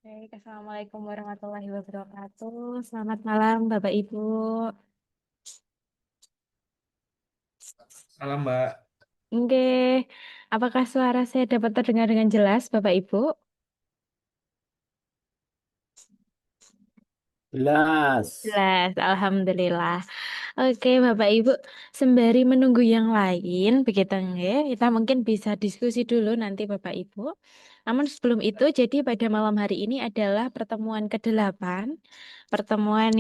Baik, Assalamualaikum warahmatullahi wabarakatuh. Selamat malam, Bapak Ibu. Malam, Mbak. Oke, apakah suara saya dapat terdengar dengan jelas, Bapak Ibu? Jelas. Jelas, Alhamdulillah. Oke, Bapak Ibu, sembari menunggu yang lain, begitu nggih, kita mungkin bisa diskusi dulu nanti Bapak Ibu. Namun sebelum itu, jadi pada malam hari ini adalah pertemuan ke-8, pertemuan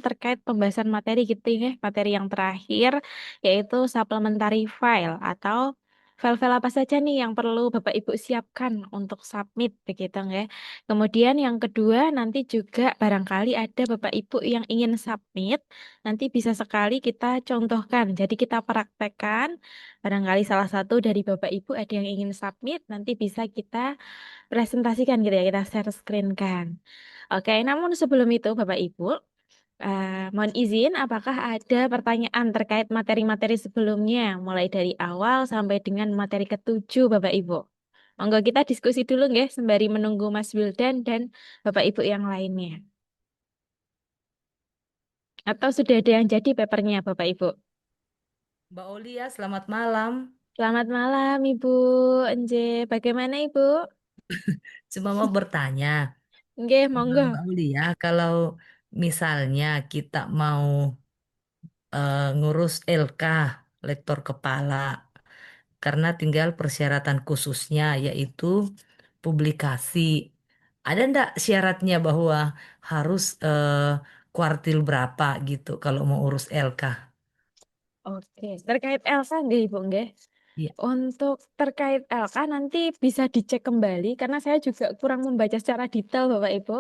terkait pembahasan materi gitu ya, materi yang terakhir yaitu supplementary file atau file-file apa saja nih yang perlu Bapak Ibu siapkan untuk submit begitu nggih. Kemudian yang kedua nanti juga barangkali ada Bapak Ibu yang ingin submit, nanti bisa sekali kita contohkan. Jadi kita praktekkan, barangkali salah satu dari Bapak Ibu ada yang ingin submit, nanti bisa kita presentasikan gitu ya, kita share screen kan. Oke, namun sebelum itu Bapak Ibu, mohon izin apakah ada pertanyaan terkait materi-materi sebelumnya, mulai dari awal sampai dengan materi ketujuh Bapak Ibu. Monggo kita diskusi dulu nggih sembari menunggu Mas Wildan dan Bapak Ibu yang lainnya. Atau sudah ada yang jadi papernya Bapak Ibu? Mbak Olia, selamat malam. Selamat malam Ibu Enje. Bagaimana Ibu? Cuma mau bertanya, Nggih, monggo. Mbak Olia, kalau misalnya kita mau ngurus LK, lektor kepala, karena tinggal persyaratan khususnya yaitu publikasi. Ada ndak syaratnya bahwa harus kuartil berapa gitu kalau mau urus LK? Oke, terkait Elsa nggih Ibu nggih. Iya. Untuk terkait LK nanti bisa dicek kembali karena saya juga kurang membaca secara detail Bapak Ibu.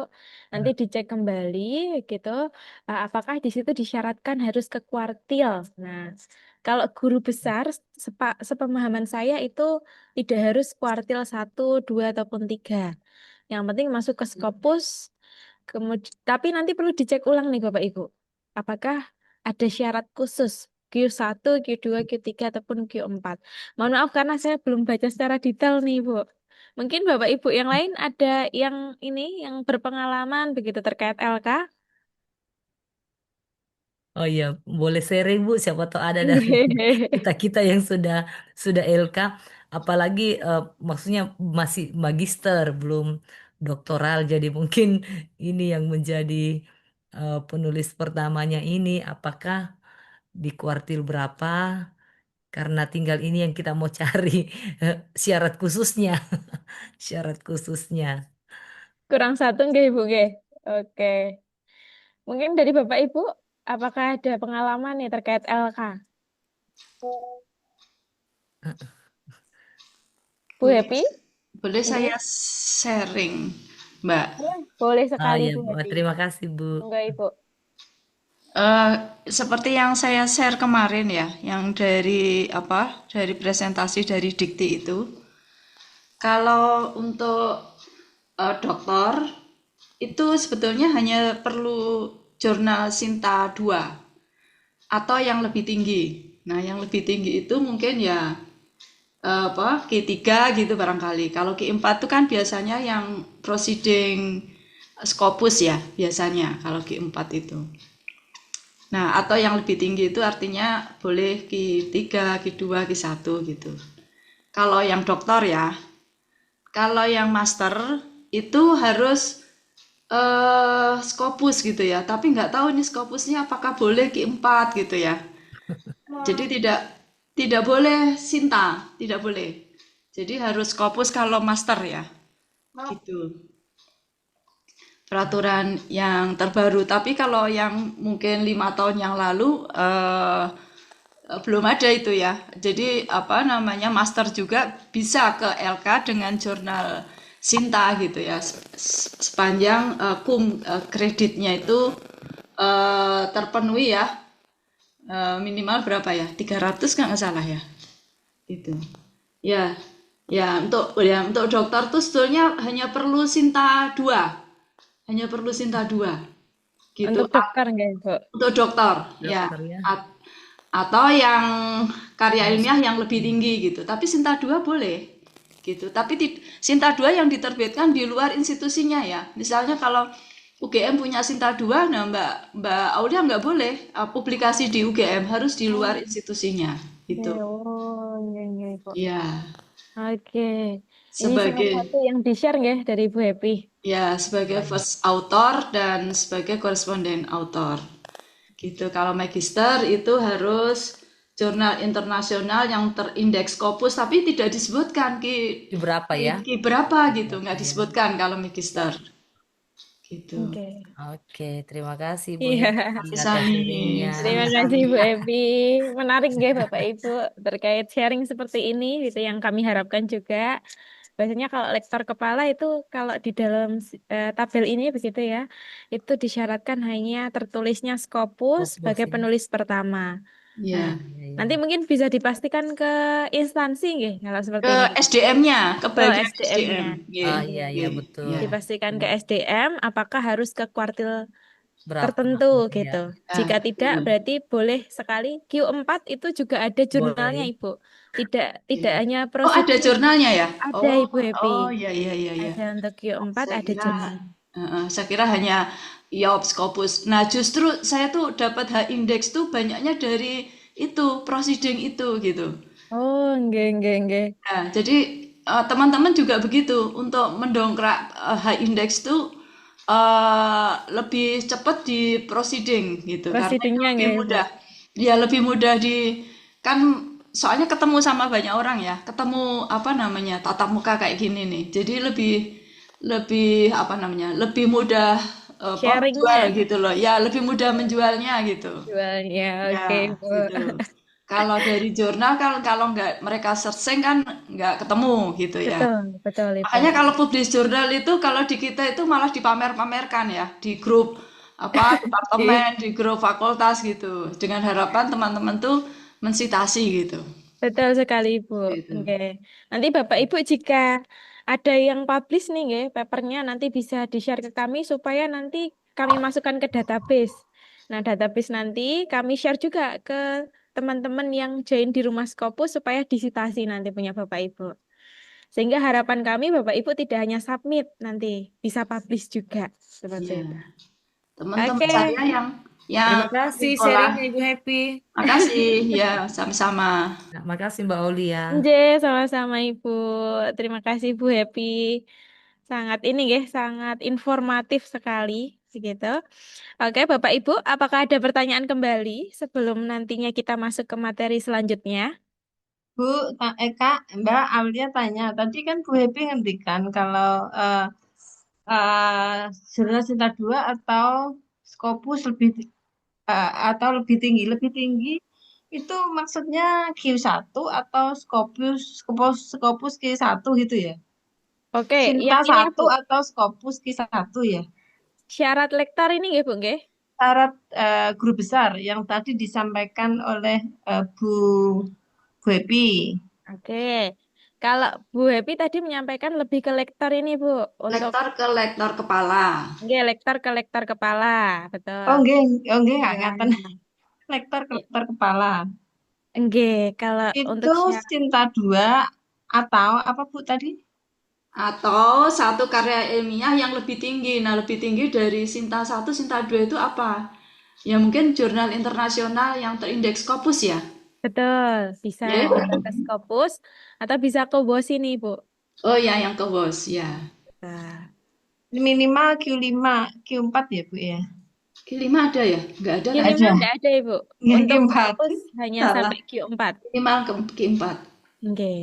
Nanti dicek kembali gitu apakah di situ disyaratkan harus ke kuartil. Nah, kalau guru besar sepemahaman saya itu tidak harus kuartil 1, 2 ataupun 3. Yang penting masuk ke Scopus. Kemudian, tapi nanti perlu dicek ulang nih Bapak Ibu. Apakah ada syarat khusus Q1, Q2, Q3 ataupun Q4. Mohon maaf karena saya belum baca secara detail nih, Bu. Mungkin Bapak Ibu yang lain ada yang yang berpengalaman begitu terkait LK? Oh iya, boleh sharing Bu, siapa tahu ada dari Nggih. kita-kita yang sudah LK, apalagi maksudnya masih magister, belum doktoral, jadi mungkin ini yang menjadi penulis pertamanya ini, apakah di kuartil berapa? Karena tinggal ini yang kita mau cari syarat khususnya, syarat khususnya. Kurang satu nggih, Bu nggih. Oke. Mungkin dari Bapak Ibu, apakah ada pengalaman nih terkait LK? Bu Boleh, Happy? boleh Nggih. saya sharing, Mbak. Boleh, boleh Oh sekali ya, Bu Bu. Happy. Terima kasih Bu. Enggak, Ibu. Eh, Seperti yang saya share kemarin ya, yang dari apa, dari presentasi dari Dikti itu. Kalau untuk dokter itu sebetulnya hanya perlu jurnal Sinta 2 atau yang lebih tinggi. Nah, yang lebih tinggi itu mungkin ya apa Q3 gitu barangkali. Kalau Q4 itu kan biasanya yang proceeding Scopus ya biasanya kalau Q4 itu. Nah, atau yang lebih tinggi itu artinya boleh Q3, Q2, Q1 gitu. Kalau yang doktor ya, kalau yang master itu harus Scopus gitu ya. Tapi nggak tahu nih Scopusnya apakah boleh Q4 gitu ya. Jadi tidak boleh Sinta, tidak boleh. Jadi harus Scopus kalau master ya. Gitu. Peraturan yang terbaru. Tapi kalau yang mungkin 5 tahun yang lalu belum ada itu ya. Jadi apa namanya master juga bisa ke LK dengan jurnal Sinta gitu ya. Sepanjang kreditnya itu terpenuhi ya. Minimal berapa ya? 300 nggak salah ya. Itu. Ya. Ya untuk dokter tuh sebetulnya hanya perlu Sinta 2. Hanya perlu Sinta 2 gitu. Untuk dokter enggak, Ibu? Untuk dokter ya. Dokter ya. Atau yang karya Harus. ilmiah yang lebih tinggi gitu. Tapi Sinta 2 boleh gitu. Tapi Sinta 2 yang diterbitkan di luar institusinya ya. Misalnya kalau UGM punya Sinta 2, nah Mbak Aulia nggak boleh publikasi di UGM, harus di luar institusinya Oke, gitu. oh, iya, Ibu. Ya, Oke, ini salah sebagai satu yang di-share nggih dari Ibu Happy. sebagai Banyak. first author dan sebagai koresponden author. Gitu. Kalau magister itu harus jurnal internasional yang terindeks Scopus, tapi tidak disebutkan Di berapa ya? berapa gitu, nggak Ya. disebutkan kalau magister. Gitu. Oke. Oke, terima kasih Bu Iya. Happy atas Sami, sharingnya. Terima sami-sami. kasih Bu Evi. Menarik ya Bapak Ibu terkait sharing seperti ini gitu yang kami harapkan juga. Biasanya kalau lektor kepala itu kalau di dalam tabel ini begitu ya, itu disyaratkan hanya tertulisnya Scopus Fokus sebagai ya. penulis pertama. Ya. Nah, Iya, nanti iya. mungkin bisa dipastikan ke instansi nggih kalau seperti Ke ini. SDM-nya, ke Oh, bagian SDM-nya. SDM. Oh iya, iya betul. Ya. Dipastikan ke SDM apakah harus ke kuartil Berapa? tertentu Ya, gitu. Jika tidak, Betul. berarti boleh sekali. Q4 itu juga ada boleh jurnalnya, ya. Ibu. Tidak tidak hanya Oh, ada prosedur, jurnalnya ya? ada Oh, Ibu Happy. oh ya ya ya ya. Ada untuk Q4 Saya ada kira jurnal. saya kira hanya IOP Scopus. Nah, justru saya tuh dapat H-index tuh banyaknya dari itu, proceeding itu gitu. Oh, enggak. Nah, jadi teman-teman juga begitu untuk mendongkrak H-index tuh lebih cepat di proceeding gitu karena itu Prosedurnya lebih enggak, Ibu? mudah. Ya lebih mudah kan soalnya ketemu sama banyak orang ya, ketemu apa namanya tatap muka kayak gini nih. Jadi lebih lebih apa namanya lebih mudah jual Sharingnya, gitu loh. Ya lebih mudah menjualnya gitu. jualnya. Oke, Ya, Ibu. gitu. Kalau dari jurnal kan kalau nggak mereka searching kan nggak ketemu gitu ya. Betul, Ibu. Makanya kalau publish jurnal itu kalau di kita itu malah dipamer-pamerkan ya di grup apa Iya. departemen, di grup fakultas gitu. Dengan harapan teman-teman tuh mensitasi gitu. Betul sekali, Ibu. Gitu. Oke. Nanti Bapak Ibu jika ada yang publish nih, nggih, papernya nanti bisa di-share ke kami supaya nanti kami masukkan ke database. Nah, database nanti kami share juga ke teman-teman yang join di Rumah Scopus supaya disitasi nanti punya Bapak Ibu. Sehingga harapan kami Bapak Ibu tidak hanya submit, nanti bisa publish juga. Seperti Ya, itu. teman-teman Oke. saya yang Terima di kasih sekolah, sharingnya Ibu Happy. makasih ya sama-sama. Nah, makasih Mbak Aulia. Nje, sama-sama Ibu. Terima kasih Bu Happy. Sangat ini ya, sangat informatif sekali begitu. Oke, Bapak Ibu, apakah ada pertanyaan kembali sebelum nantinya kita masuk ke materi selanjutnya? Bu, Kak, Mbak Aulia tanya, tadi kan Bu Happy ngendikan kalau jurnal Sinta 2 atau Scopus lebih tinggi. Lebih tinggi itu maksudnya Q1 atau Scopus Q1 gitu ya? Oke, Sinta yang ini ya Bu, 1 atau Scopus Q1 ya? syarat lektor ini ya Bu, nggih? Syarat guru besar yang tadi disampaikan oleh Bu Happy. Oke, kalau Bu Happy tadi menyampaikan lebih ke lektor ini Bu, untuk Lektor ke lektor kepala. nggih, lektor ke lektor kepala, betul. Oh nggih nggak Ya. ngaten. Lektor kepala. Nggih, kalau untuk Itu syarat Sinta 2 atau apa Bu tadi? Atau satu karya ilmiah yang lebih tinggi. Nah, lebih tinggi dari Sinta 1, Sinta 2 itu apa? Ya mungkin jurnal internasional yang terindeks Scopus ya. betul, bisa Ya. ke Scopus atau bisa ke WOS ini Bu. Oh ya, yang ke WOS ya. Nah, Minimal Q5, Q4 ya Bu ya? Q5 ada ya? Nggak ada Q5 kan? Ada. enggak ada Ibu. Nggak Untuk Q4. Scopus hanya Salah. sampai Q4. Minimal ke Q4. Oke.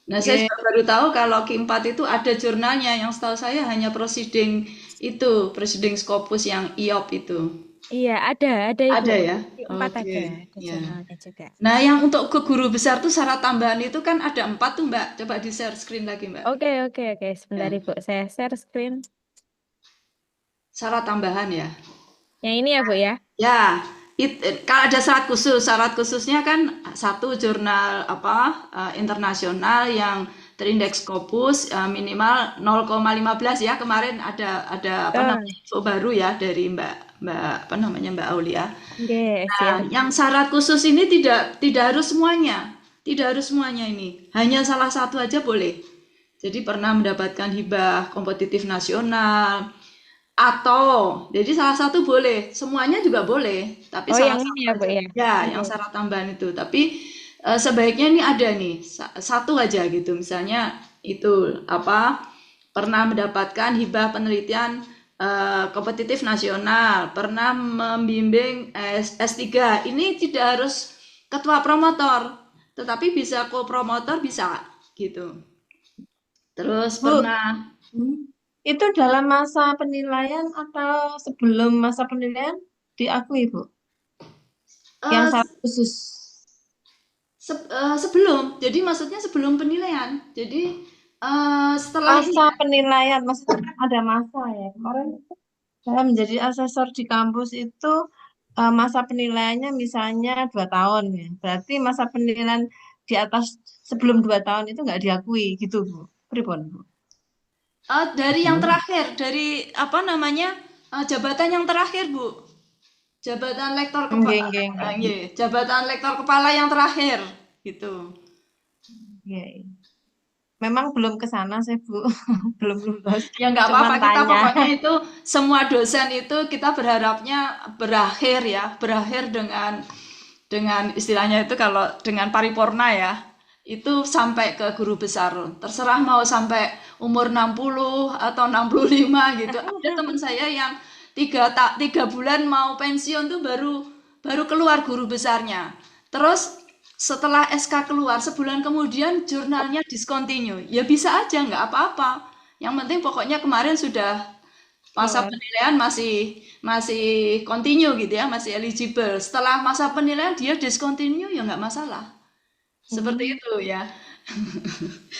Nah, saya Oke. juga baru tahu kalau Q4 itu ada jurnalnya. Yang setahu saya hanya proceeding itu, proceeding Scopus yang IOP itu. Iya, ada Ibu. Ada ya? Q4 Oke, ada ya. jurnalnya juga. Nah, yang untuk ke guru besar tuh syarat tambahan itu kan ada 4 tuh, Mbak. Coba di-share screen lagi, Mbak. Oke. Sebentar Ya. Ibu, saya share screen. Syarat tambahan ya. Yang ini ya Bu ya. Ya, kalau ada syarat khususnya kan satu jurnal internasional yang terindeks Scopus minimal 0,15 ya. Kemarin ada apa namanya info baru ya dari Mbak Aulia. Oke, Nah, yang syarat khusus ini tidak harus semuanya. Tidak harus semuanya ini, hanya salah satu aja boleh. Jadi pernah mendapatkan hibah kompetitif nasional, atau jadi salah satu boleh, semuanya juga boleh, tapi Oh, salah yang ini satu ya, Bu aja. ya. Ya, yang Oke. syarat tambahan itu. Tapi sebaiknya ini ada nih satu aja gitu. Misalnya itu apa? Pernah mendapatkan hibah penelitian kompetitif nasional, pernah membimbing S3. Ini tidak harus ketua promotor, tetapi bisa co-promotor bisa gitu. Terus Bu, pernah itu dalam masa penilaian atau sebelum masa penilaian diakui, Bu? Yang eh, syarat khusus. sebelum, jadi maksudnya sebelum penilaian. Jadi setelah ini Masa ya. penilaian, maksudnya kan ada masa ya. Kemarin saya menjadi asesor di kampus itu masa penilaiannya misalnya 2 tahun ya. Berarti masa penilaian di atas sebelum 2 tahun itu nggak diakui gitu, Bu. Pripun, Bu? Dari yang Gimana? terakhir, dari apa namanya jabatan yang terakhir, Bu. Jabatan lektor Nggih, kepala, nggih, nggih. jabatan lektor kepala yang terakhir, gitu. Iya, iya. Memang belum ke sana sih, Bu. Belum lulus. Ya nggak Cuman apa-apa, kita tanya. pokoknya itu semua dosen itu kita berharapnya berakhir ya, berakhir dengan istilahnya itu kalau dengan paripurna ya, itu sampai ke guru besar. Terserah mau sampai umur 60 atau 65 gitu. Ada teman saya yang 3 bulan mau pensiun tuh baru baru keluar guru besarnya. Terus setelah SK keluar sebulan kemudian jurnalnya discontinue. Ya bisa aja nggak apa-apa. Yang penting pokoknya kemarin sudah masa Keluar. penilaian masih masih continue gitu ya, masih eligible. Setelah masa penilaian dia discontinue ya nggak masalah. Seperti Hmm, itu ya.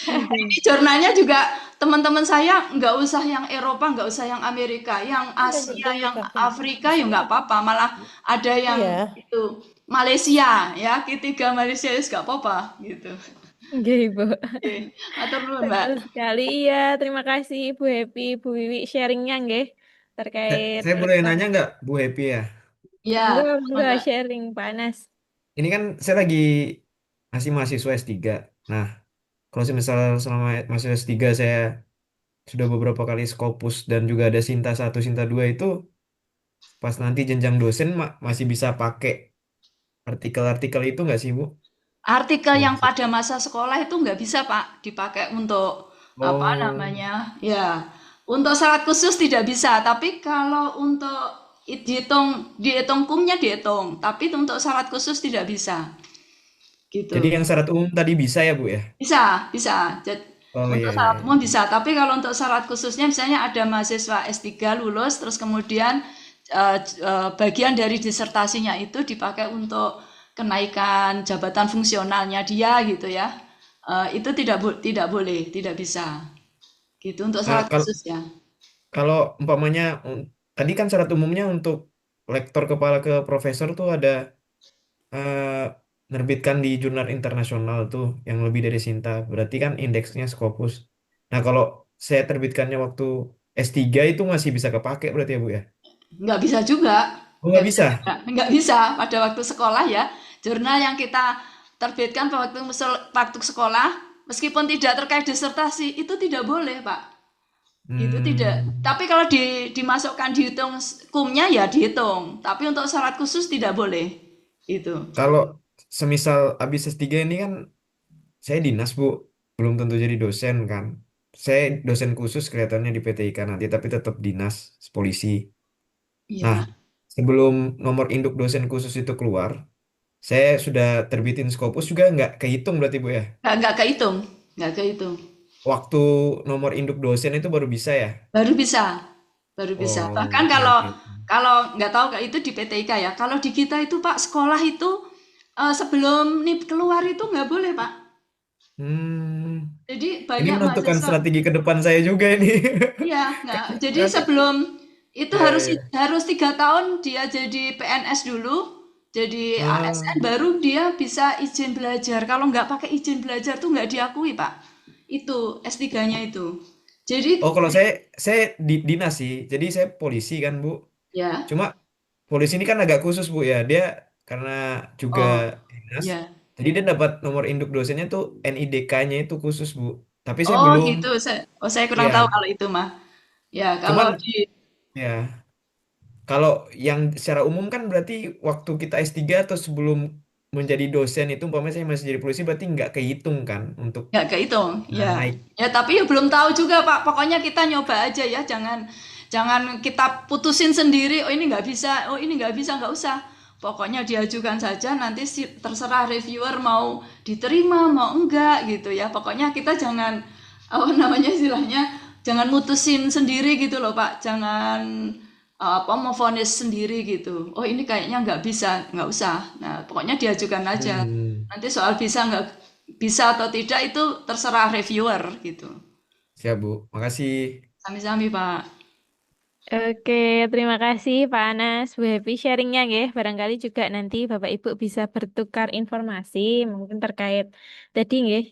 Oke. Ini jurnalnya juga teman-teman saya nggak usah yang Eropa, nggak usah yang Amerika, yang Asia, yang Afrika ya nggak apa-apa. Malah ada yang Iya. itu Malaysia ya, ketiga Malaysia itu nggak apa-apa gitu. Oke, Bu. Oke, atur nuwun Mbak. Betul sekali. Iya, terima kasih Bu Happy, Bu Wiwi sharingnya nggih terkait Saya boleh nanya nggak, Bu Happy ya? Ya, enggak mangga. sharing panas. Ini kan saya lagi masih mahasiswa S3. Nah, kalau misal selama mahasiswa S3 saya sudah beberapa kali Scopus dan juga ada Sinta 1, Sinta 2 itu pas nanti jenjang dosen masih bisa pakai artikel-artikel itu nggak sih, Bu? Artikel Yang yang pada masa sekolah itu nggak bisa Pak dipakai untuk apa Oh, namanya? Ya, untuk syarat khusus tidak bisa. Tapi kalau untuk dihitung kumnya dihitung. Tapi untuk syarat khusus tidak bisa. jadi Gitu. yang syarat umum tadi bisa ya, Bu ya? Bisa, bisa. Oh Untuk iya iya syarat umum iya. bisa. Tapi kalau untuk syarat khususnya misalnya ada mahasiswa S3 lulus terus kemudian bagian dari disertasinya itu dipakai untuk kenaikan jabatan fungsionalnya dia gitu ya. Itu tidak boleh, tidak bisa. Gitu untuk Nah, syarat khusus ya. kalau umpamanya tadi kan syarat umumnya untuk lektor kepala ke profesor tuh ada eh, nerbitkan di jurnal internasional tuh yang lebih dari Sinta. Berarti kan indeksnya Scopus. Nah, kalau saya terbitkannya waktu S3 itu masih bisa kepake berarti ya, Bu ya? Nggak bisa juga, Oh, nggak nggak bisa bisa? juga, nggak bisa pada waktu sekolah ya. Jurnal yang kita terbitkan pada waktu sekolah, meskipun tidak terkait disertasi, itu tidak boleh, Pak. Itu tidak. Hmm, Tapi kalau dimasukkan dihitung kumnya ya dihitung. Tapi untuk syarat khusus tidak boleh. Itu. kalau semisal habis S3 ini kan saya dinas, Bu. Belum tentu jadi dosen kan. Saya dosen khusus kelihatannya di PTIK nanti, tapi tetap dinas polisi. Nah, Iya. sebelum nomor induk dosen khusus itu keluar, saya sudah terbitin Scopus juga nggak kehitung berarti Bu ya. Nggak kehitung. Nggak kehitung. Waktu nomor induk dosen itu baru bisa ya. Baru bisa. Baru bisa. Oh, Bahkan oke kalau oke. kalau nggak tahu itu di PTIK ya. Kalau di kita itu Pak sekolah itu sebelum NIP keluar itu nggak boleh Pak. Hmm, Jadi ini banyak menentukan mahasiswa. strategi ke depan saya juga ini. Iya, nggak. Jadi Nanti, sebelum itu ya, harus ya. harus 3 tahun dia jadi PNS dulu, jadi ASN, Ah. baru dia bisa izin belajar. Kalau nggak pakai izin belajar tuh nggak diakui, Pak. Itu S3-nya itu. Jadi, Oh, kalau saya di dinas sih. Jadi saya polisi kan, Bu. ya, Cuma polisi ini kan agak khusus, Bu ya. Dia karena juga oh, dinas, ya. Jadi dia dapat nomor induk dosennya tuh NIDK-nya itu khusus, Bu. Tapi saya Oh belum, gitu, saya kurang tahu ya. kalau itu mah. Ya, kalau Cuman, di ya, kalau yang secara umum kan berarti waktu kita S3 atau sebelum menjadi dosen itu, umpamanya saya masih jadi polisi, berarti nggak kehitung kan untuk nggak kehitung, ya. naik. Ya, tapi ya belum tahu juga, Pak. Pokoknya kita nyoba aja ya, jangan jangan kita putusin sendiri, oh ini nggak bisa, oh ini nggak bisa, nggak usah. Pokoknya diajukan saja, nanti terserah reviewer mau diterima, mau enggak gitu ya. Pokoknya kita jangan, apa namanya istilahnya, jangan mutusin sendiri gitu loh, Pak. Jangan apa mau vonis sendiri gitu. Oh ini kayaknya nggak bisa, nggak usah. Nah, pokoknya diajukan aja. Hmm, Nanti soal bisa nggak bisa atau tidak itu terserah reviewer gitu. siap, Bu. Makasih. Sami-sami, Pak. Oke, terima kasih Pak Anas, Bu Happy sharingnya ya. Barangkali juga nanti Bapak Ibu bisa bertukar informasi mungkin terkait tadi nggih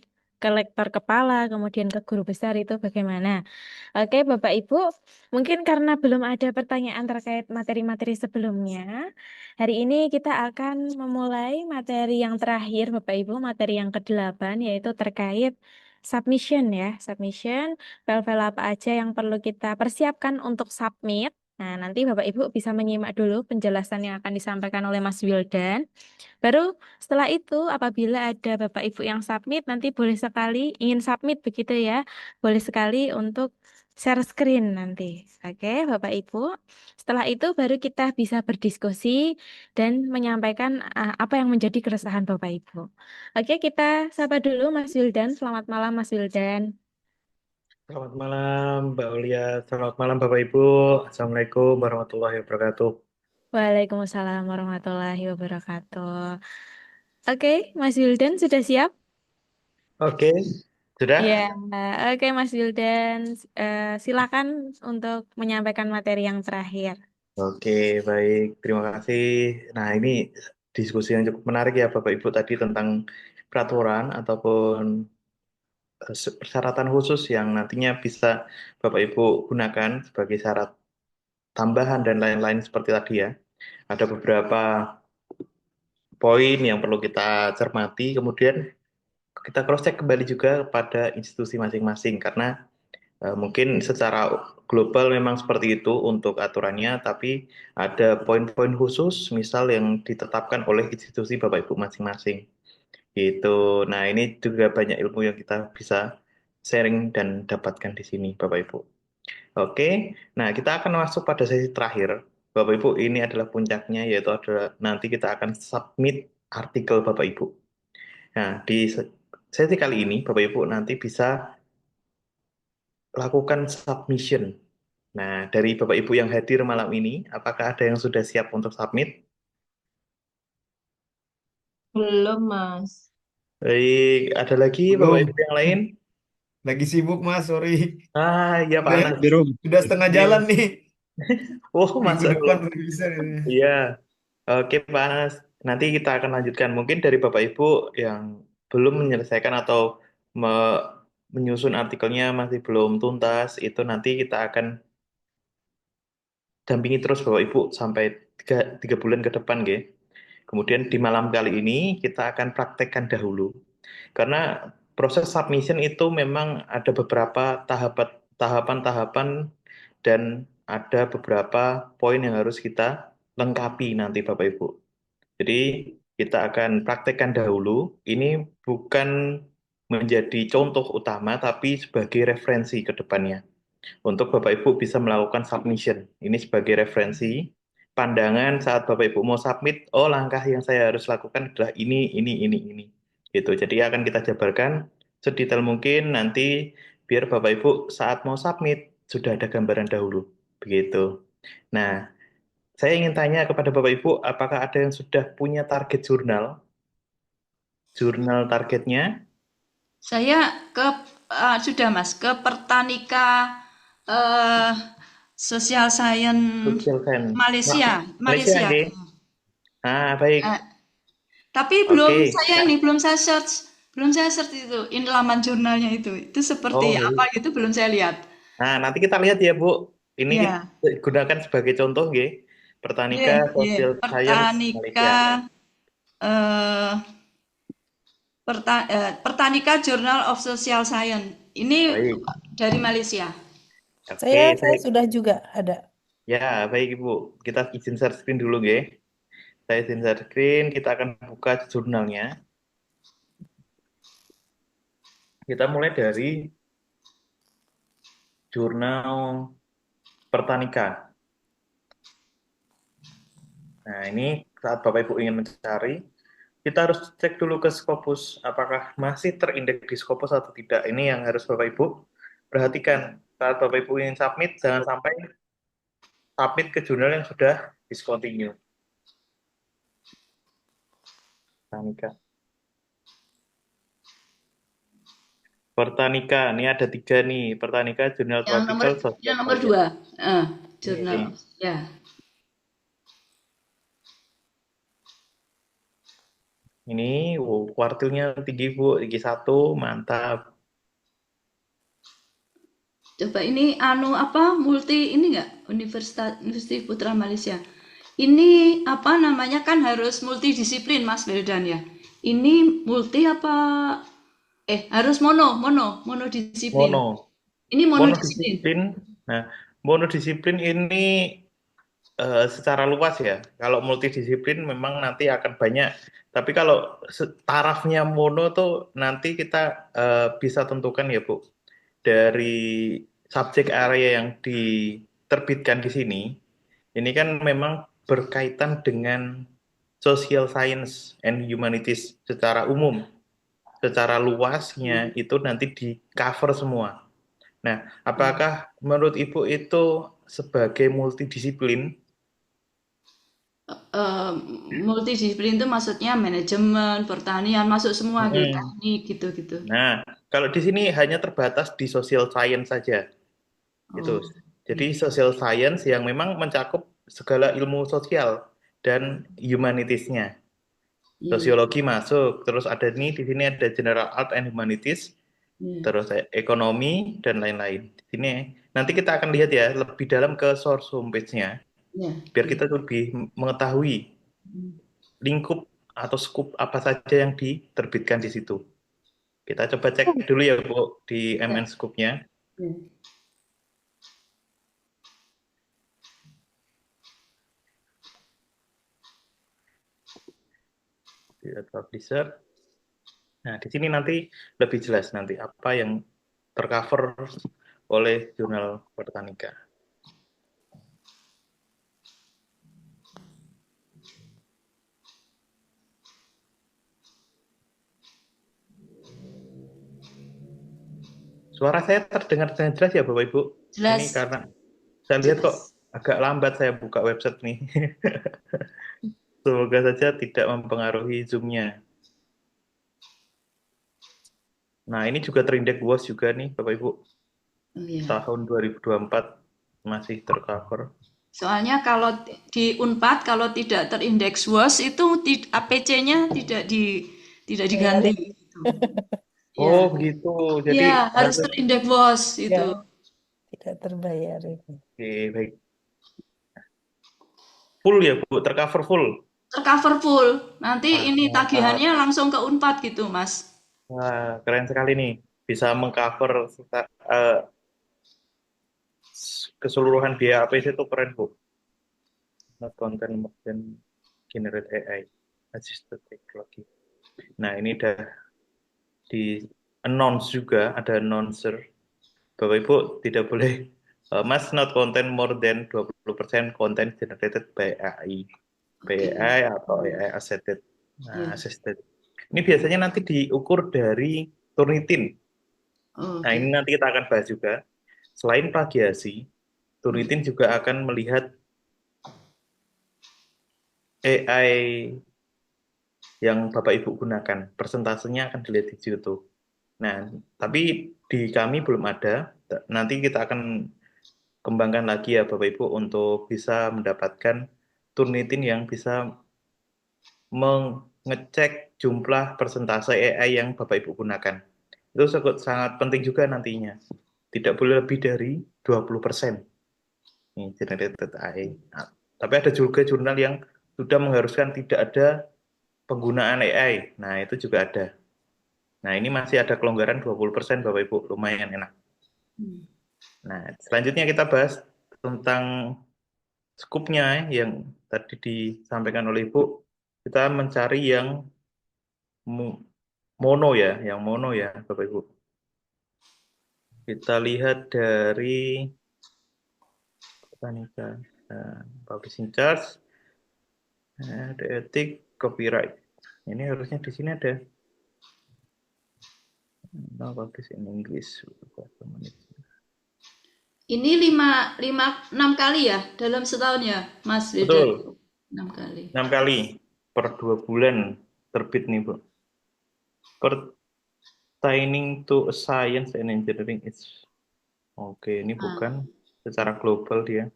ke lektor kepala, kemudian ke guru besar itu bagaimana. Oke, Bapak Ibu, mungkin karena belum ada pertanyaan terkait materi-materi sebelumnya, hari ini kita akan memulai materi yang terakhir Bapak Ibu, materi yang ke-8 yaitu terkait submission ya, submission. File-file apa aja yang perlu kita persiapkan untuk submit. Nah, nanti Bapak Ibu bisa menyimak dulu penjelasan yang akan disampaikan oleh Mas Wildan. Baru setelah itu, apabila ada Bapak Ibu yang submit, nanti boleh sekali ingin submit begitu ya. Boleh sekali untuk share screen nanti. Oke, Bapak Ibu. Setelah itu baru kita bisa berdiskusi dan menyampaikan apa yang menjadi keresahan Bapak Ibu. Oke, kita sapa dulu Mas Wildan. Selamat malam Mas Wildan. Selamat malam, Mbak Ulia. Selamat malam, Bapak Ibu. Assalamualaikum warahmatullahi wabarakatuh. Waalaikumsalam warahmatullahi wabarakatuh. Oke, Mas Wildan sudah siap? Oke, sudah? Ya, oke Mas Wildan. Silakan untuk menyampaikan materi yang terakhir. Oke, baik. Terima kasih. Nah, ini diskusi yang cukup menarik ya, Bapak Ibu, tadi tentang peraturan ataupun persyaratan khusus yang nantinya bisa Bapak Ibu gunakan sebagai syarat tambahan dan lain-lain seperti tadi ya. Ada beberapa poin yang perlu kita cermati, kemudian kita cross-check kembali juga kepada institusi masing-masing karena mungkin secara global memang seperti itu untuk aturannya, tapi ada poin-poin khusus misal yang ditetapkan oleh institusi Bapak Ibu masing-masing. Gitu. Nah, ini juga banyak ilmu yang kita bisa sharing dan dapatkan di sini Bapak Ibu. Oke. Nah, kita akan masuk pada sesi terakhir. Bapak Ibu, ini adalah puncaknya yaitu adalah nanti kita akan submit artikel Bapak Ibu. Nah, di sesi kali ini Bapak Ibu nanti bisa lakukan submission. Nah, dari Bapak Ibu yang hadir malam ini, apakah ada yang sudah siap untuk submit? Belum, Mas. Baik, ada lagi Bapak Ibu Belum. yang lain? Lagi sibuk, Mas. Sorry. Ah, iya Pak Udah, Anas. sudah setengah Oke. jalan nih. Oh, Minggu Masya depan Allah. baru bisa ini. Iya. Oke Pak Anas, nanti kita akan lanjutkan. Mungkin dari Bapak Ibu yang belum menyelesaikan atau me- menyusun artikelnya masih belum tuntas, itu nanti kita akan dampingi terus Bapak Ibu sampai tiga bulan ke depan, nggih. Kemudian di malam kali ini kita akan praktekkan dahulu. Karena proses submission itu memang ada beberapa tahapan-tahapan dan ada beberapa poin yang harus kita lengkapi nanti Bapak Ibu. Jadi kita akan praktekkan dahulu. Ini bukan menjadi contoh utama, tapi sebagai referensi ke depannya untuk Bapak Ibu bisa melakukan submission. Ini sebagai referensi pandangan saat Bapak Ibu mau submit, oh langkah yang saya harus lakukan adalah ini. Gitu. Jadi akan kita jabarkan sedetail mungkin nanti biar Bapak Ibu saat mau submit sudah ada gambaran dahulu. Begitu. Nah, saya ingin tanya kepada Bapak Ibu, apakah ada yang sudah punya target jurnal? Jurnal targetnya? Saya ke sudah Mas ke Pertanika eh Social Science Social Science. Malaysia, Malaysia, Malaysia. nggih. Ah, baik. Eh, tapi Oke. belum saya search itu in laman jurnalnya itu. Itu seperti Oh, apa baik. gitu belum saya lihat. Nah, nanti kita lihat ya, Bu. Ini kita Ya, gunakan sebagai contoh, nggih. ya, Pertanika ya. Social Science Pertanika Malaysia. eh Pertanika Journal of Social Science. Ini Baik. dari Malaysia. Oke, Saya sudah juga ada. ya, baik Ibu. Kita izin share screen dulu, nggih. Saya izin share screen, kita akan buka jurnalnya. Kita mulai dari jurnal Pertanika. Nah, ini saat Bapak Ibu ingin mencari, kita harus cek dulu ke Scopus, apakah masih terindeks di Scopus atau tidak. Ini yang harus Bapak Ibu perhatikan. Saat Bapak Ibu ingin submit, jangan sampai submit ke jurnal yang sudah discontinue. Pertanika. Pertanika, ini ada 3 nih. Pertanika, Jurnal Tropical, Social Yang nomor Science. 2, jurnal. Ini. Ya. Ini kuartilnya tinggi Bu, tinggi 1, mantap. Coba ini multi ini enggak? Universitas Putra Malaysia. Ini apa namanya kan harus multidisiplin Mas Wildan ya. Ini multi apa harus monodisiplin. Mono. Ini monodisiplin. Monodisiplin. Nah, monodisiplin ini secara luas ya. Kalau multidisiplin memang nanti akan banyak. Tapi kalau tarafnya mono tuh nanti kita bisa tentukan ya Bu. Dari subjek area yang diterbitkan di sini, ini kan memang berkaitan dengan social science and humanities secara umum. Secara luasnya itu nanti di cover semua. Nah, apakah menurut Ibu itu sebagai multidisiplin? Multidisiplin itu maksudnya manajemen, pertanian, masuk semua gitu, teknik gitu-gitu. Nah, kalau di sini hanya terbatas di social science saja. Itu. Jadi social science yang memang mencakup segala ilmu sosial dan humanitiesnya. Sosiologi masuk, terus ada nih di sini ada general art and humanities, terus ekonomi dan lain-lain. Di sini nanti kita akan lihat ya lebih dalam ke source homepage-nya, biar kita lebih mengetahui lingkup atau scoop apa saja yang diterbitkan di situ. Kita coba cek dulu ya Bu di MN Scoop-nya. Lihat publisher. Nah, di sini nanti lebih jelas nanti apa yang tercover oleh jurnal Pertanika. Suara saya terdengar dengan jelas ya Bapak Ibu? Jelas. Ini karena saya lihat kok agak lambat saya buka website nih. Semoga saja tidak mempengaruhi Zoom-nya. Nah, ini juga terindeks WOS juga nih Bapak Ibu. Tahun 2024 masih tercover. Soalnya kalau di Unpad kalau tidak terindeks WOS itu APC-nya tidak diganti. Oh, begitu. Jadi harus terindeks WOS itu. Tidak terbayar itu. Oke, baik. Full ya Bu, tercover full. Tercover full. Nanti ini tagihannya langsung ke Unpad gitu, Mas. Wah, keren sekali nih. Bisa mengcover keseluruhan biaya APC itu keren Bu. Not content more than generate AI assisted technology. Nah, ini udah di announce juga, ada announcer. Bapak Ibu tidak boleh must not content more than 20% content generated by AI. By AI atau AI assisted. Nah, assisted. Ini biasanya nanti diukur dari Turnitin. Nah, ini nanti kita akan bahas juga. Selain plagiasi, Turnitin juga akan melihat AI yang Bapak Ibu gunakan. Persentasenya akan dilihat di situ. Nah, tapi di kami belum ada. Nanti kita akan kembangkan lagi ya Bapak Ibu untuk bisa mendapatkan Turnitin yang bisa mengecek jumlah persentase AI yang Bapak Ibu gunakan. Itu sangat penting juga nantinya. Tidak boleh lebih dari 20%. Ini generated AI. Nah, tapi ada juga jurnal yang sudah mengharuskan tidak ada penggunaan AI. Nah, itu juga ada. Nah, ini masih ada kelonggaran 20%, Bapak Ibu, lumayan enak. Hmm. Nah, selanjutnya kita bahas tentang skupnya yang tadi disampaikan oleh Ibu. Kita mencari yang mono ya, Bapak Ibu. Kita lihat dari apa nih, Kak? Publishing charge, ada etik, copyright. Ini harusnya di sini ada. No, publish in English. Ini 6 kali ya dalam setahun ya, Mas Rida? Betul, 6 kali. 6 kali per 2 bulan terbit nih, Bu. Pertaining to science and engineering is. Oke, ini bukan secara global dia.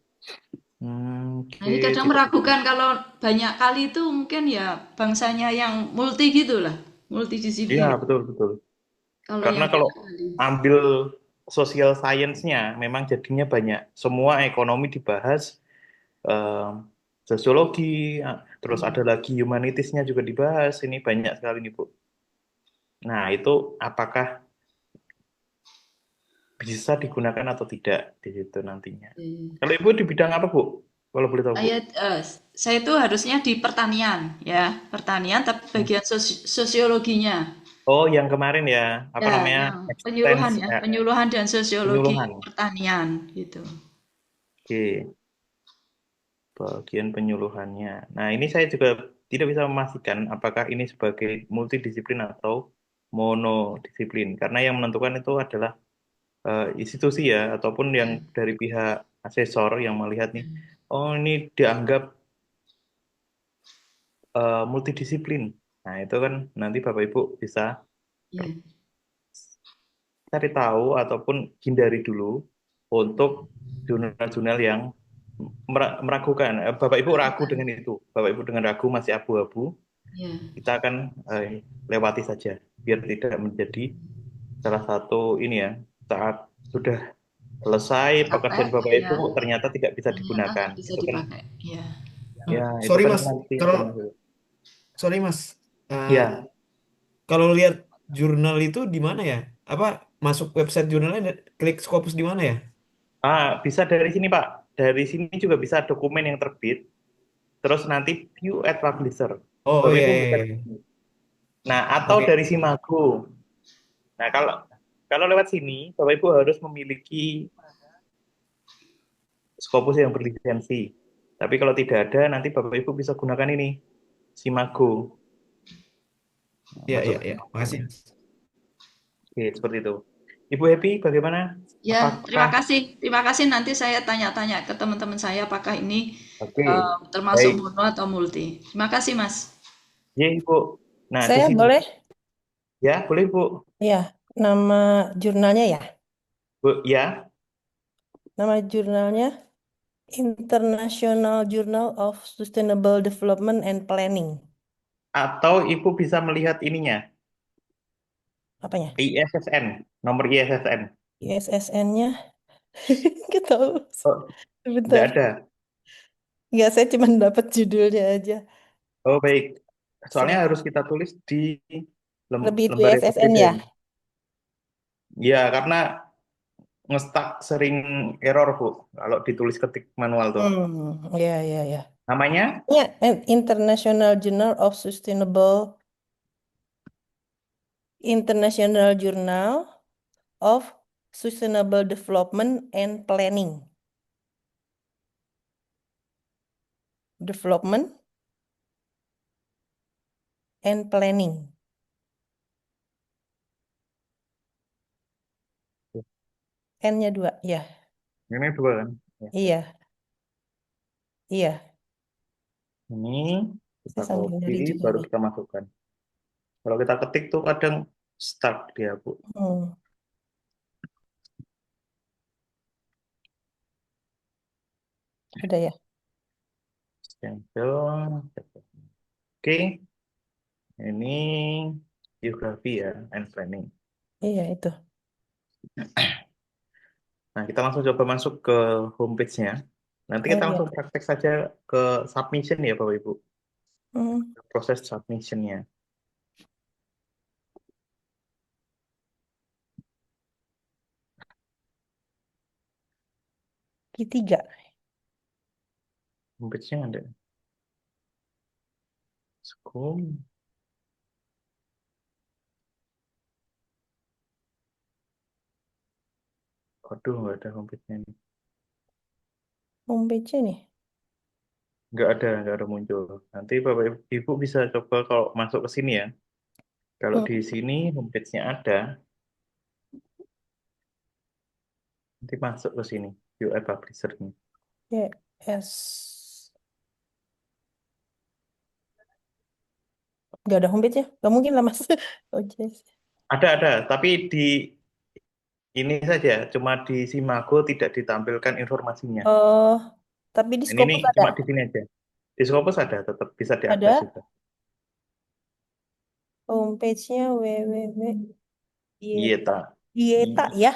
Nah, ini kadang meragukan kalau banyak kali itu mungkin ya bangsanya yang multi gitu lah, multidisiplin. Iya, betul. Kalau Karena yang kalau banyak kali. ambil social science-nya memang jadinya banyak. Semua ekonomi dibahas, sosiologi, terus ada lagi humanities-nya juga dibahas. Ini banyak sekali nih, Bu. Nah, itu apakah bisa digunakan atau tidak di situ nantinya. Kalau Ibu di bidang apa, Bu? Kalau boleh tahu, Bu. Saya itu harusnya di pertanian ya, pertanian tapi bagian sosiologinya. Oh, yang kemarin ya, apa Ya, namanya? yang penyuluhan ya, penyuluhan dan sosiologi Penyuluhan. pertanian gitu. Oke, bagian penyuluhannya. Nah, ini saya juga tidak bisa memastikan apakah ini sebagai multidisiplin atau monodisiplin. Karena yang menentukan itu adalah institusi ya, ataupun yang dari pihak asesor yang melihat nih, oh ini dianggap multidisiplin. Nah, itu kan nanti Bapak Ibu bisa Ya. cari tahu ataupun hindari dulu untuk jurnal-jurnal yang meragukan. Bapak Ibu ragu dengan itu. Bapak Ibu dengan ragu masih abu-abu, Ya. kita akan lewati saja biar tidak menjadi salah satu ini ya, saat sudah selesai pekerjaan Bapak Ya. Ibu ternyata tidak bisa Ternyata digunakan. bisa Itu kan dipakai. Ya. ya, itu Sorry kan Mas, nanti kalau akan sorry Mas, Eh, ya. kalau lihat jurnal itu di mana ya? Apa masuk website jurnalnya, klik Scopus di mana ya? Bisa dari sini, Pak. Dari sini juga bisa dokumen yang terbit, terus nanti view at publisher. Oh Bapak iya, Ibu iya, buka. iya. Nah, atau Oke. dari Simago. Nah, kalau lewat sini, Bapak Ibu harus memiliki Scopus yang berlisensi. Tapi kalau tidak ada, nanti Bapak Ibu bisa gunakan ini, Simago. Iya, Masuk iya, iya. Makasih. Oke, seperti itu. Ibu Happy, bagaimana? Ya, terima Apakah? kasih. Terima kasih, nanti saya tanya-tanya ke teman-teman saya apakah ini Oke, termasuk baik. mono atau multi. Terima kasih, Mas. Ya, Ibu. Nah, di Saya sini. boleh? Ya, boleh, Bu. Ya, nama jurnalnya ya. Bu, ya. Nama jurnalnya International Journal of Sustainable Development and Planning. Atau Ibu bisa melihat ininya, Apanya? ISSN, nomor ISSN. ISSN-nya? Nggak tahu. Oh, tidak Sebentar. ada. Nggak, saya cuma dapat judulnya aja. Oh, baik. Soalnya Sebentar. harus kita tulis di Lebih itu lembar yang ISSN berbeda ya? ini. Ya, karena ngestak sering error, Bu, kalau ditulis ketik manual tuh. Ya, ya, ya. Namanya? Ya, International Journal of International Journal of Sustainable Development and Planning. Development and Planning. N-nya 2, ya. Ini dua kan? Ya. Iya, iya. Ini kita Saya sambil copy, nyari juga baru nih. kita masukkan. Kalau kita ketik tuh kadang stuck dia, Bu. Ada ya? Stempel. Oke, ini geografi ya, and planning. Iya, itu. Nah, kita langsung coba masuk ke homepage-nya. Nanti kita Iya. langsung praktek saja ke submission ya, Bapak Ibu. Hmm. Proses submission-nya. Q3. Homepage-nya ada. Scroll. Waduh, nggak ada homepage-nya nih. Homepage-nya nih. Nggak ada muncul. Nanti Bapak Ibu bisa coba kalau masuk ke sini ya. Kalau di Hmm. sini homepage-nya ada, nanti masuk ke sini, UI Publisher-nya. Yes. Nggak ada homepage-nya. Nggak mungkin lah, Mas. Oh, yes. Ada, tapi di ini saja, cuma di Simago tidak ditampilkan informasinya. Oh, tapi di Ini Scopus ada. cuma di sini aja. Di Scopus ada, tetap bisa diakses Ada juga. homepage-nya www. Yeta. Dieta I- ya.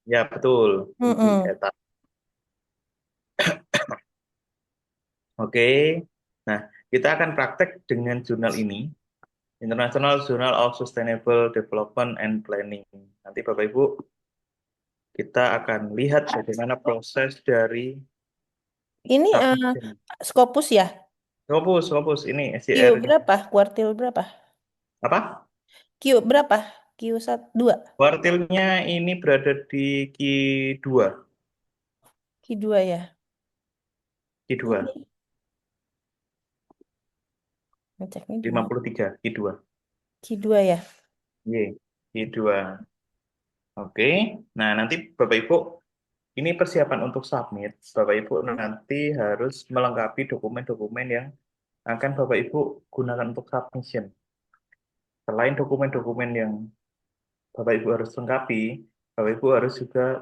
Ya, betul. Mm-mm. Yeta. Oke. Nah, kita akan praktek dengan jurnal ini, International Journal of Sustainable Development and Planning. Nanti Bapak Ibu, kita akan lihat bagaimana proses dari Ini submission. Scopus ya. Scopus, ini Q SJR ini. berapa? Kuartil berapa? Apa? Q berapa? Q1, 2. Kuartilnya ini berada di Q2. Q2 ya. Q2. Ini ngeceknya gimana? 53, Q2. Q2 ya. Y, Q2. Oke. Nah, nanti Bapak Ibu, ini persiapan untuk submit. Bapak Ibu nanti harus melengkapi dokumen-dokumen yang akan Bapak Ibu gunakan untuk submission. Selain dokumen-dokumen yang Bapak Ibu harus lengkapi, Bapak Ibu harus juga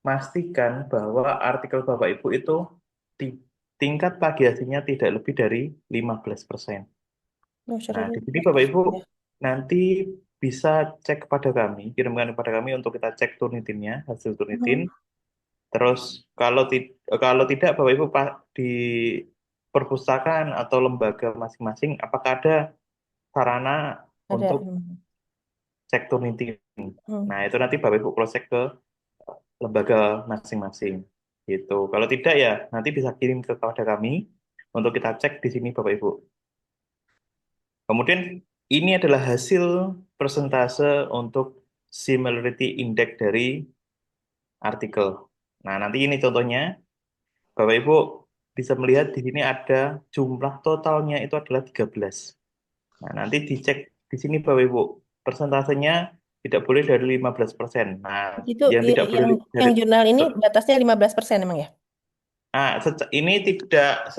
memastikan bahwa artikel Bapak Ibu itu tingkat plagiasinya tidak lebih dari 15%. Oh, Nah, syaratnya di sini Bapak Ibu ya. nanti bisa cek kepada kami, kirimkan kepada kami untuk kita cek Turnitinnya, hasil Turnitin. Mhm. Terus kalau tidak Bapak Ibu di perpustakaan atau lembaga masing-masing, apakah ada sarana Ada. untuk cek Turnitin? Hmm. Nah, itu nanti Bapak Ibu cross check ke lembaga masing-masing. Gitu. Kalau tidak ya nanti bisa kirim kepada kami untuk kita cek di sini Bapak Ibu. Kemudian ini adalah hasil persentase untuk similarity index dari artikel. Nah, nanti ini contohnya, Bapak Ibu bisa melihat di sini ada jumlah totalnya itu adalah 13. Nah, nanti dicek di sini Bapak Ibu, persentasenya tidak boleh dari 15%. Nah, Itu yang tidak boleh dari yang jurnal ini batasnya 15% emang ya? ini tidak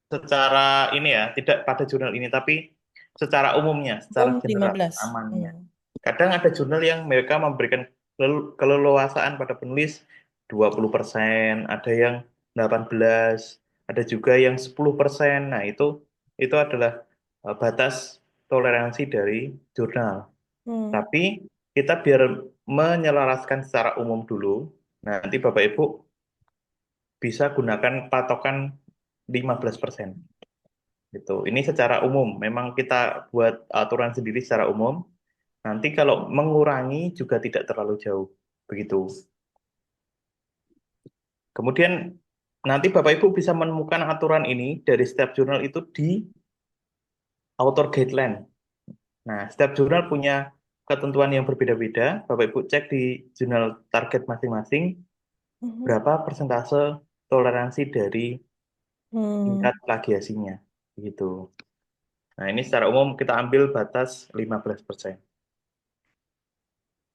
secara ini ya, tidak pada jurnal ini, tapi secara umumnya, secara general, 15. amannya. Kadang ada jurnal yang mereka memberikan keleluasaan pada penulis 20%, ada yang 18, ada juga yang 10%. Nah, itu adalah batas toleransi dari jurnal. Tapi kita biar menyelaraskan secara umum dulu, nanti Bapak Ibu bisa gunakan patokan 15%. Gitu. Ini secara umum, memang kita buat aturan sendiri secara umum. Nanti kalau mengurangi juga tidak terlalu jauh, begitu. Kemudian nanti Bapak Ibu bisa menemukan aturan ini dari setiap jurnal itu di author guideline. Nah, setiap jurnal punya ketentuan yang berbeda-beda. Bapak Ibu cek di jurnal target masing-masing berapa persentase toleransi dari tingkat plagiasinya, begitu. Nah, ini secara umum kita ambil batas 15%.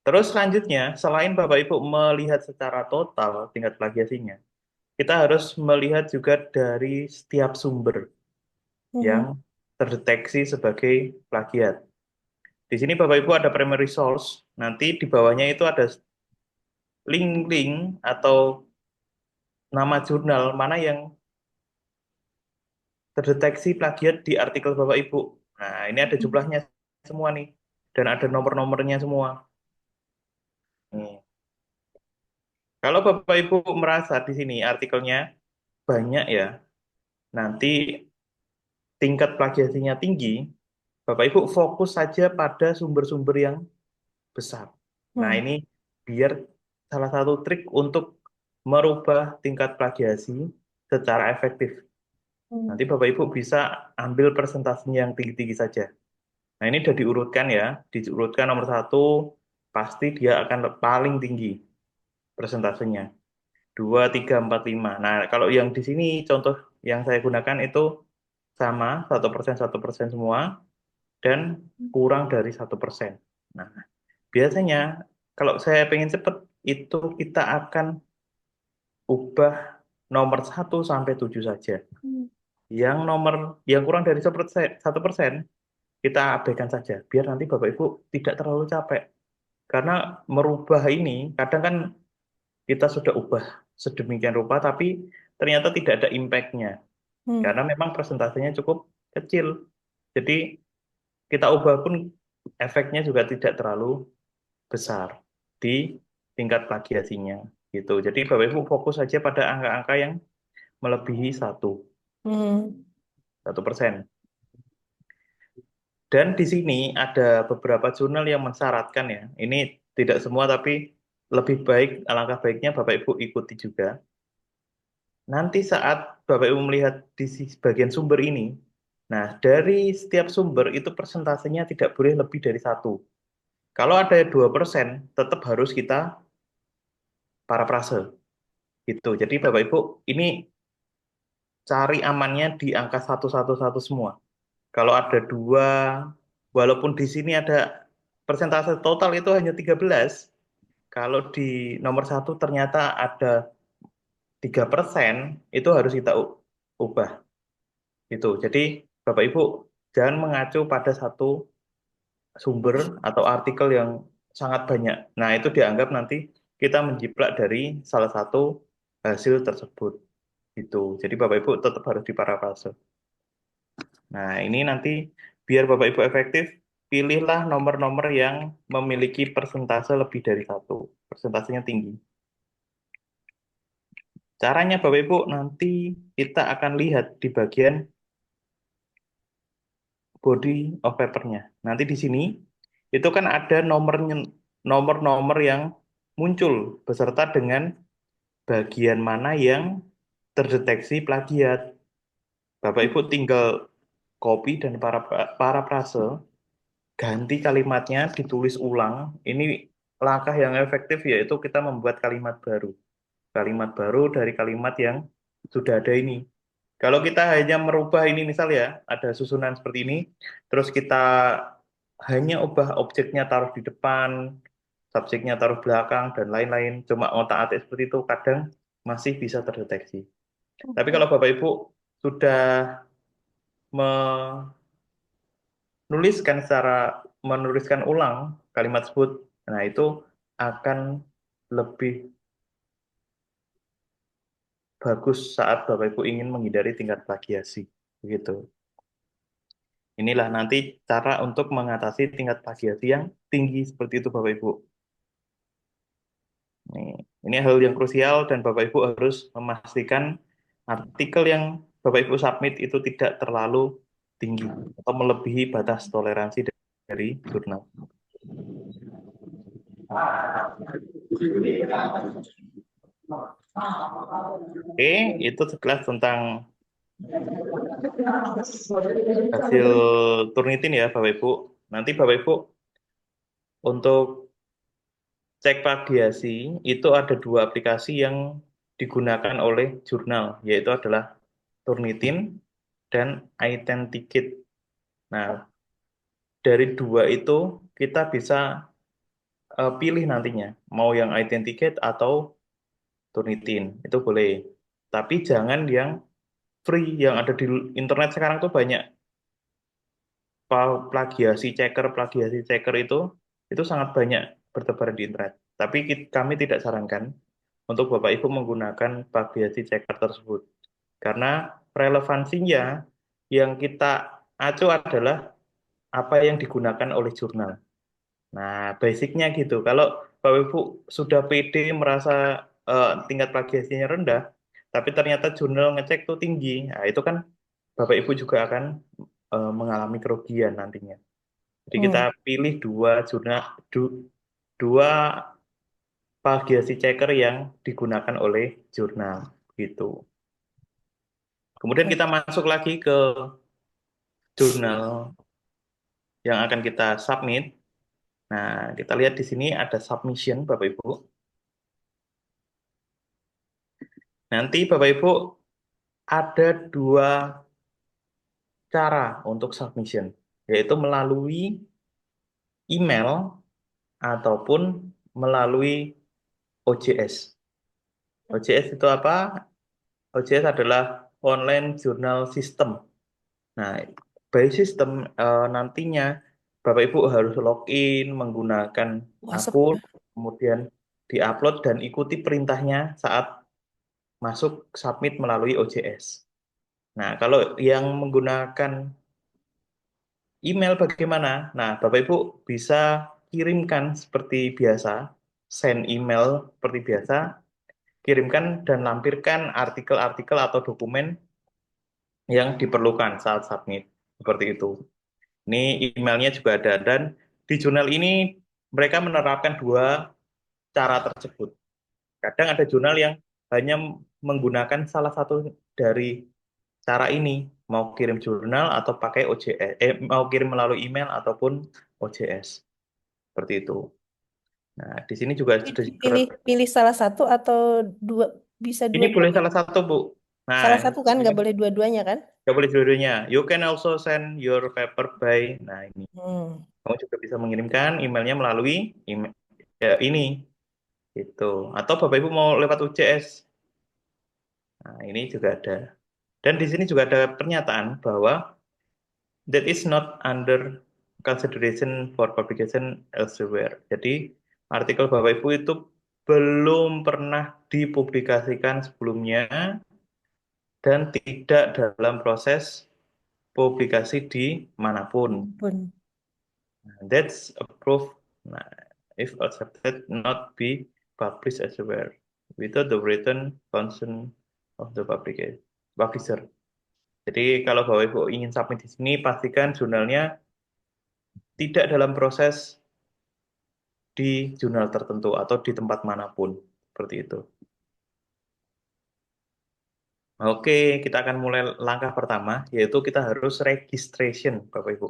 Terus selanjutnya, selain Bapak Ibu melihat secara total tingkat plagiasinya, kita harus melihat juga dari setiap sumber yang terdeteksi sebagai plagiat. Di sini Bapak Ibu ada primary source, nanti di bawahnya itu ada link-link atau nama jurnal mana yang terdeteksi plagiat di artikel Bapak Ibu. Nah, ini ada jumlahnya semua nih, dan ada nomor-nomornya semua. Nih. Kalau Bapak Ibu merasa di sini artikelnya banyak ya, nanti tingkat plagiasinya tinggi, Bapak Ibu fokus saja pada sumber-sumber yang besar. Nah, ini biar salah satu trik untuk merubah tingkat plagiasi secara efektif. Nanti Bapak Ibu bisa ambil presentasinya yang tinggi-tinggi saja. Nah, ini sudah diurutkan ya. Diurutkan nomor 1, pasti dia akan paling tinggi presentasenya. 2, 3, 4, 5. Nah, kalau yang di sini contoh yang saya gunakan itu sama, 1% semua, dan kurang dari 1%. Nah, biasanya kalau saya pengen cepat, itu kita akan ubah nomor 1 sampai 7 saja. Yang kurang dari 1%, kita abaikan saja, biar nanti Bapak Ibu tidak terlalu capek. Karena merubah ini, kadang kan kita sudah ubah sedemikian rupa, tapi ternyata tidak ada impact-nya. Karena memang presentasinya cukup kecil. Jadi kita ubah pun efeknya juga tidak terlalu besar di tingkat plagiasinya. Gitu. Jadi Bapak Ibu fokus saja pada angka-angka yang melebihi 1%. Dan di sini ada beberapa jurnal yang mensyaratkan ya. Ini tidak semua, tapi lebih baik, alangkah baiknya Bapak Ibu ikuti juga. Nanti saat Bapak Ibu melihat di bagian sumber ini, nah dari setiap sumber itu persentasenya tidak boleh lebih dari 1. Kalau ada 2%, tetap harus kita parafrase. Gitu. Jadi Bapak Ibu, ini cari amannya di angka 111 semua. Kalau ada 2, walaupun di sini ada persentase total itu hanya 13, kalau di nomor 1 ternyata ada 3%, itu harus kita ubah. Gitu. Jadi Bapak Ibu jangan mengacu pada satu sumber atau artikel yang sangat banyak. Nah, itu dianggap nanti kita menjiplak dari salah satu hasil tersebut. Gitu. Jadi Bapak Ibu tetap harus diparafrase. Nah, ini nanti biar Bapak Ibu efektif, pilihlah nomor-nomor yang memiliki persentase lebih dari 1. Persentasenya tinggi. Caranya Bapak Ibu nanti kita akan lihat di bagian body of paper-nya. Nanti di sini itu kan ada nomor-nomor yang muncul beserta dengan bagian mana yang terdeteksi plagiat. Bapak Ibu tinggal copy dan parafrase, ganti kalimatnya, ditulis ulang. Ini langkah yang efektif, yaitu kita membuat kalimat baru. Kalimat baru dari kalimat yang sudah ada ini. Kalau kita hanya merubah ini, misal ya, ada susunan seperti ini, terus kita hanya ubah objeknya taruh di depan, subjeknya taruh belakang, dan lain-lain, cuma otak-atik seperti itu, kadang masih bisa terdeteksi. Tapi kalau Bapak Ibu sudah menuliskan ulang kalimat tersebut, nah itu akan lebih bagus saat Bapak Ibu ingin menghindari tingkat plagiasi. Begitu. Inilah nanti cara untuk mengatasi tingkat plagiasi yang tinggi seperti itu Bapak Ibu. Ini hal yang krusial dan Bapak Ibu harus memastikan artikel yang Bapak Ibu submit itu tidak terlalu tinggi atau melebihi batas toleransi dari jurnal. Oke, itu sekilas tentang hasil Turnitin ya Bapak Ibu. Nanti Bapak Ibu untuk cek plagiasi itu ada 2 aplikasi yang digunakan oleh jurnal, yaitu adalah Turnitin dan iThentiquate. Nah, dari 2 itu kita bisa pilih nantinya, mau yang iThentiquate atau Turnitin, itu boleh. Tapi jangan yang free, yang ada di internet sekarang tuh banyak plagiasi checker itu sangat banyak bertebaran di internet. Tapi kami tidak sarankan untuk Bapak Ibu menggunakan plagiasi checker tersebut. Karena relevansinya yang kita acu adalah apa yang digunakan oleh jurnal. Nah, basicnya gitu. Kalau Bapak Ibu sudah pede merasa tingkat plagiasinya rendah, tapi ternyata jurnal ngecek tuh tinggi, nah itu kan Bapak Ibu juga akan mengalami kerugian nantinya. Jadi kita pilih dua plagiasi checker yang digunakan oleh jurnal gitu. Kemudian kita masuk lagi ke jurnal yang akan kita submit. Nah, kita lihat di sini ada submission, Bapak Ibu. Nanti Bapak Ibu ada dua cara untuk submission, yaitu melalui email ataupun melalui OJS. OJS itu apa? OJS adalah Online Journal System. Nah, by system nantinya Bapak Ibu harus login menggunakan WhatsApp. akun, kemudian diupload dan ikuti perintahnya saat masuk submit melalui OJS. Nah, kalau yang menggunakan email bagaimana? Nah, Bapak Ibu bisa kirimkan seperti biasa, send email seperti biasa, kirimkan dan lampirkan artikel-artikel atau dokumen yang diperlukan saat submit. Seperti itu. Ini emailnya juga ada. Dan di jurnal ini mereka menerapkan dua cara tersebut. Kadang ada jurnal yang hanya menggunakan salah satu dari cara ini, mau kirim jurnal atau pakai OJS, mau kirim melalui email ataupun OJS, seperti itu. Nah, di sini juga sudah Pilih salah satu atau dua, bisa ini boleh dua-duanya. salah satu, Bu. Salah Nah, satu kan, nggak boleh dua-duanya kan? nggak boleh dua-duanya. You can also send your paper by, nah ini. Hmm. Kamu juga bisa mengirimkan emailnya melalui email, ya, ini, itu. Atau Bapak Ibu mau lewat UJS. Nah, ini juga ada. Dan di sini juga ada pernyataan bahwa that is not under consideration for publication elsewhere. Jadi artikel Bapak Ibu itu belum pernah dipublikasikan sebelumnya dan tidak dalam proses publikasi di manapun. Pun. That's approved. Nah, if accepted, not be published elsewhere without the written consent of the publisher. Jadi kalau Bapak Ibu ingin submit di sini, pastikan jurnalnya tidak dalam proses di jurnal tertentu atau di tempat manapun. Seperti itu. Oke, kita akan mulai langkah pertama, yaitu kita harus registration, Bapak Ibu.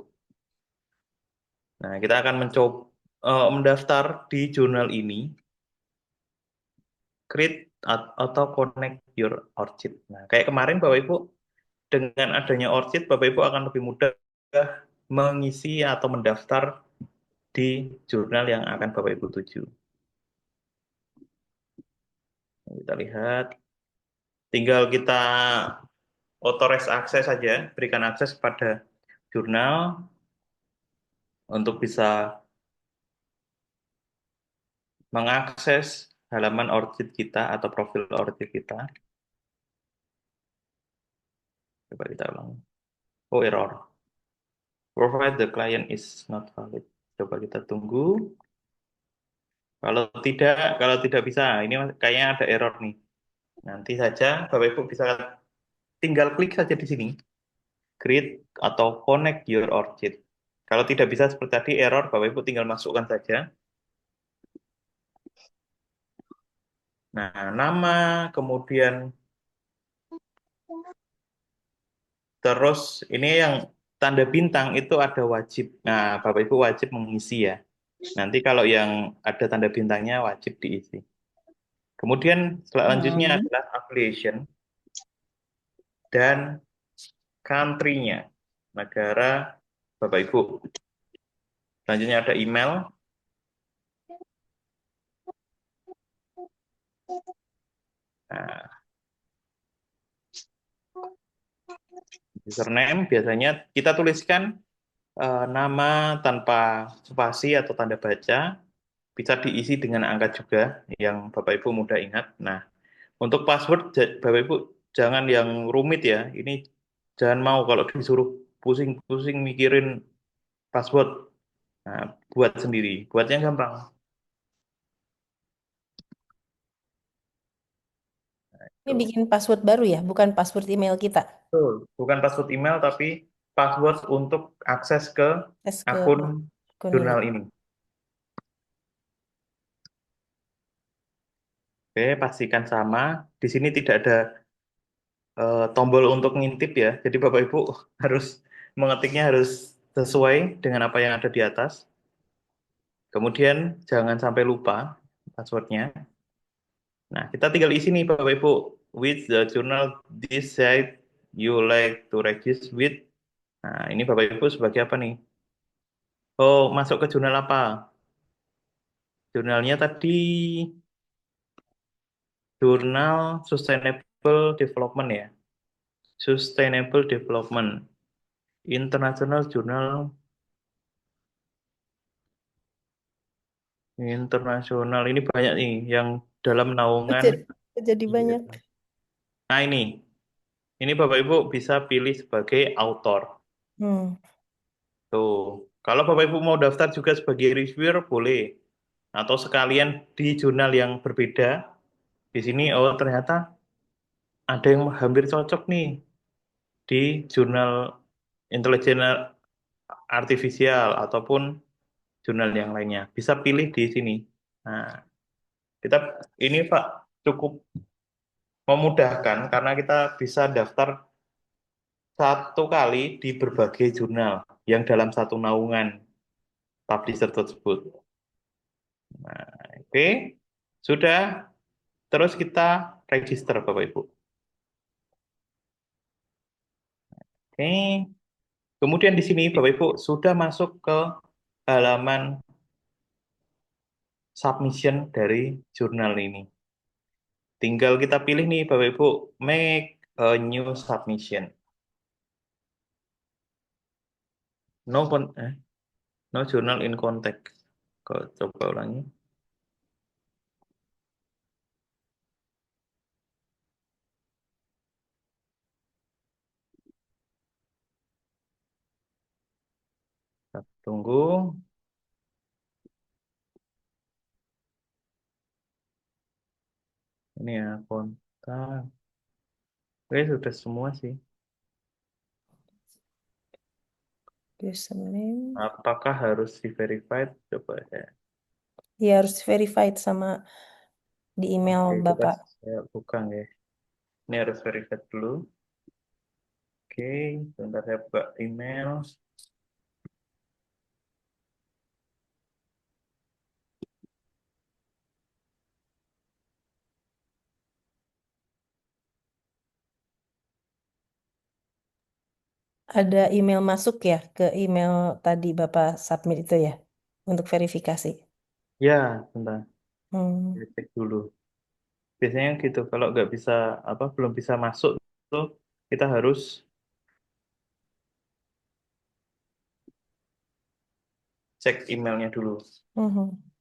Nah, kita akan mencoba mendaftar di jurnal ini, create atau connect your ORCID. Nah, kayak kemarin Bapak Ibu, dengan adanya ORCID, Bapak Ibu akan lebih mudah mengisi atau mendaftar di jurnal yang akan Bapak Ibu tuju. Kita lihat, tinggal kita authorize akses saja, berikan akses kepada jurnal untuk bisa mengakses halaman ORCID kita atau profil ORCID kita. Coba kita ulang. Oh, error. Provide the client is not valid. Coba kita tunggu. Kalau tidak bisa, ini kayaknya ada error nih. Nanti saja Bapak Ibu bisa tinggal klik saja di sini, create atau connect your ORCID. Kalau tidak bisa seperti tadi error, Bapak Ibu tinggal masukkan saja. Nah, nama, kemudian terus ini yang tanda bintang itu ada wajib. Nah, Bapak Ibu wajib mengisi ya. Nanti kalau yang ada tanda bintangnya wajib diisi. Kemudian selanjutnya adalah affiliation dan country-nya, negara Bapak Ibu. Selanjutnya ada email. Nah, username biasanya kita tuliskan nama tanpa spasi atau tanda baca, bisa diisi dengan angka juga yang Bapak Ibu mudah ingat. Nah, untuk password Bapak Ibu jangan yang rumit ya. Ini jangan mau kalau disuruh pusing-pusing mikirin password. Nah, buat sendiri, buatnya gampang. Ini bikin password baru ya, bukan password email kita. Betul. Bukan password email tapi password untuk akses ke Tes ke akun akun ini. jurnal ini. Oke, pastikan sama. Di sini tidak ada tombol untuk ngintip ya. Jadi Bapak Ibu harus mengetiknya harus sesuai dengan apa yang ada di atas. Kemudian jangan sampai lupa passwordnya. Nah, kita tinggal isi nih Bapak Ibu. With the journal this site you like to register with. Nah, ini Bapak Ibu sebagai apa nih? Oh, masuk ke jurnal apa? Jurnalnya tadi jurnal Sustainable Development ya. Sustainable Development. International Journal Internasional. Ini banyak nih yang dalam Kok naungan. jadi, kok jadi banyak. Iya. Nah, ini Bapak Ibu bisa pilih sebagai author. Hmm. Tuh, kalau Bapak Ibu mau daftar juga sebagai reviewer boleh. Atau sekalian di jurnal yang berbeda. Di sini, oh ternyata ada yang hampir cocok nih di jurnal intelijen artifisial ataupun jurnal yang lainnya. Bisa pilih di sini. Nah, kita ini Pak cukup memudahkan karena kita bisa daftar satu kali di berbagai jurnal yang dalam satu naungan publisher tersebut. Nah, oke, sudah. Terus kita register Bapak Ibu. Oke, kemudian di sini Bapak Ibu sudah masuk ke halaman submission dari jurnal ini. Tinggal kita pilih nih Bapak Ibu, make a new submission. No, no journal in contact. Coba ulangi. Kita tunggu. Ini ya kontak. Oke, sudah semua sih. Username. Apakah harus di-verified? Coba ya. Ya harus verified sama di email Oke, coba Bapak. saya buka ya. Ini harus verified dulu. Oke, sebentar saya buka email. Ada email masuk ya ke email tadi Bapak submit itu ya untuk verifikasi. Ya, sebentar. Hmm. Saya cek dulu. Biasanya gitu, kalau nggak bisa apa belum bisa masuk tuh kita harus cek emailnya dulu. Mhm.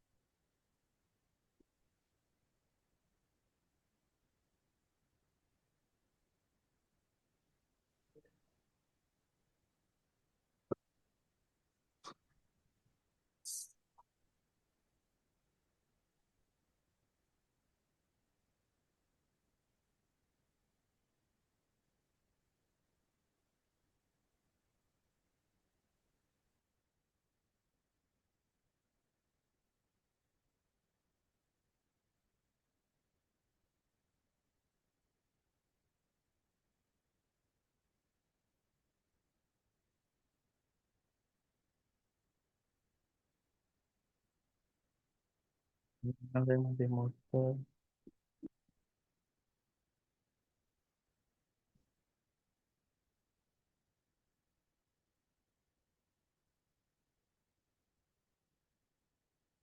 Nanti masih muter.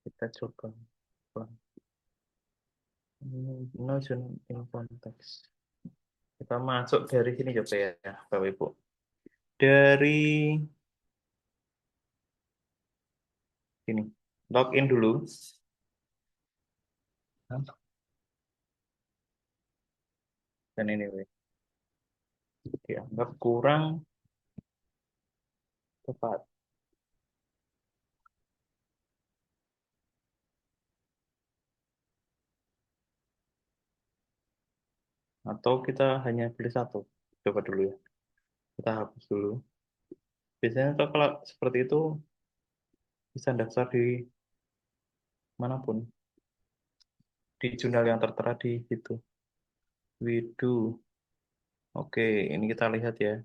Kita coba. No journal in context. Kita masuk dari sini coba ya, Bapak Ibu. Dari sini. Login dulu. Dan ini dianggap kurang tepat. Atau kita hanya pilih satu. Coba dulu ya. Kita hapus dulu. Biasanya tuh kalau seperti itu bisa daftar di manapun. di jurnal yang tertera di situ. Widu. Oke, ini kita lihat ya.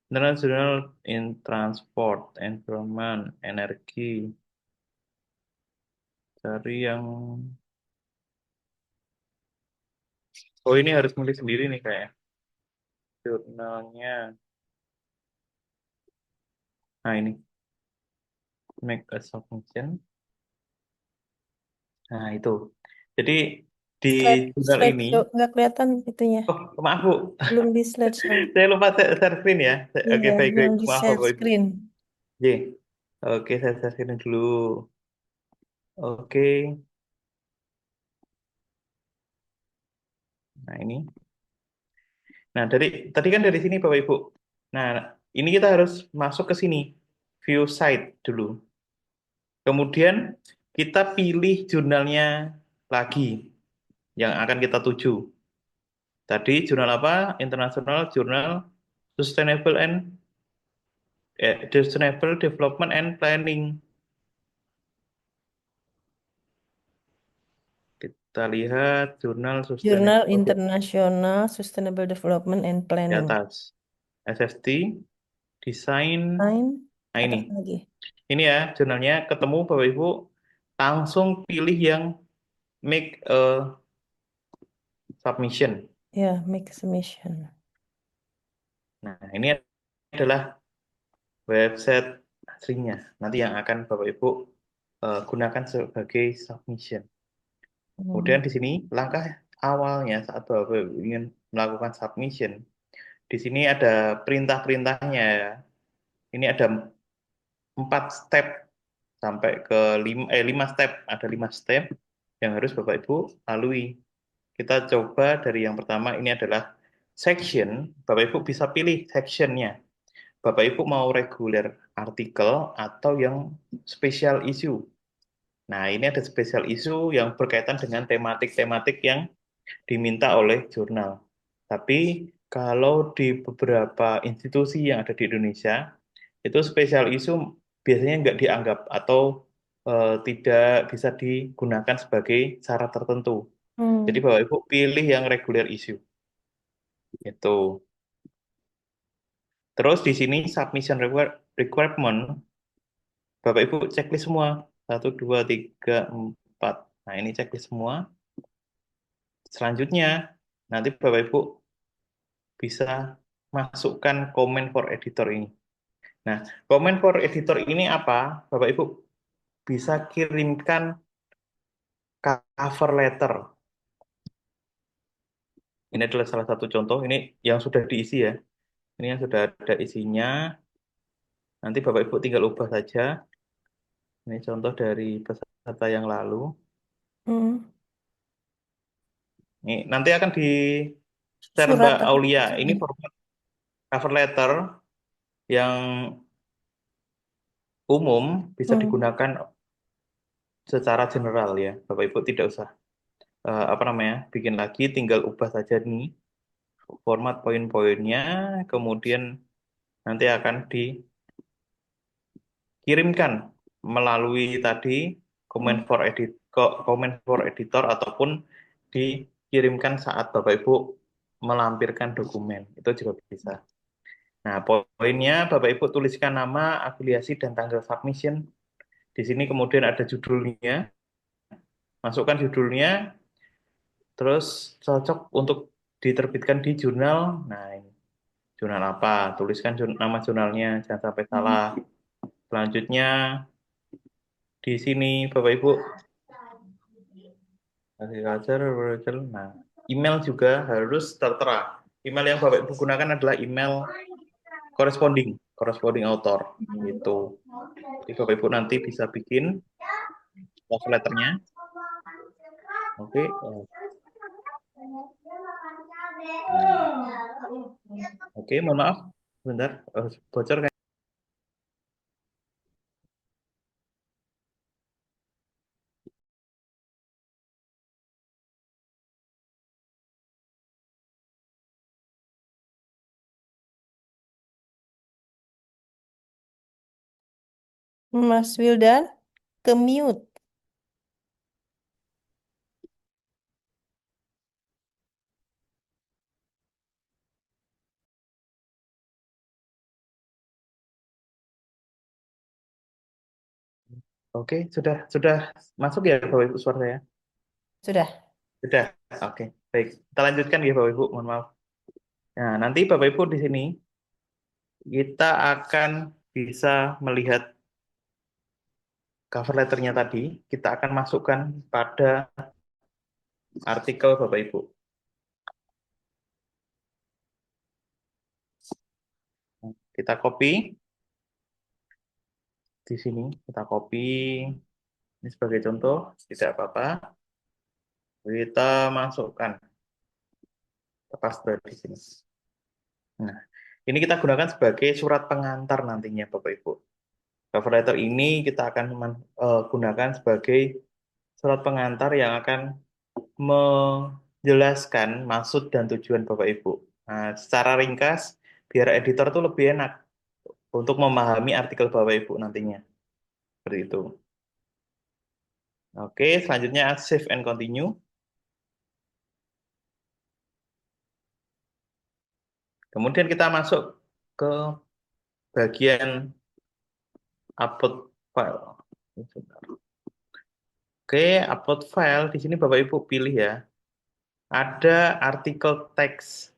International in Transport, Environment, Energi. Cari yang... Oh, ini harus milih sendiri nih kayak jurnalnya. Nah, ini. Make a submission. Nah, itu. Jadi di jurnal ini, Slideshow nggak kelihatan itunya. oh maaf Bu, Belum di slideshow. saya lupa share screen ya. Oke, Iya, baik, baik. belum di Maaf share Bapak Ibu. screen. Oke, oke, saya share screen dulu. Oke, nah ini. Nah, tadi kan dari sini Bapak Ibu. Nah, ini kita harus masuk ke sini, view site dulu. Kemudian kita pilih jurnalnya lagi yang akan kita tuju. Tadi jurnal apa? International Journal Sustainable Development and Planning. Kita lihat jurnal Jurnal Sustainable International Sustainable Development and di Planning. atas. SFT, Design. Lain, Nah ini. atas lagi. Ini ya jurnalnya, ketemu Bapak Ibu, langsung pilih yang make a submission. Ya, make submission. Nah, ini adalah website aslinya. Nanti yang akan Bapak Ibu gunakan sebagai submission. Kemudian di sini langkah awalnya saat Bapak Ibu ingin melakukan submission, di sini ada perintah-perintahnya ya. Ini ada 4 step sampai ke 5 step, ada 5 step yang harus Bapak Ibu lalui. Kita coba dari yang pertama, ini adalah section. Bapak Ibu bisa pilih sectionnya. Bapak Ibu mau reguler artikel atau yang special issue. Nah, ini ada special issue yang berkaitan dengan tematik-tematik yang diminta oleh jurnal. Tapi kalau di beberapa institusi yang ada di Indonesia, itu special issue biasanya nggak dianggap atau tidak bisa digunakan sebagai syarat tertentu. Jadi Bapak Ibu pilih yang regular issue. Itu. Terus di sini submission requirement, Bapak Ibu checklist semua. 1, 2, 3, 4. Nah, ini checklist semua. Selanjutnya, nanti Bapak Ibu bisa masukkan comment for editor ini. Nah, comment for editor ini apa? Bapak Ibu bisa kirimkan cover letter. Ini adalah salah satu contoh. Ini yang sudah diisi ya. Ini yang sudah ada isinya. Nanti Bapak Ibu tinggal ubah saja. Ini contoh dari peserta yang lalu. Ini nanti akan di share Surat Mbak apa? Aulia. Ini format cover letter yang umum bisa digunakan secara general ya. Bapak Ibu tidak usah bikin lagi, tinggal ubah saja nih format poin-poinnya, kemudian nanti akan dikirimkan melalui tadi comment for editor ataupun dikirimkan saat Bapak Ibu melampirkan dokumen. Itu juga bisa. Nah, poinnya Bapak Ibu tuliskan nama, afiliasi, dan tanggal submission. Di sini kemudian ada judulnya. Masukkan judulnya, terus cocok untuk diterbitkan di jurnal. Nah, ini jurnal apa? Tuliskan nama jurnalnya, jangan sampai salah. Selanjutnya di sini Bapak Ibu agriculture, nah email juga harus tertera. Email yang Bapak Ibu gunakan adalah email corresponding author gitu. Jadi Bapak Ibu nanti bisa bikin cover letternya. Oke. Oke, mohon maaf. Bentar, bocor kan? Mas Wildan, ke mute. Oke, sudah masuk ya Bapak Ibu suara saya? Sudah. Sudah. Oke, baik. Kita lanjutkan ya Bapak Ibu, mohon maaf. Nah, nanti Bapak Ibu di sini kita akan bisa melihat cover letternya tadi, kita akan masukkan pada artikel Bapak Ibu. Kita copy di sini, kita copy ini sebagai contoh, tidak apa-apa. Kita masukkan tepas di sini. Nah, ini kita gunakan sebagai surat pengantar nantinya Bapak Ibu. Cover letter ini kita akan gunakan sebagai surat pengantar yang akan menjelaskan maksud dan tujuan Bapak Ibu. Nah, secara ringkas, biar editor tuh lebih enak untuk memahami artikel Bapak Ibu nantinya. Seperti itu. Oke, selanjutnya save and continue. Kemudian kita masuk ke bagian upload file. Oke, upload file di sini Bapak Ibu pilih ya. Ada artikel teks,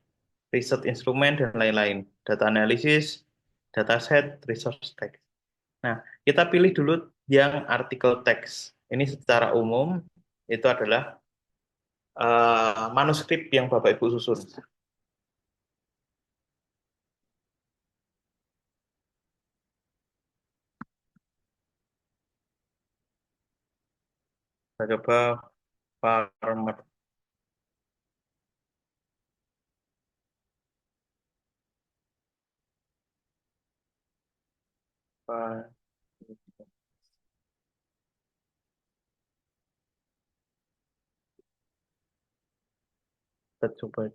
research instrument dan lain-lain, data analysis, dataset, resource text. Nah, kita pilih dulu yang artikel teks. Ini secara umum itu adalah manuskrip yang Bapak Ibu susun. Kita coba farmer. Kita coba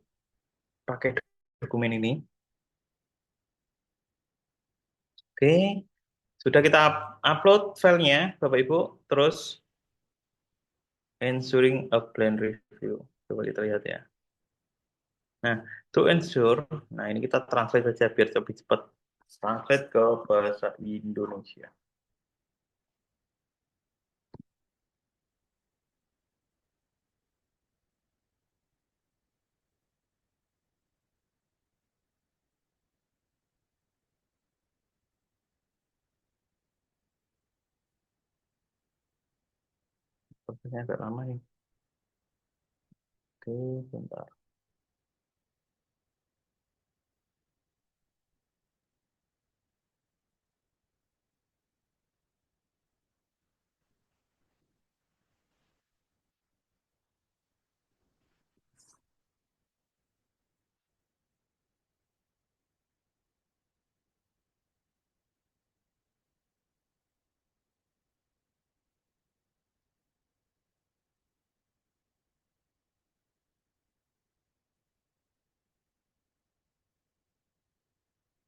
pakai dokumen ini. Oke, sudah kita upload filenya, Bapak Ibu. Terus ensuring a blend review. Coba kita lihat ya. Nah, to ensure, nah ini kita translate saja biar lebih cepat. Translate ke bahasa Indonesia. Prosesnya agak lama nih. Oke, bentar.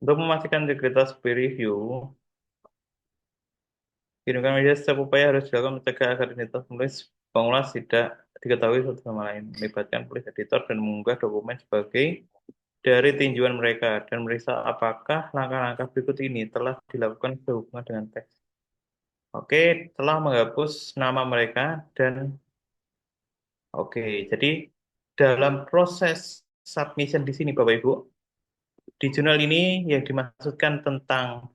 Untuk memastikan integritas peer review, kirimkan media setiap upaya harus dilakukan mencegah agar identitas penulis pengulas tidak diketahui satu sama lain, melibatkan penulis editor dan mengunggah dokumen sebagai dari tinjauan mereka dan meriksa apakah langkah-langkah berikut ini telah dilakukan sehubungan dengan teks. Oke, telah menghapus nama mereka dan oke, jadi dalam proses submission di sini Bapak Ibu, di jurnal ini yang dimaksudkan tentang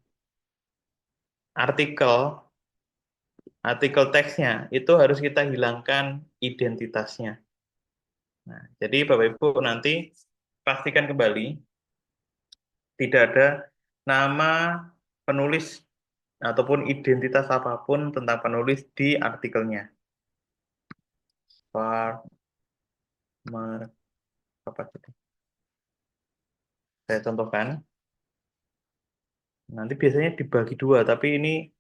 artikel teksnya itu harus kita hilangkan identitasnya. Nah, jadi Bapak Ibu nanti pastikan kembali tidak ada nama penulis ataupun identitas apapun tentang penulis di artikelnya. Farmer capacity. Saya contohkan. Nanti biasanya dibagi dua, tapi ini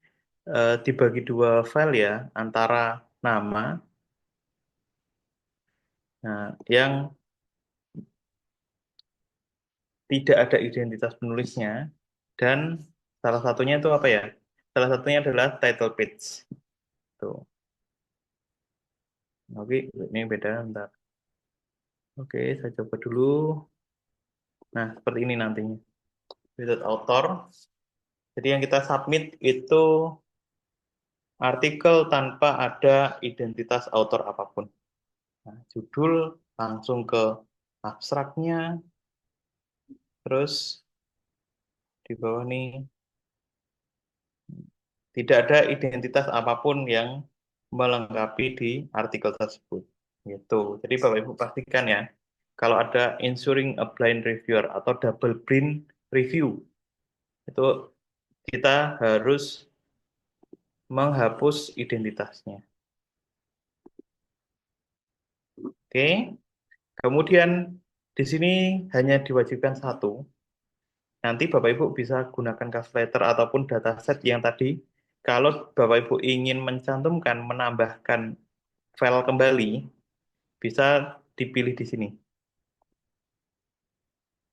dibagi dua file ya, antara nama, nah, yang tidak ada identitas penulisnya, dan salah satunya itu apa ya? Salah satunya adalah title page. Tuh. Oke, ini beda, bentar. Oke, saya coba dulu. Nah, seperti ini nantinya. Without author. Jadi yang kita submit itu artikel tanpa ada identitas author apapun. Nah, judul langsung ke abstraknya, terus di bawah nih tidak ada identitas apapun yang melengkapi di artikel tersebut. Gitu. Jadi Bapak Ibu pastikan ya, kalau ada ensuring a blind reviewer atau double blind review, itu kita harus menghapus identitasnya. Oke. Kemudian di sini hanya diwajibkan satu. Nanti Bapak Ibu bisa gunakan cover letter ataupun dataset yang tadi. Kalau Bapak Ibu ingin mencantumkan, menambahkan file kembali, bisa dipilih di sini.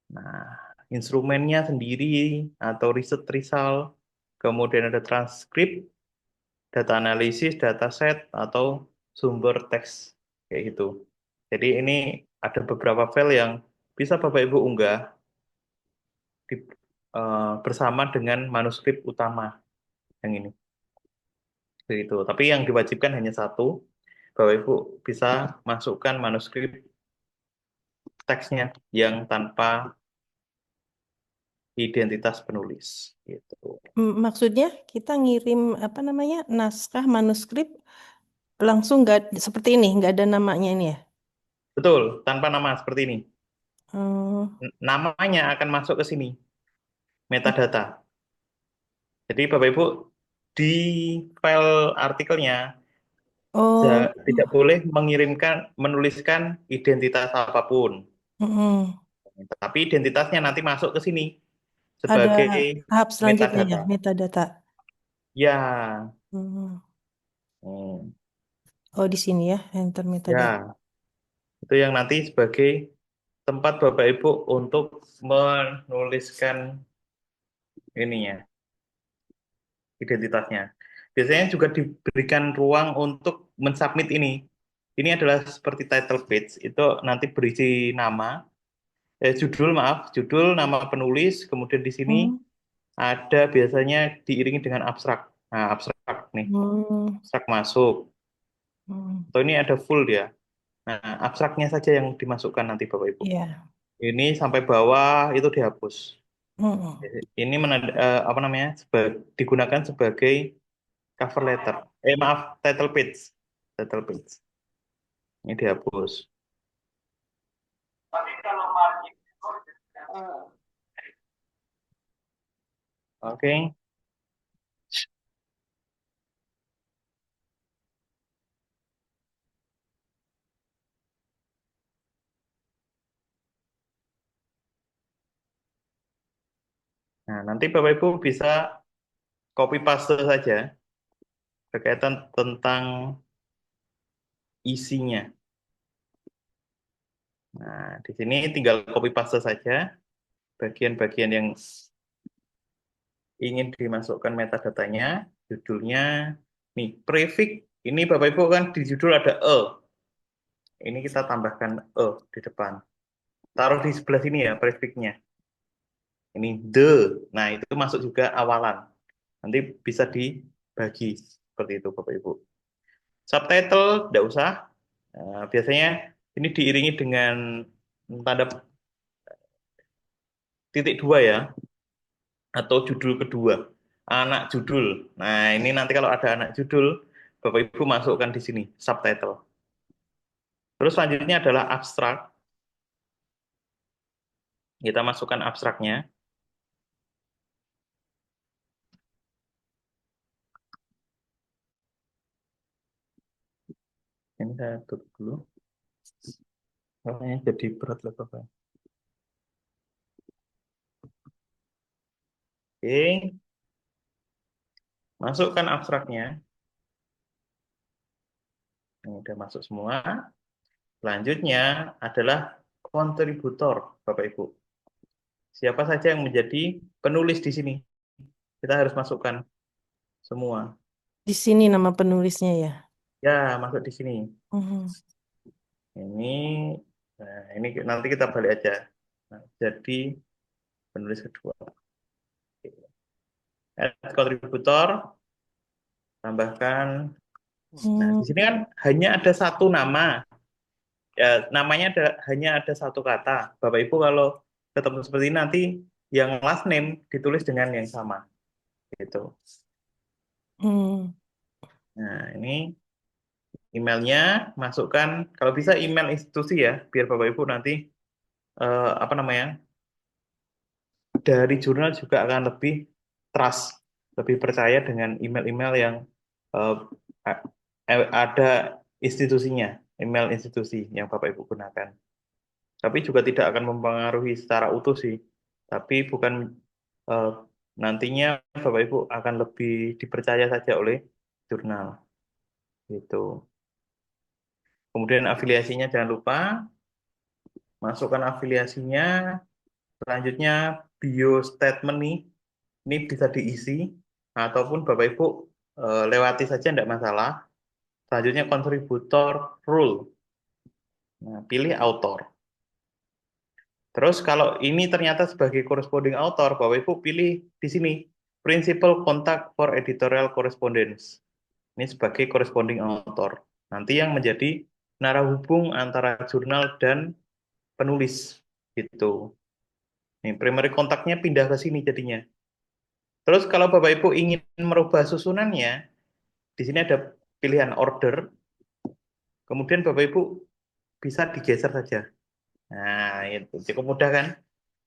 Nah, instrumennya sendiri atau riset result, kemudian ada transkrip, data analisis, dataset, atau sumber teks kayak gitu. Jadi ini ada beberapa file yang bisa Bapak Ibu unggah di, bersama dengan manuskrip utama yang ini. Begitu. Tapi yang diwajibkan hanya satu. Bapak Ibu bisa masukkan manuskrip teksnya yang tanpa identitas penulis. Gitu. Maksudnya kita ngirim apa namanya naskah manuskrip langsung nggak seperti ini, nggak ada namanya ini ya? Betul, tanpa nama seperti ini. Oh, Namanya akan masuk ke sini, metadata. Jadi Bapak Ibu di file artikelnya oh, tidak boleh menuliskan identitas apapun. mm-mm. Tapi identitasnya nanti masuk ke sini Ada sebagai tahap selanjutnya ya, metadata. metadata. Ya, Hmm. hmm, Oh, di sini ya, enter metadata. ya, itu yang nanti sebagai tempat Bapak Ibu untuk menuliskan ininya, identitasnya. Biasanya juga diberikan ruang untuk mensubmit ini. Ini adalah seperti title page, itu nanti berisi nama, judul maaf, judul, nama penulis, kemudian di sini Hmm. ada biasanya diiringi dengan abstrak. Nah, abstrak nih, Hmm. abstrak masuk. Hmm. Atau ini ada full dia. Nah, abstraknya saja yang dimasukkan nanti Bapak Ibu. Iya. Ini sampai bawah itu dihapus. Hmm. Ini apa namanya? Digunakan sebagai cover letter. Maaf, title page. Title page. Ini dihapus. Oke. Nah, nanti Bapak Ibu bisa copy paste saja berkaitan tentang isinya. Nah, di sini tinggal copy paste saja bagian-bagian yang ingin dimasukkan metadatanya, judulnya, nih, prefix, ini Bapak Ibu kan di judul ada E. Ini kita tambahkan E di depan. Taruh di sebelah sini ya prefixnya. Ini the. Nah, itu masuk juga awalan. Nanti bisa dibagi seperti itu Bapak Ibu. Subtitle tidak usah. Biasanya ini diiringi dengan tanda titik dua ya, atau judul kedua, anak judul. Nah, ini nanti kalau ada anak judul, Bapak Ibu masukkan di sini subtitle. Terus selanjutnya adalah abstrak. Kita masukkan abstraknya. Ini saya tutup dulu. Kayaknya jadi berat lah Bapak. Oke, masukkan abstraknya. Ini udah masuk semua. Selanjutnya adalah kontributor, Bapak Ibu. Siapa saja yang menjadi penulis di sini? Kita harus masukkan semua. Di sini nama penulisnya ya. Ya, masuk di sini. Hmm. Ini, nah, ini nanti kita balik aja. Nah, jadi penulis kedua. Add kontributor. Tambahkan. Nah, Hmm, di sini kan hanya ada satu nama. Ya, namanya hanya ada satu kata. Bapak Ibu kalau ketemu seperti ini nanti yang last name ditulis dengan yang sama gitu. hmm, Nah, ini emailnya masukkan, kalau bisa email institusi ya, biar Bapak Ibu nanti apa namanya, dari jurnal juga akan lebih trust, lebih percaya dengan email-email yang eh, ada institusinya, email institusi yang Bapak Ibu gunakan. Tapi juga tidak akan mempengaruhi secara utuh sih. Tapi bukan eh, nantinya Bapak Ibu akan lebih dipercaya saja oleh jurnal gitu. Kemudian afiliasinya jangan lupa, masukkan afiliasinya. Selanjutnya bio statement nih, ini bisa diisi ataupun Bapak Ibu lewati saja tidak masalah. Selanjutnya kontributor rule. Nah, pilih author. Terus kalau ini ternyata sebagai corresponding author, Bapak Ibu pilih di sini principal contact for editorial correspondence. Ini sebagai corresponding author. Nanti yang menjadi narahubung antara jurnal dan penulis gitu. Nih, primary kontaknya pindah ke sini jadinya. Terus kalau Bapak Ibu ingin merubah susunannya, di sini ada pilihan order, kemudian Bapak Ibu bisa digeser saja. Nah, itu cukup mudah kan?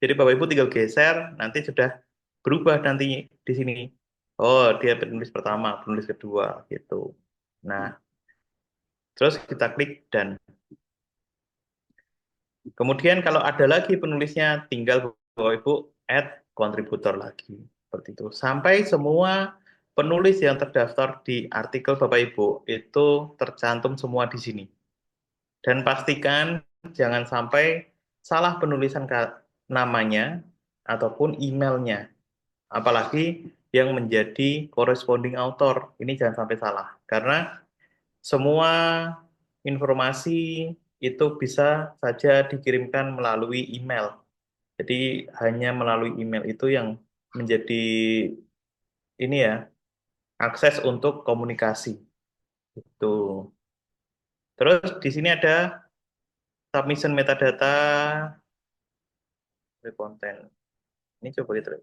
Jadi Bapak Ibu tinggal geser, nanti sudah berubah nanti di sini. Oh, dia penulis pertama, penulis kedua, gitu. Nah, terus kita klik dan kemudian kalau ada lagi penulisnya, tinggal Bapak Ibu add kontributor lagi. Seperti itu. Sampai semua penulis yang terdaftar di artikel Bapak Ibu itu tercantum semua di sini. Dan pastikan jangan sampai salah penulisan namanya ataupun emailnya. Apalagi yang menjadi corresponding author. Ini jangan sampai salah. Karena semua informasi itu bisa saja dikirimkan melalui email. Jadi hanya melalui email itu yang menjadi ini ya, akses untuk komunikasi. Itu. Terus di sini ada submission metadata konten. Ini coba kita.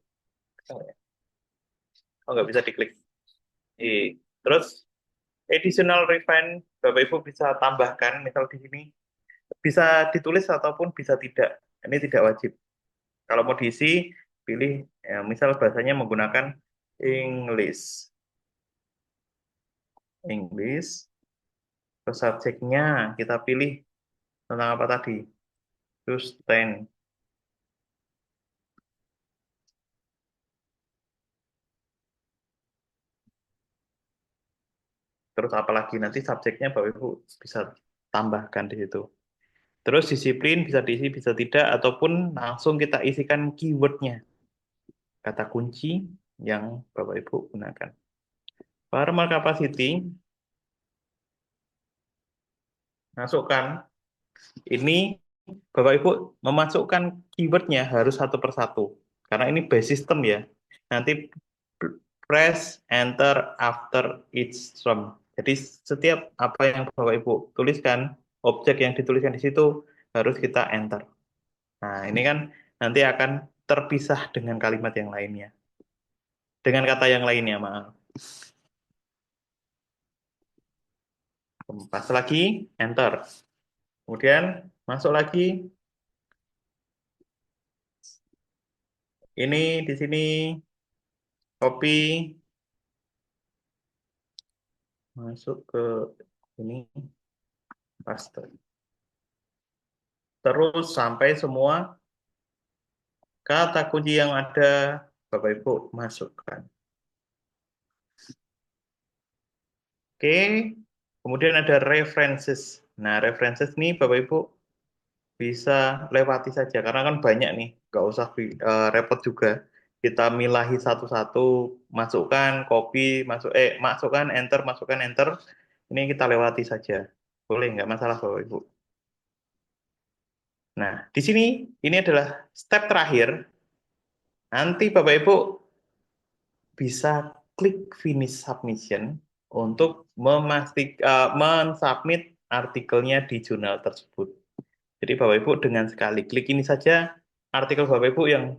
Oh, nggak bisa diklik. Terus additional refine Bapak Ibu bisa tambahkan, misal di sini bisa ditulis ataupun bisa tidak. Ini tidak wajib. Kalau mau diisi, pilih ya, misal bahasanya menggunakan English. English. Terus subjeknya kita pilih tentang apa tadi? Terus 10. Terus apalagi nanti subjeknya Bapak Ibu bisa tambahkan di situ. Terus disiplin bisa diisi, bisa tidak, ataupun langsung kita isikan keywordnya. Kata kunci yang Bapak Ibu gunakan. Formal capacity, masukkan. Ini Bapak Ibu memasukkan keywordnya harus satu persatu. Karena ini base system ya. Nanti press enter after each term. Jadi setiap apa yang Bapak Ibu tuliskan, objek yang dituliskan di situ harus kita enter. Nah, ini kan nanti akan terpisah dengan kalimat yang lainnya. Dengan kata yang lainnya, maaf. Pas lagi, enter. Kemudian masuk lagi. Ini di sini copy masuk ke ini paste. Terus sampai semua kata kunci yang ada Bapak Ibu masukkan. Oke, kemudian ada references. Nah, references ini Bapak Ibu bisa lewati saja karena kan banyak nih, nggak usah repot juga. Kita milahi satu-satu, masukkan, copy, masukkan, enter, masukkan, enter. Ini kita lewati saja, boleh nggak masalah Bapak Ibu. Nah, di sini ini adalah step terakhir. Nanti Bapak Ibu bisa klik finish submission untuk mensubmit artikelnya di jurnal tersebut. Jadi Bapak Ibu dengan sekali klik ini saja artikel Bapak Ibu yang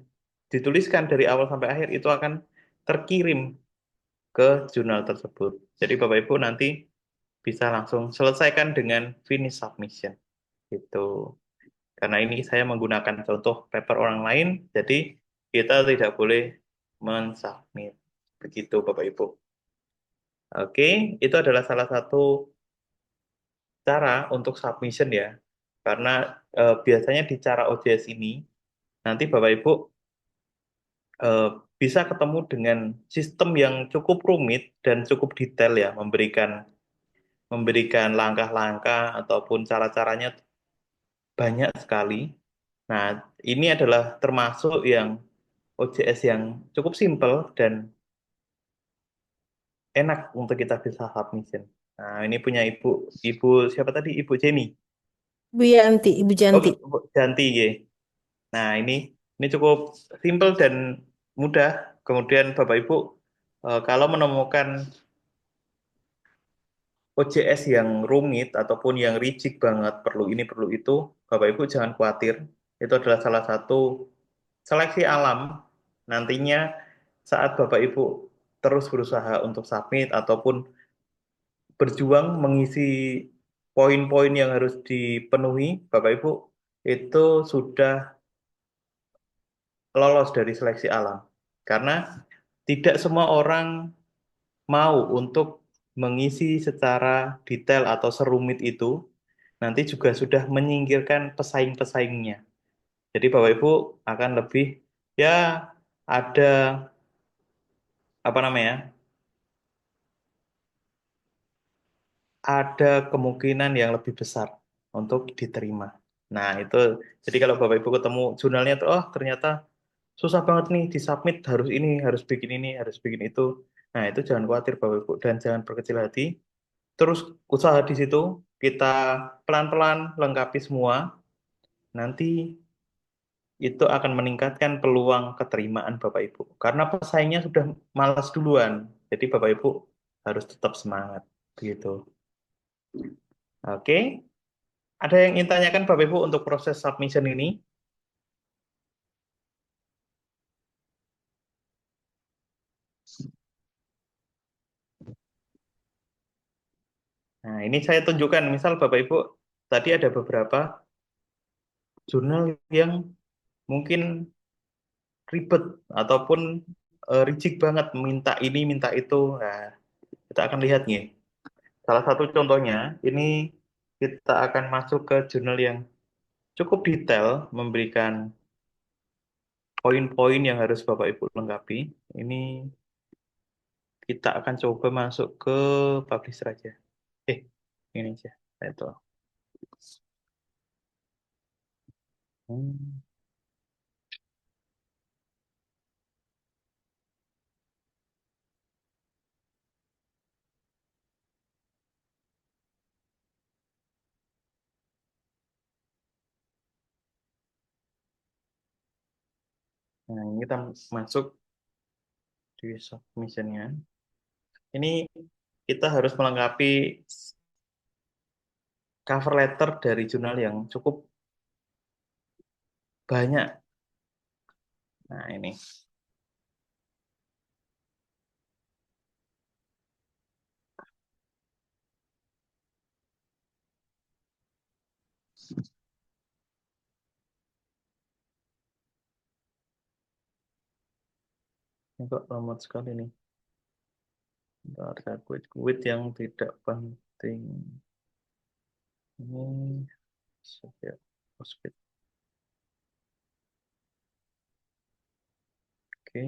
dituliskan dari awal sampai akhir itu akan terkirim ke jurnal tersebut. Jadi Bapak Ibu nanti bisa langsung selesaikan dengan finish submission. Gitu. Karena ini saya menggunakan contoh paper orang lain, jadi kita tidak boleh mensubmit. Begitu Bapak Ibu. Oke, itu adalah salah satu cara untuk submission ya. Karena biasanya di cara OJS ini, nanti Bapak Ibu eh, bisa ketemu dengan sistem yang cukup rumit dan cukup detail ya, memberikan langkah-langkah ataupun cara-caranya banyak sekali. Nah, ini adalah termasuk yang OJS yang cukup simple dan enak untuk kita bisa submission. Nah, ini punya Ibu siapa tadi? Ibu Jenny. Bu Yanti, Ibu Oh, Janti. Bu Janti ya. Nah, ini cukup simple dan mudah. Kemudian Bapak Ibu kalau menemukan OJS yang rumit ataupun yang rigid banget, perlu ini perlu itu, Bapak Ibu jangan khawatir. Itu adalah salah satu seleksi alam. Nantinya saat Bapak Ibu terus berusaha untuk submit ataupun berjuang mengisi poin-poin yang harus dipenuhi, Bapak Ibu itu sudah lolos dari seleksi alam. Karena tidak semua orang mau untuk mengisi secara detail atau serumit itu, nanti juga sudah menyingkirkan pesaing-pesaingnya. Jadi Bapak Ibu akan lebih ya ada apa namanya? Ada kemungkinan yang lebih besar untuk diterima. Nah, itu jadi kalau Bapak Ibu ketemu jurnalnya tuh oh ternyata susah banget nih disubmit harus ini, harus bikin ini, harus bikin itu. Nah, itu jangan khawatir Bapak Ibu dan jangan berkecil hati. Terus usaha di situ kita pelan-pelan lengkapi semua. Nanti itu akan meningkatkan peluang keterimaan Bapak Ibu. Karena pesaingnya sudah malas duluan. Jadi Bapak Ibu harus tetap semangat. Begitu. Oke. Ada yang ingin tanyakan Bapak Ibu untuk proses submission ini? Nah, ini saya tunjukkan. Misal Bapak Ibu, tadi ada beberapa jurnal yang mungkin ribet ataupun rigid banget, minta ini, minta itu. Nah, kita akan lihat nih. Salah satu contohnya, ini kita akan masuk ke jurnal yang cukup detail, memberikan poin-poin yang harus Bapak Ibu lengkapi. Ini kita akan coba masuk ke publisher aja. Ini aja. Itu. Hmm. Nah, ini kita masuk di submissionnya. Ini kita harus melengkapi cover letter dari jurnal yang cukup banyak. Nah, ini. Ini kok lemot sekali nih. Ada kuit-kuit yang tidak penting. Ini setiap hospital. Oke.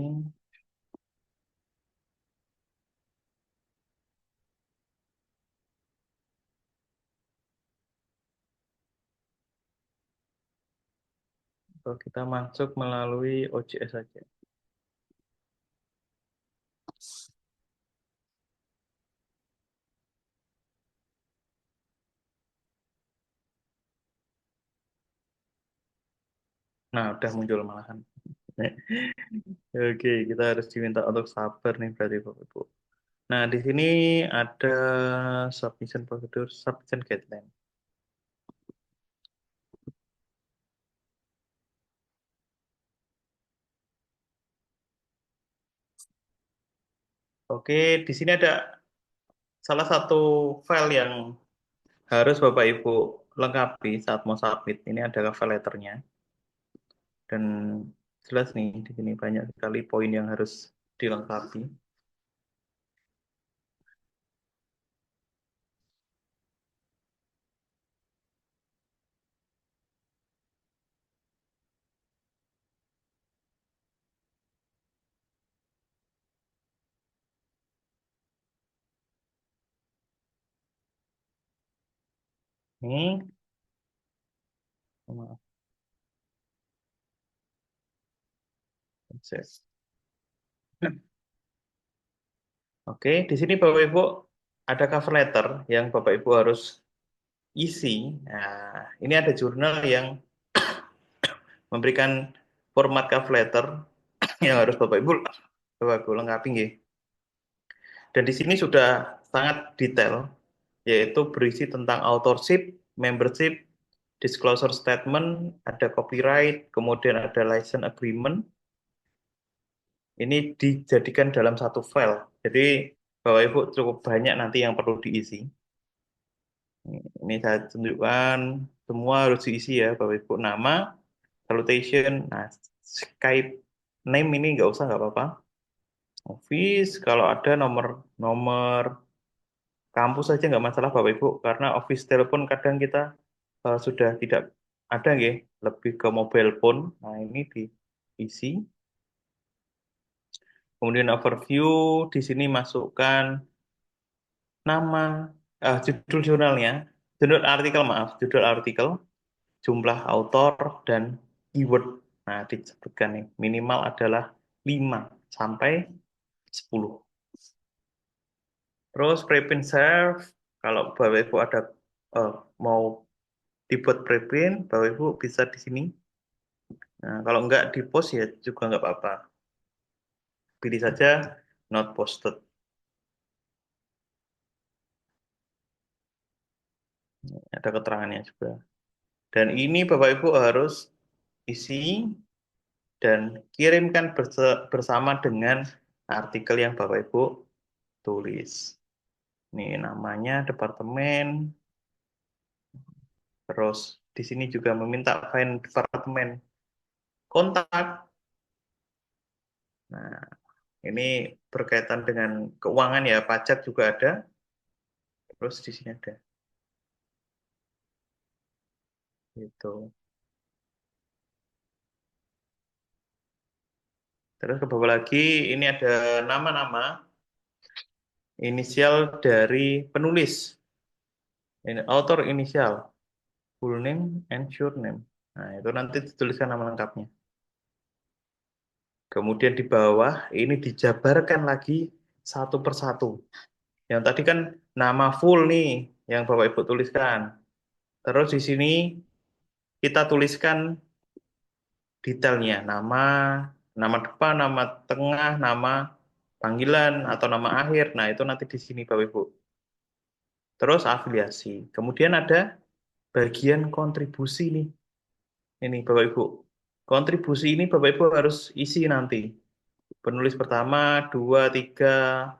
Kalau kita masuk melalui OJS saja. Nah, udah muncul malahan. Oke, kita harus diminta untuk sabar nih berarti Bapak Ibu. Nah, di sini ada submission procedure, submission guideline. Oke, di sini ada salah satu file yang harus Bapak Ibu lengkapi saat mau submit. Ini ada cover letternya. Dan jelas nih, di sini banyak sekali poin yang harus dilengkapi. Ini, maaf, sukses. Oke, di sini Bapak Ibu ada cover letter yang Bapak Ibu harus isi. Nah, ini ada jurnal yang memberikan format cover letter yang harus Bapak Ibu lengkapi nggih. Dan di sini sudah sangat detail, yaitu berisi tentang authorship, membership, disclosure statement, ada copyright, kemudian ada license agreement. Ini dijadikan dalam satu file. Jadi Bapak Ibu cukup banyak nanti yang perlu diisi. Ini saya tunjukkan, semua harus diisi ya Bapak Ibu. Nama, salutation, nah Skype name ini nggak usah, nggak apa-apa. Office, kalau ada nomor kampus saja nggak masalah Bapak Ibu, karena office telepon kadang kita sudah tidak ada nggih, lebih ke mobile phone. Nah, ini diisi. Kemudian overview, di sini masukkan nama, judul jurnalnya, judul artikel, maaf, judul artikel, jumlah autor, dan keyword. Nah, disebutkan nih, minimal adalah 5 sampai 10. Terus preprint serve, kalau Bapak Ibu ada mau dibuat preprint, Bapak Ibu bisa di sini. Nah, kalau enggak di post ya juga enggak apa-apa. Pilih saja not posted. Ada keterangannya juga. Dan ini Bapak Ibu harus isi dan kirimkan bersama dengan artikel yang Bapak Ibu tulis. Ini namanya departemen. Terus di sini juga meminta file departemen kontak. Nah, ini berkaitan dengan keuangan ya, pajak juga ada. Terus di sini ada. Gitu. Terus ke bawah lagi, ini ada nama-nama inisial dari penulis. Ini author inisial, full name and short name. Nah, itu nanti dituliskan nama lengkapnya. Kemudian di bawah ini dijabarkan lagi satu persatu. Yang tadi kan nama full nih yang Bapak Ibu tuliskan. Terus di sini kita tuliskan detailnya, nama depan, nama tengah, nama panggilan atau nama akhir. Nah, itu nanti di sini Bapak Ibu. Terus afiliasi. Kemudian ada bagian kontribusi nih. Ini Bapak Ibu. Kontribusi ini Bapak Ibu harus isi nanti. Penulis pertama, 2, 3,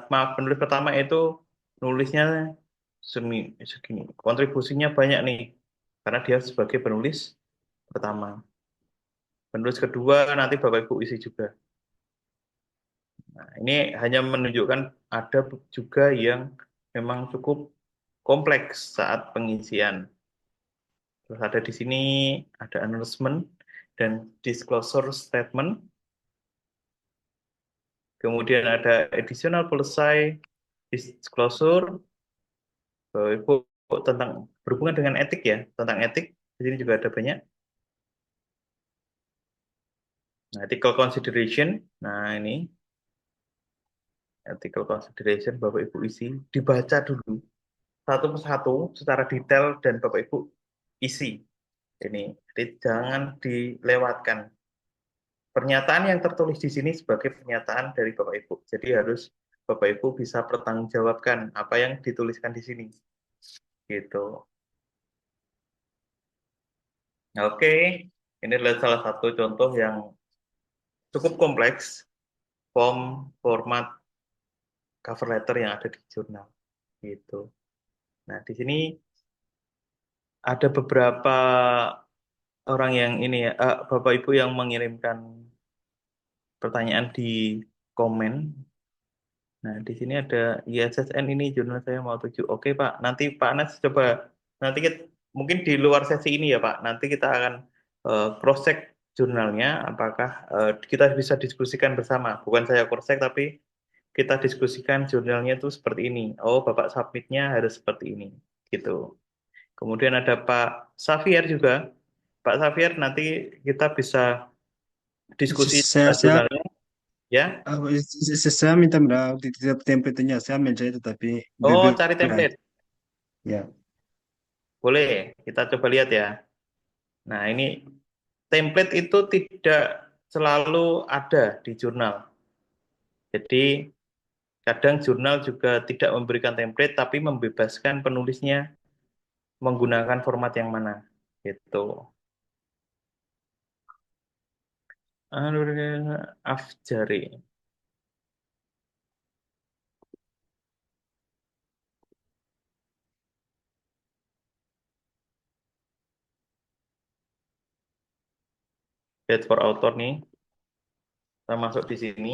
maaf, penulis pertama itu nulisnya segini. Kontribusinya banyak nih. Karena dia sebagai penulis pertama. Penulis kedua nanti Bapak Ibu isi juga. Nah, ini hanya menunjukkan ada juga yang memang cukup kompleks saat pengisian. Terus ada di sini ada announcement dan disclosure statement. Kemudian ada additional selesai disclosure. Ibu tentang berhubungan dengan etik ya, tentang etik. Di sini juga ada banyak. Nah, ethical consideration. Nah, ini ethical consideration Bapak Ibu isi, dibaca dulu satu persatu secara detail dan Bapak Ibu isi. Ini jangan dilewatkan. Pernyataan yang tertulis di sini sebagai pernyataan dari Bapak Ibu. Jadi harus Bapak Ibu bisa pertanggungjawabkan apa yang dituliskan di sini. Gitu. Oke, ini adalah salah satu contoh yang cukup kompleks, format cover letter yang ada di jurnal. Gitu. Nah, di sini ada beberapa orang yang ini ya, Bapak Ibu yang mengirimkan pertanyaan di komen. Nah, di sini ada ISSN ini jurnal saya mau tuju. Oke, Pak. Nanti Pak Anas coba nanti mungkin di luar sesi ini ya, Pak. Nanti kita akan cross check jurnalnya apakah kita bisa diskusikan bersama. Bukan saya cross check tapi kita diskusikan jurnalnya itu seperti ini. Oh, Bapak submitnya harus seperti ini. Gitu. Kemudian ada Pak Xavier juga. Pak Xavier nanti kita bisa diskusi tentang Saya jurnalnya ya. saya minta maaf di template-nya saya mencari tetapi Oh, belum cari ada. template. Ya. Boleh, kita coba lihat ya. Nah, ini template itu tidak selalu ada di jurnal. Jadi, kadang jurnal juga tidak memberikan template, tapi membebaskan penulisnya menggunakan format yang mana. Gitu. Afjari. Date for author nih. Kita masuk di sini.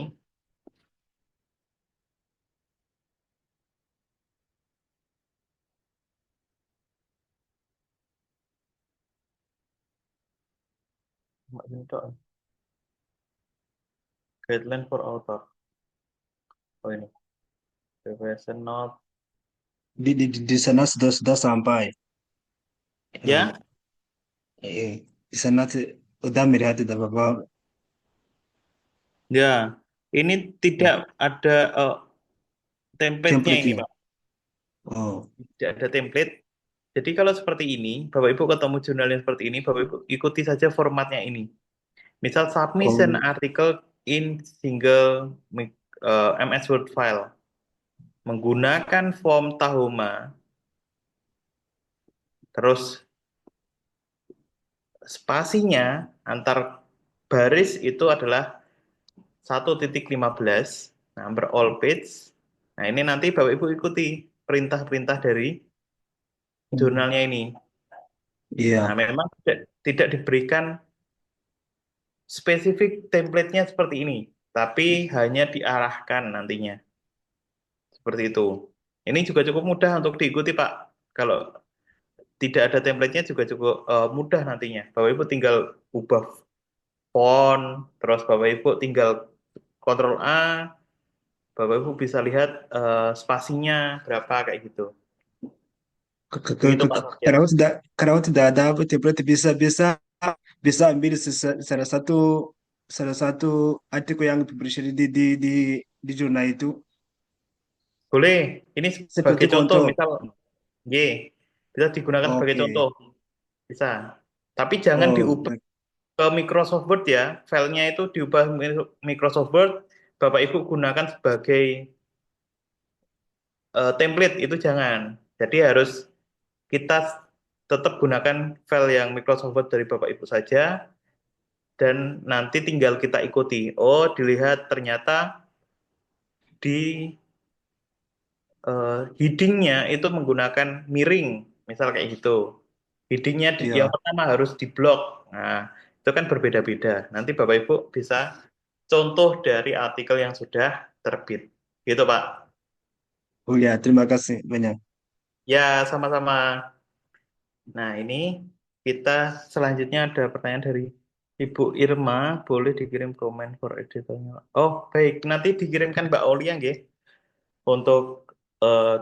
Guideline for author. Oh ini. Preparation note. Di sana sudah sampai. Ya, Di sana sudah melihat tidak apa-apa. ya. Ini tidak ada template-nya ini, Template-nya. Pak. Oh, Tidak ada template. Jadi kalau seperti ini, Bapak Ibu ketemu jurnal yang seperti ini, Bapak Ibu ikuti saja formatnya ini. Misal submission oh, article in single MS Word file menggunakan form Tahoma, terus spasinya antar baris itu adalah 1.15 number all page. Nah, ini nanti Bapak Ibu ikuti perintah-perintah dari jurnalnya ini. Nah, iya. memang tidak diberikan spesifik template-nya seperti ini, tapi hanya diarahkan nantinya. Seperti itu. Ini juga cukup mudah untuk diikuti, Pak. Kalau tidak ada template-nya juga cukup mudah nantinya. Bapak Ibu tinggal ubah font, terus Bapak Ibu tinggal Ctrl A, Bapak Ibu bisa lihat spasinya berapa kayak gitu. Begitu Pak Sofian. Kalau tidak ada template bisa ambil salah satu artikel yang publish di jurnal itu Boleh, ini seperti sebagai contoh, contoh. misal Y, bisa digunakan sebagai Oke. contoh. Bisa. Tapi jangan Oh, diubah ke Microsoft Word ya. Filenya itu diubah Microsoft Word, Bapak Ibu gunakan sebagai template, itu jangan. Jadi harus kita tetap gunakan file yang Microsoft Word dari Bapak Ibu saja, dan nanti tinggal kita ikuti. Oh, dilihat ternyata di headingnya itu menggunakan miring, misal kayak gitu. Headingnya yang iya. pertama harus di blok. Nah, itu kan berbeda-beda. Nanti Bapak Ibu bisa contoh dari artikel yang sudah terbit. Gitu, Pak. Oh ya, terima kasih banyak. Ya, sama-sama. Nah, ini kita selanjutnya ada pertanyaan dari Ibu Irma. Boleh dikirim komen for editornya. Oh, baik. Nanti dikirimkan Mbak Olia, nggih. Untuk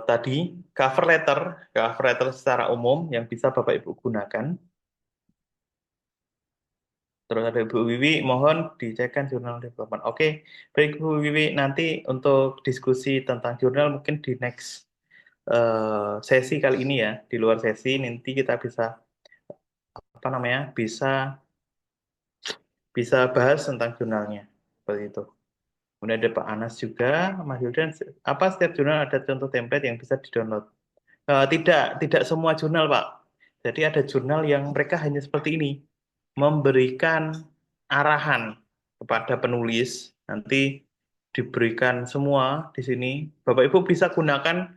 tadi cover letter secara umum yang bisa Bapak Ibu gunakan. Terus ada Bu Wiwi, mohon dicekkan jurnal development. Oke, baik Bu Wiwi, nanti untuk diskusi tentang jurnal mungkin di next sesi kali ini ya, di luar sesi nanti kita bisa apa namanya, bisa bahas tentang jurnalnya seperti itu. Kemudian ada Pak Anas juga, Mas Yudan, apa setiap jurnal ada contoh template yang bisa di-download? Tidak semua jurnal, Pak. Jadi ada jurnal yang mereka hanya seperti ini, memberikan arahan kepada penulis, nanti diberikan semua di sini. Bapak Ibu bisa gunakan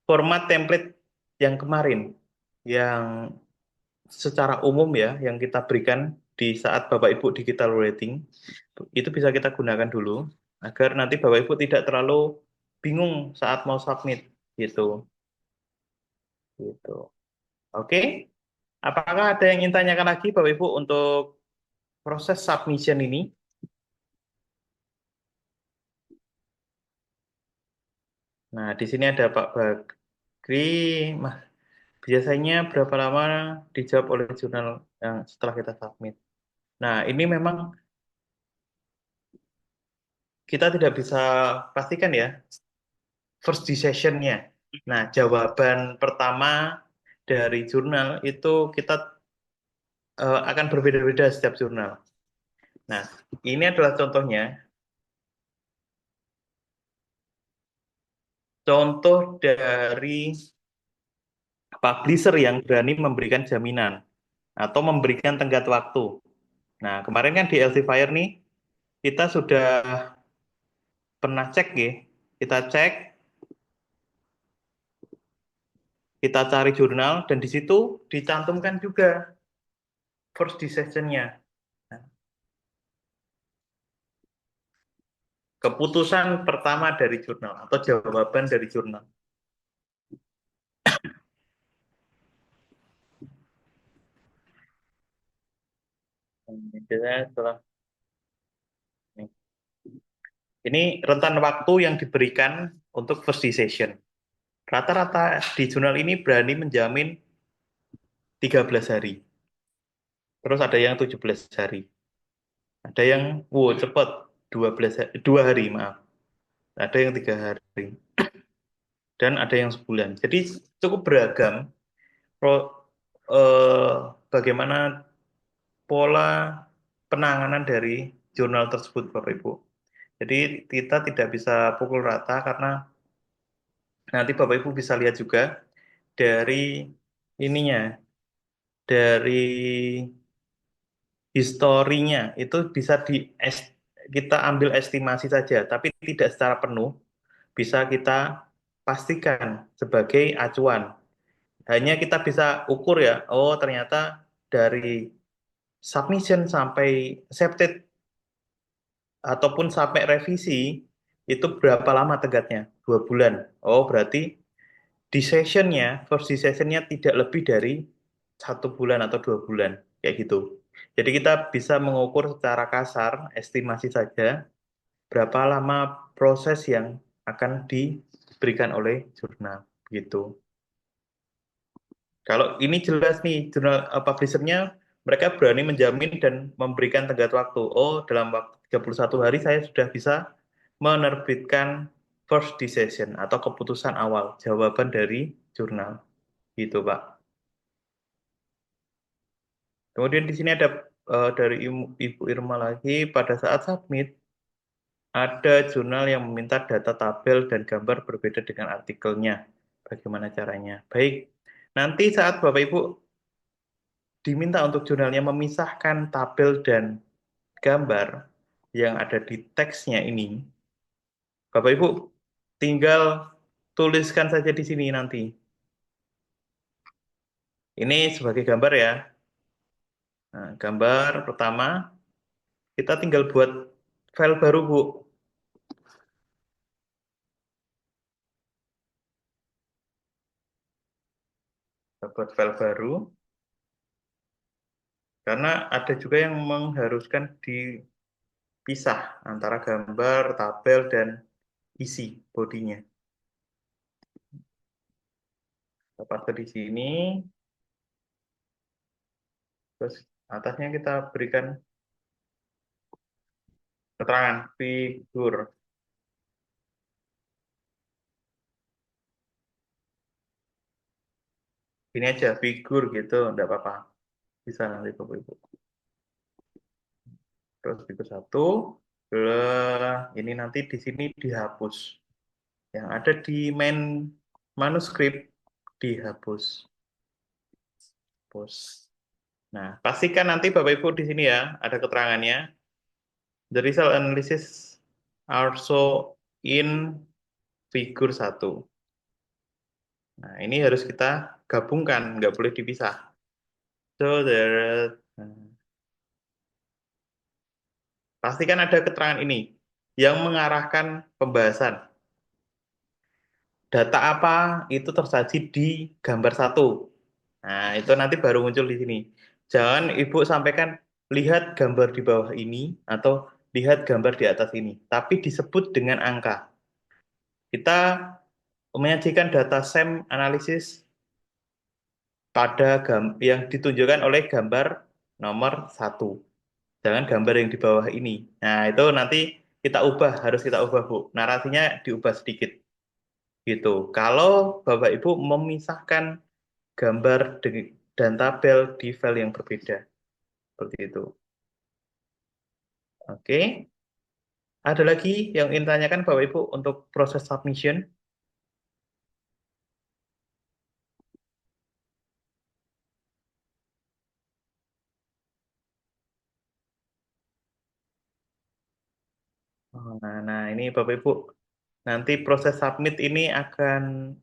format template yang kemarin, yang secara umum ya, yang kita berikan di saat Bapak Ibu digital writing, itu bisa kita gunakan dulu, agar nanti Bapak Ibu tidak terlalu bingung saat mau submit, gitu. Gitu. Oke, apakah ada yang ingin tanyakan lagi Bapak Ibu untuk proses submission ini? Nah, di sini ada Pak Bagri. Biasanya berapa lama dijawab oleh jurnal yang setelah kita submit? Nah, ini memang kita tidak bisa pastikan ya, first decision-nya. Nah, jawaban pertama dari jurnal itu kita akan berbeda-beda setiap jurnal. Nah, ini adalah contohnya. Contoh dari publisher yang berani memberikan jaminan atau memberikan tenggat waktu. Nah, kemarin kan di Elsevier nih, kita sudah pernah cek ya. Kita cek, kita cari jurnal, dan di situ dicantumkan juga first decision-nya. Nah, keputusan pertama dari jurnal atau jawaban dari jurnal. Biasanya setelah ini rentan waktu yang diberikan untuk first decision. Rata-rata di jurnal ini berani menjamin 13 hari. Terus ada yang 17 hari. Ada yang cepat 2 hari, maaf. Ada yang 3 hari. Dan ada yang sebulan. Jadi cukup beragam bagaimana pola penanganan dari jurnal tersebut, Bapak Ibu. Jadi kita tidak bisa pukul rata karena nanti Bapak Ibu bisa lihat juga dari ininya, dari historinya itu bisa kita ambil estimasi saja, tapi tidak secara penuh bisa kita pastikan sebagai acuan. Hanya kita bisa ukur ya, oh ternyata dari submission sampai accepted ataupun sampai revisi itu berapa lama tegaknya? 2 bulan. Oh berarti decision-nya, first decision-nya tidak lebih dari 1 bulan atau 2 bulan, kayak gitu. Jadi kita bisa mengukur secara kasar, estimasi saja, berapa lama proses yang akan diberikan oleh jurnal, gitu. Kalau ini jelas nih, jurnal publisher-nya, mereka berani menjamin dan memberikan tenggat waktu. Oh, dalam waktu 31 hari saya sudah bisa menerbitkan first decision atau keputusan awal, jawaban dari jurnal. Gitu, Pak. Kemudian di sini ada dari Ibu Irma lagi, pada saat submit, ada jurnal yang meminta data tabel dan gambar berbeda dengan artikelnya. Bagaimana caranya? Baik, nanti saat Bapak Ibu diminta untuk jurnalnya memisahkan tabel dan gambar yang ada di teksnya ini, Bapak Ibu tinggal tuliskan saja di sini nanti. Ini sebagai gambar ya. Nah, gambar pertama, kita tinggal buat file baru, Bu. Kita buat file baru. Karena ada juga yang mengharuskan dipisah antara gambar, tabel, dan isi bodinya. Kita paste di sini. Terus atasnya kita berikan keterangan figur. Ini aja figur gitu, enggak apa-apa. Bisa nanti Bapak Ibu. Terus figur 1. Ini nanti di sini dihapus. Yang ada di main manuskrip dihapus. Hapus. Nah, pastikan nanti Bapak Ibu di sini ya, ada keterangannya. The result analysis also in figur 1. Nah, ini harus kita gabungkan, nggak boleh dipisah. So, pastikan ada keterangan ini yang mengarahkan pembahasan. Data apa itu tersaji di gambar 1. Nah, itu nanti baru muncul di sini. Jangan Ibu sampaikan, lihat gambar di bawah ini, atau lihat gambar di atas ini. Tapi disebut dengan angka. Kita menyajikan data SEM analisis pada yang ditunjukkan oleh gambar nomor 1. Jangan gambar yang di bawah ini. Nah, itu nanti kita ubah, harus kita ubah, Bu. Narasinya diubah sedikit. Gitu. Kalau Bapak Ibu memisahkan gambar dan tabel di file yang berbeda. Seperti itu. Oke. Ada lagi yang ingin tanyakan Bapak Ibu untuk proses submission? Nah, ini Bapak Ibu. Nanti proses submit ini akan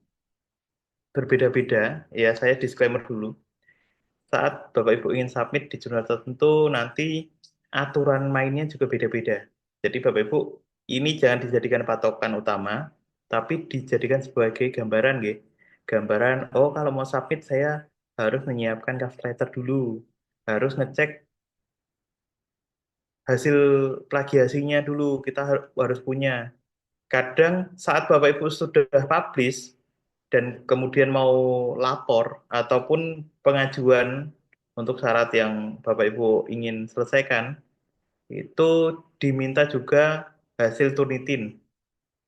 berbeda-beda. Ya, saya disclaimer dulu. Saat Bapak Ibu ingin submit di jurnal tertentu, nanti aturan mainnya juga beda-beda. Jadi Bapak Ibu, ini jangan dijadikan patokan utama, tapi dijadikan sebagai gambaran, nggih. Gambaran, oh kalau mau submit saya harus menyiapkan cover letter dulu, harus ngecek hasil plagiasinya dulu, kita harus punya. Kadang saat Bapak Ibu sudah publish, dan kemudian mau lapor ataupun pengajuan untuk syarat yang Bapak Ibu ingin selesaikan, itu diminta juga hasil Turnitin.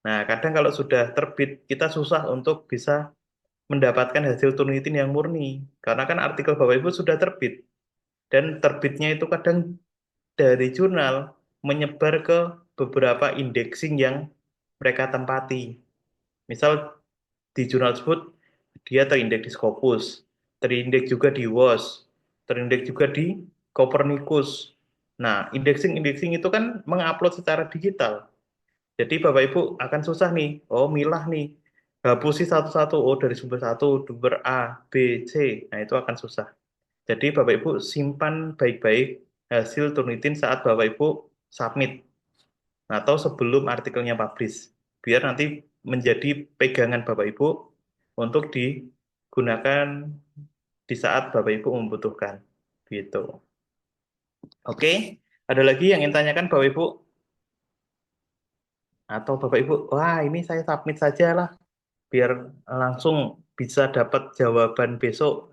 Nah, kadang kalau sudah terbit, kita susah untuk bisa mendapatkan hasil Turnitin yang murni, karena kan artikel Bapak Ibu sudah terbit, dan terbitnya itu kadang dari jurnal menyebar ke beberapa indexing yang mereka tempati. Misal di jurnal tersebut dia terindeks di Scopus, terindeks juga di WOS, terindeks juga di Copernicus. Nah, indexing itu kan mengupload secara digital. Jadi Bapak Ibu akan susah nih, oh milah nih, hapusi satu-satu, oh dari sumber 1, sumber A, B, C. Nah, itu akan susah. Jadi Bapak Ibu simpan baik-baik hasil Turnitin saat Bapak Ibu submit atau sebelum artikelnya publish, biar nanti menjadi pegangan Bapak Ibu untuk digunakan di saat Bapak Ibu membutuhkan. Gitu. Oke, ada lagi yang ingin tanyakan Bapak Ibu? Atau Bapak Ibu, wah ini saya submit saja lah, biar langsung bisa dapat jawaban besok.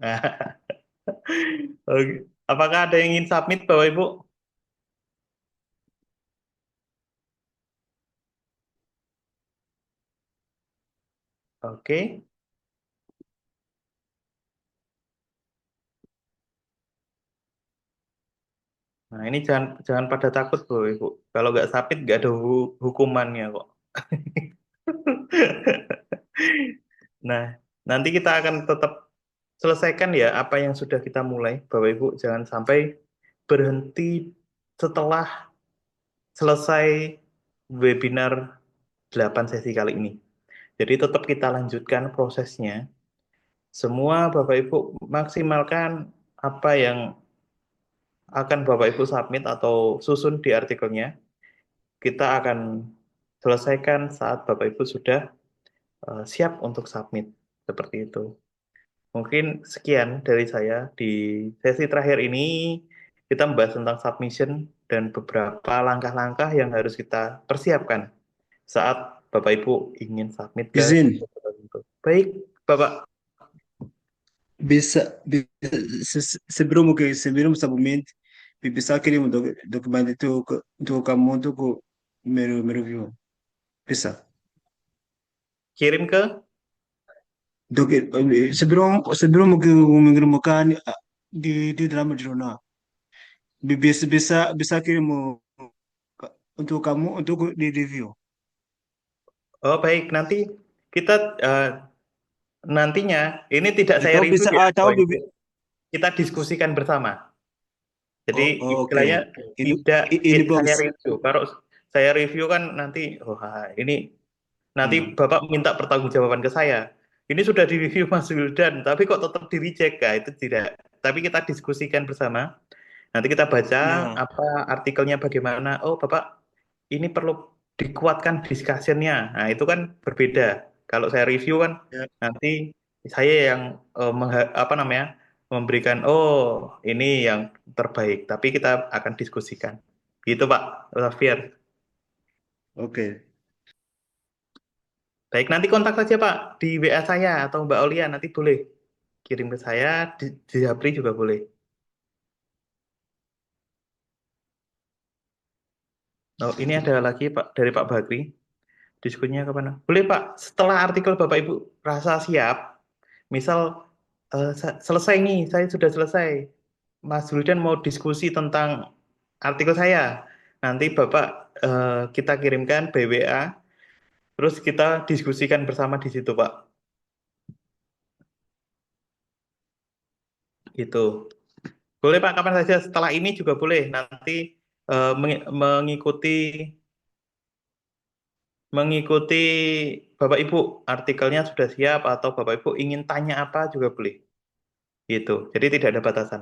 Oke. Apakah ada yang ingin submit Bapak Ibu? Oke. Nah, ini jangan pada takut, Bapak Ibu. Kalau nggak submit, nggak ada hukumannya kok. Nah, nanti kita akan tetap selesaikan ya apa yang sudah kita mulai, Bapak Ibu. Jangan sampai berhenti setelah selesai webinar 8 sesi kali ini. Jadi tetap kita lanjutkan prosesnya. Semua Bapak Ibu maksimalkan apa yang akan Bapak Ibu submit atau susun di artikelnya. Kita akan selesaikan saat Bapak Ibu sudah siap untuk submit. Seperti itu. Mungkin sekian dari saya di sesi terakhir ini. Kita membahas tentang submission dan beberapa langkah-langkah yang harus kita persiapkan saat Bapak Ibu ingin submit ke Izin, baik, Bapak. sebelum submit, bisa kirim dokumen itu untuk kamu untuk mereview. Bisa. Kirim ke Sebelum mengirimkan di dalam jurnal, bisa kirim untuk kamu untuk di review. Oh, baik. Nanti kita nantinya ini tidak saya Atau review bisa ya, atau Bapak Ibu. Kita diskusikan bersama. Jadi oke. istilahnya Ini tidak ini saya bagus. review. Kalau saya review kan nanti, ini nanti Hmm. Bapak minta pertanggungjawaban ke saya. Ini sudah di-review Mas Wildan, tapi kok tetap di-reject? Nah, itu tidak. Tapi kita diskusikan bersama. Nanti kita baca Ya, apa artikelnya bagaimana. Oh, Bapak, ini perlu dikuatkan discussion-nya. Nah, itu kan berbeda. Kalau saya review kan ya. nanti saya yang apa namanya? Memberikan ini yang terbaik, tapi kita akan diskusikan. Gitu, Pak Xavier. Oke. Baik, nanti kontak saja Pak di WA saya atau Mbak Olia, nanti boleh kirim ke saya, di Japri juga boleh. Oh, ini ada lagi Pak dari Pak Bakri. Diskusinya kemana? Boleh Pak, setelah artikel Bapak Ibu rasa siap, misal selesai nih, saya sudah selesai. Mas Rudan mau diskusi tentang artikel saya. Nanti Bapak kita kirimkan by WA, terus kita diskusikan bersama di situ Pak. Gitu. Boleh Pak, kapan saja. Setelah ini juga boleh. Nanti mengikuti mengikuti Bapak Ibu artikelnya sudah siap atau Bapak Ibu ingin tanya apa juga boleh. Gitu. Jadi tidak ada batasan.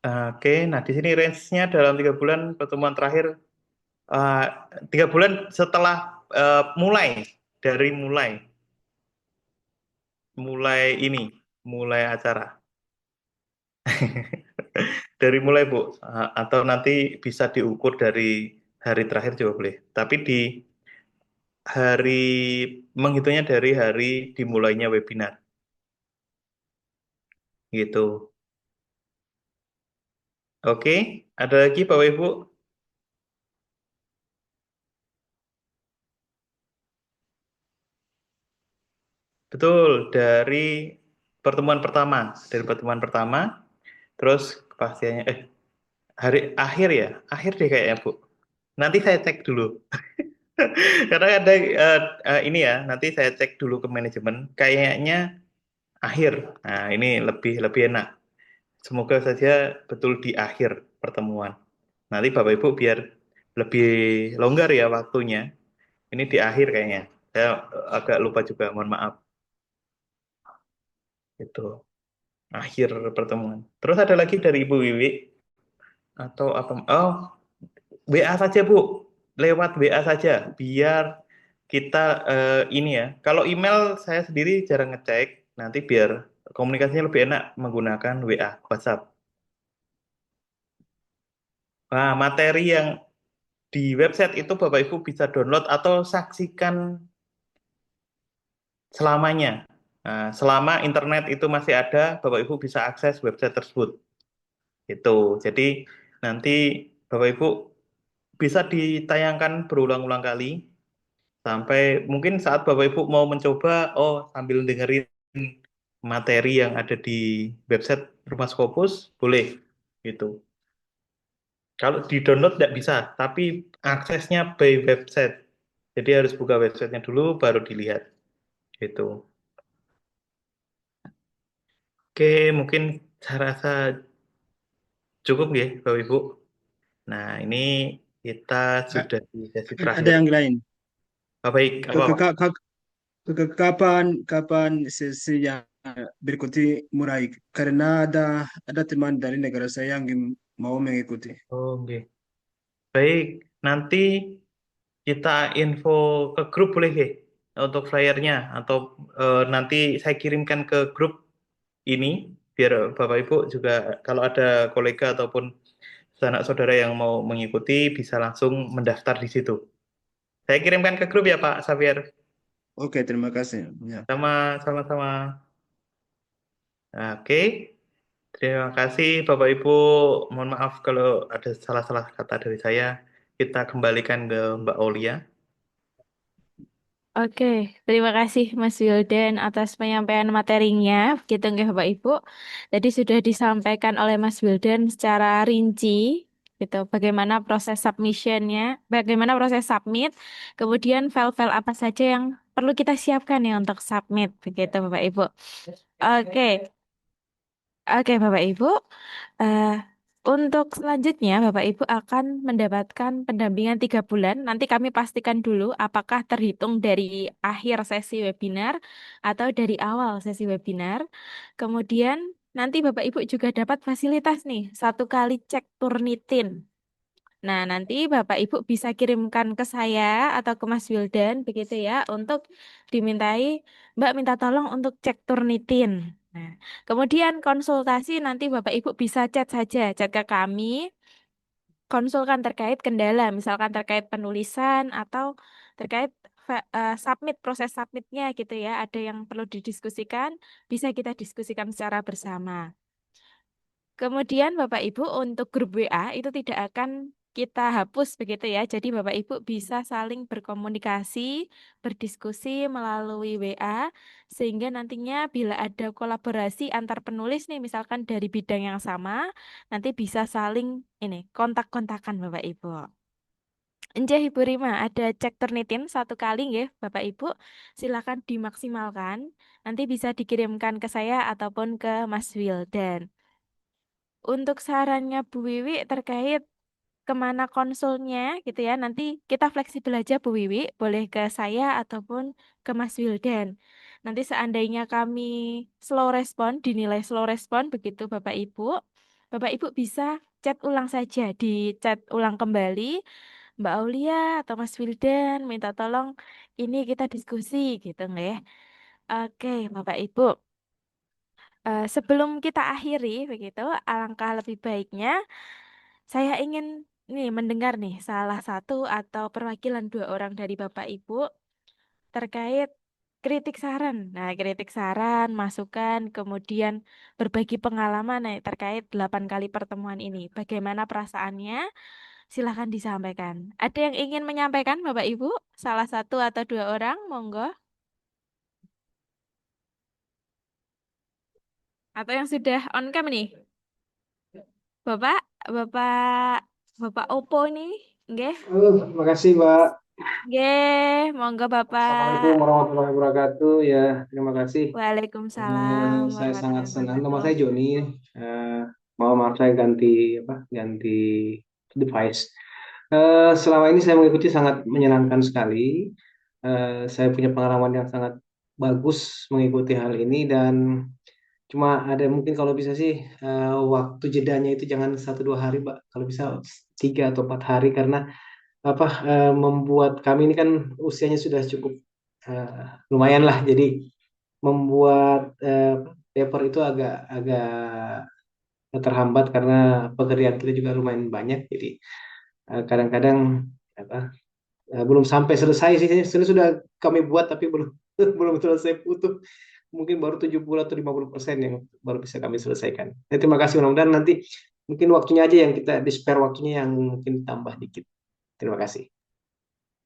Oke, nah di sini range-nya dalam 3 bulan pertemuan terakhir, eh, 3 bulan setelah mulai dari mulai acara. Dari mulai Bu, atau nanti bisa diukur dari hari terakhir juga boleh. Tapi di hari menghitungnya dari hari dimulainya webinar. Gitu. Oke, ada lagi Bapak Ibu? Betul, dari pertemuan pertama, terus kepastiannya hari akhir ya, akhir deh kayaknya Bu. Nanti saya cek dulu. Karena ada ini ya, nanti saya cek dulu ke manajemen. Kayaknya akhir. Nah, ini lebih lebih enak. Semoga saja betul di akhir pertemuan. Nanti Bapak Ibu biar lebih longgar ya waktunya. Ini di akhir kayaknya. Saya agak lupa juga, mohon maaf. Itu akhir pertemuan. Terus ada lagi dari Ibu Wiwi atau apa? Oh, WA saja Bu. Lewat WA saja biar kita ini ya. Kalau email saya sendiri jarang ngecek. Nanti biar komunikasinya lebih enak menggunakan WA, WhatsApp. Nah, materi yang di website itu Bapak Ibu bisa download atau saksikan selamanya. Nah, selama internet itu masih ada, Bapak Ibu bisa akses website tersebut. Itu. Jadi nanti Bapak Ibu bisa ditayangkan berulang-ulang kali sampai mungkin saat Bapak Ibu mau mencoba, sambil dengerin materi yang ada di website Rumah Scopus, boleh. Gitu. Kalau di-download tidak bisa, tapi aksesnya by website. Jadi harus buka websitenya dulu, baru dilihat. Gitu. Oke, mungkin saya rasa cukup ya, Bapak Ibu. Nah, ini kita A- sudah di sesi Ada terakhir. yang lain. Baik, Ke, apa ke, Pak? ke, kapan kapan sesi yang berikutnya mulai? Karena ada teman dari negara saya yang mau mengikuti. Oke. Baik, nanti kita info ke grup boleh ya? Untuk flyernya atau nanti saya kirimkan ke grup ini biar Bapak Ibu juga kalau ada kolega ataupun sanak saudara yang mau mengikuti bisa langsung mendaftar di situ. Saya kirimkan ke grup ya Pak Xavier. Oke, terima kasih. Ya. Sama-sama. Oke, terima kasih Bapak Ibu. Mohon maaf kalau ada salah-salah kata dari saya. Kita kembalikan ke Mbak Olia. Oke, terima kasih Mas Wildan atas penyampaian materinya. Begitu nggih Bapak Ibu. Tadi sudah disampaikan oleh Mas Wildan secara rinci gitu bagaimana proses submissionnya, bagaimana proses submit, kemudian file-file apa saja yang perlu kita siapkan ya untuk submit begitu Bapak Ibu. Oke, oke Bapak Ibu. Eh, untuk selanjutnya, Bapak Ibu akan mendapatkan pendampingan 3 bulan. Nanti kami pastikan dulu apakah terhitung dari akhir sesi webinar atau dari awal sesi webinar. Kemudian nanti Bapak Ibu juga dapat fasilitas nih, 1 kali cek Turnitin. Nah, nanti Bapak Ibu bisa kirimkan ke saya atau ke Mas Wildan, begitu ya, untuk dimintai, Mbak minta tolong untuk cek Turnitin. Nah, kemudian konsultasi nanti Bapak Ibu bisa chat saja, chat ke kami, konsulkan terkait kendala, misalkan terkait penulisan atau terkait submit, proses submitnya gitu ya, ada yang perlu didiskusikan, bisa kita diskusikan secara bersama. Kemudian Bapak Ibu untuk grup WA itu tidak akan kita hapus begitu ya. Jadi Bapak Ibu bisa saling berkomunikasi, berdiskusi melalui WA sehingga nantinya bila ada kolaborasi antar penulis nih misalkan dari bidang yang sama, nanti bisa saling ini kontak-kontakan Bapak Ibu. Enjeh Ibu Rima, ada cek Turnitin 1 kali ya Bapak Ibu. Silakan dimaksimalkan. Nanti bisa dikirimkan ke saya ataupun ke Mas Wildan. Untuk sarannya Bu Wiwi terkait kemana konsulnya gitu ya, nanti kita fleksibel aja Bu Wiwi, boleh ke saya ataupun ke Mas Wildan. Nanti seandainya kami slow respon, dinilai slow respon begitu Bapak Ibu bisa chat ulang saja, di chat ulang kembali Mbak Aulia atau Mas Wildan, minta tolong ini kita diskusi gitu nggak ya. Oke Bapak Ibu. Sebelum kita akhiri begitu, alangkah lebih baiknya saya ingin nih mendengar nih salah satu atau perwakilan 2 orang dari Bapak Ibu terkait kritik saran. Nah, kritik saran, masukan, kemudian berbagi pengalaman nih, terkait 8 kali pertemuan ini. Bagaimana perasaannya? Silahkan disampaikan. Ada yang ingin menyampaikan Bapak Ibu? Salah satu atau 2 orang, monggo. Atau yang sudah on cam nih? Bapak, Bapak, Bapak Opo ini, nggih, Halo, terima kasih, Mbak. nggih, monggo Assalamualaikum Bapak. warahmatullahi wabarakatuh. Ya, terima kasih. Waalaikumsalam Saya sangat warahmatullahi senang. Nama wabarakatuh. saya Joni. Maaf saya ganti device. Selama ini saya mengikuti sangat menyenangkan sekali. Saya punya pengalaman yang sangat bagus mengikuti hal ini dan cuma ada mungkin kalau bisa sih waktu jedanya itu jangan 1 2 hari, Mbak. Kalau bisa 3 atau 4 hari karena membuat kami ini kan usianya sudah cukup lumayan lah, jadi membuat paper itu agak agak terhambat karena pekerjaan kita juga lumayan banyak, jadi kadang-kadang apa, belum sampai selesai sih, sudah kami buat tapi belum belum selesai utuh, mungkin baru 70 atau 50% yang baru bisa kami selesaikan. Terima kasih, mudah-mudahan nanti mungkin waktunya aja yang kita di spare, waktunya yang mungkin tambah dikit. Terima kasih.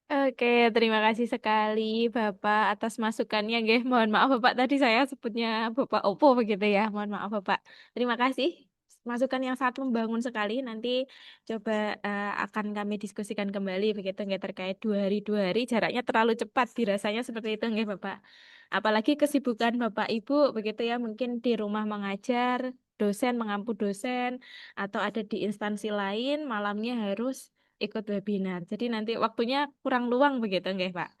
Oke, terima kasih sekali Bapak atas masukannya, nggih. Mohon maaf Bapak tadi saya sebutnya Bapak Opo begitu ya. Mohon maaf Bapak. Terima kasih. Masukan yang sangat membangun sekali. Nanti coba akan kami diskusikan kembali begitu nggih terkait 2 hari 2 hari. Jaraknya terlalu cepat dirasanya seperti itu nggih Bapak. Apalagi kesibukan Bapak Ibu begitu ya, mungkin di rumah mengajar, dosen mengampu dosen atau ada di instansi lain, malamnya harus ikut webinar. Jadi nanti waktunya kurang luang begitu nggih, Pak.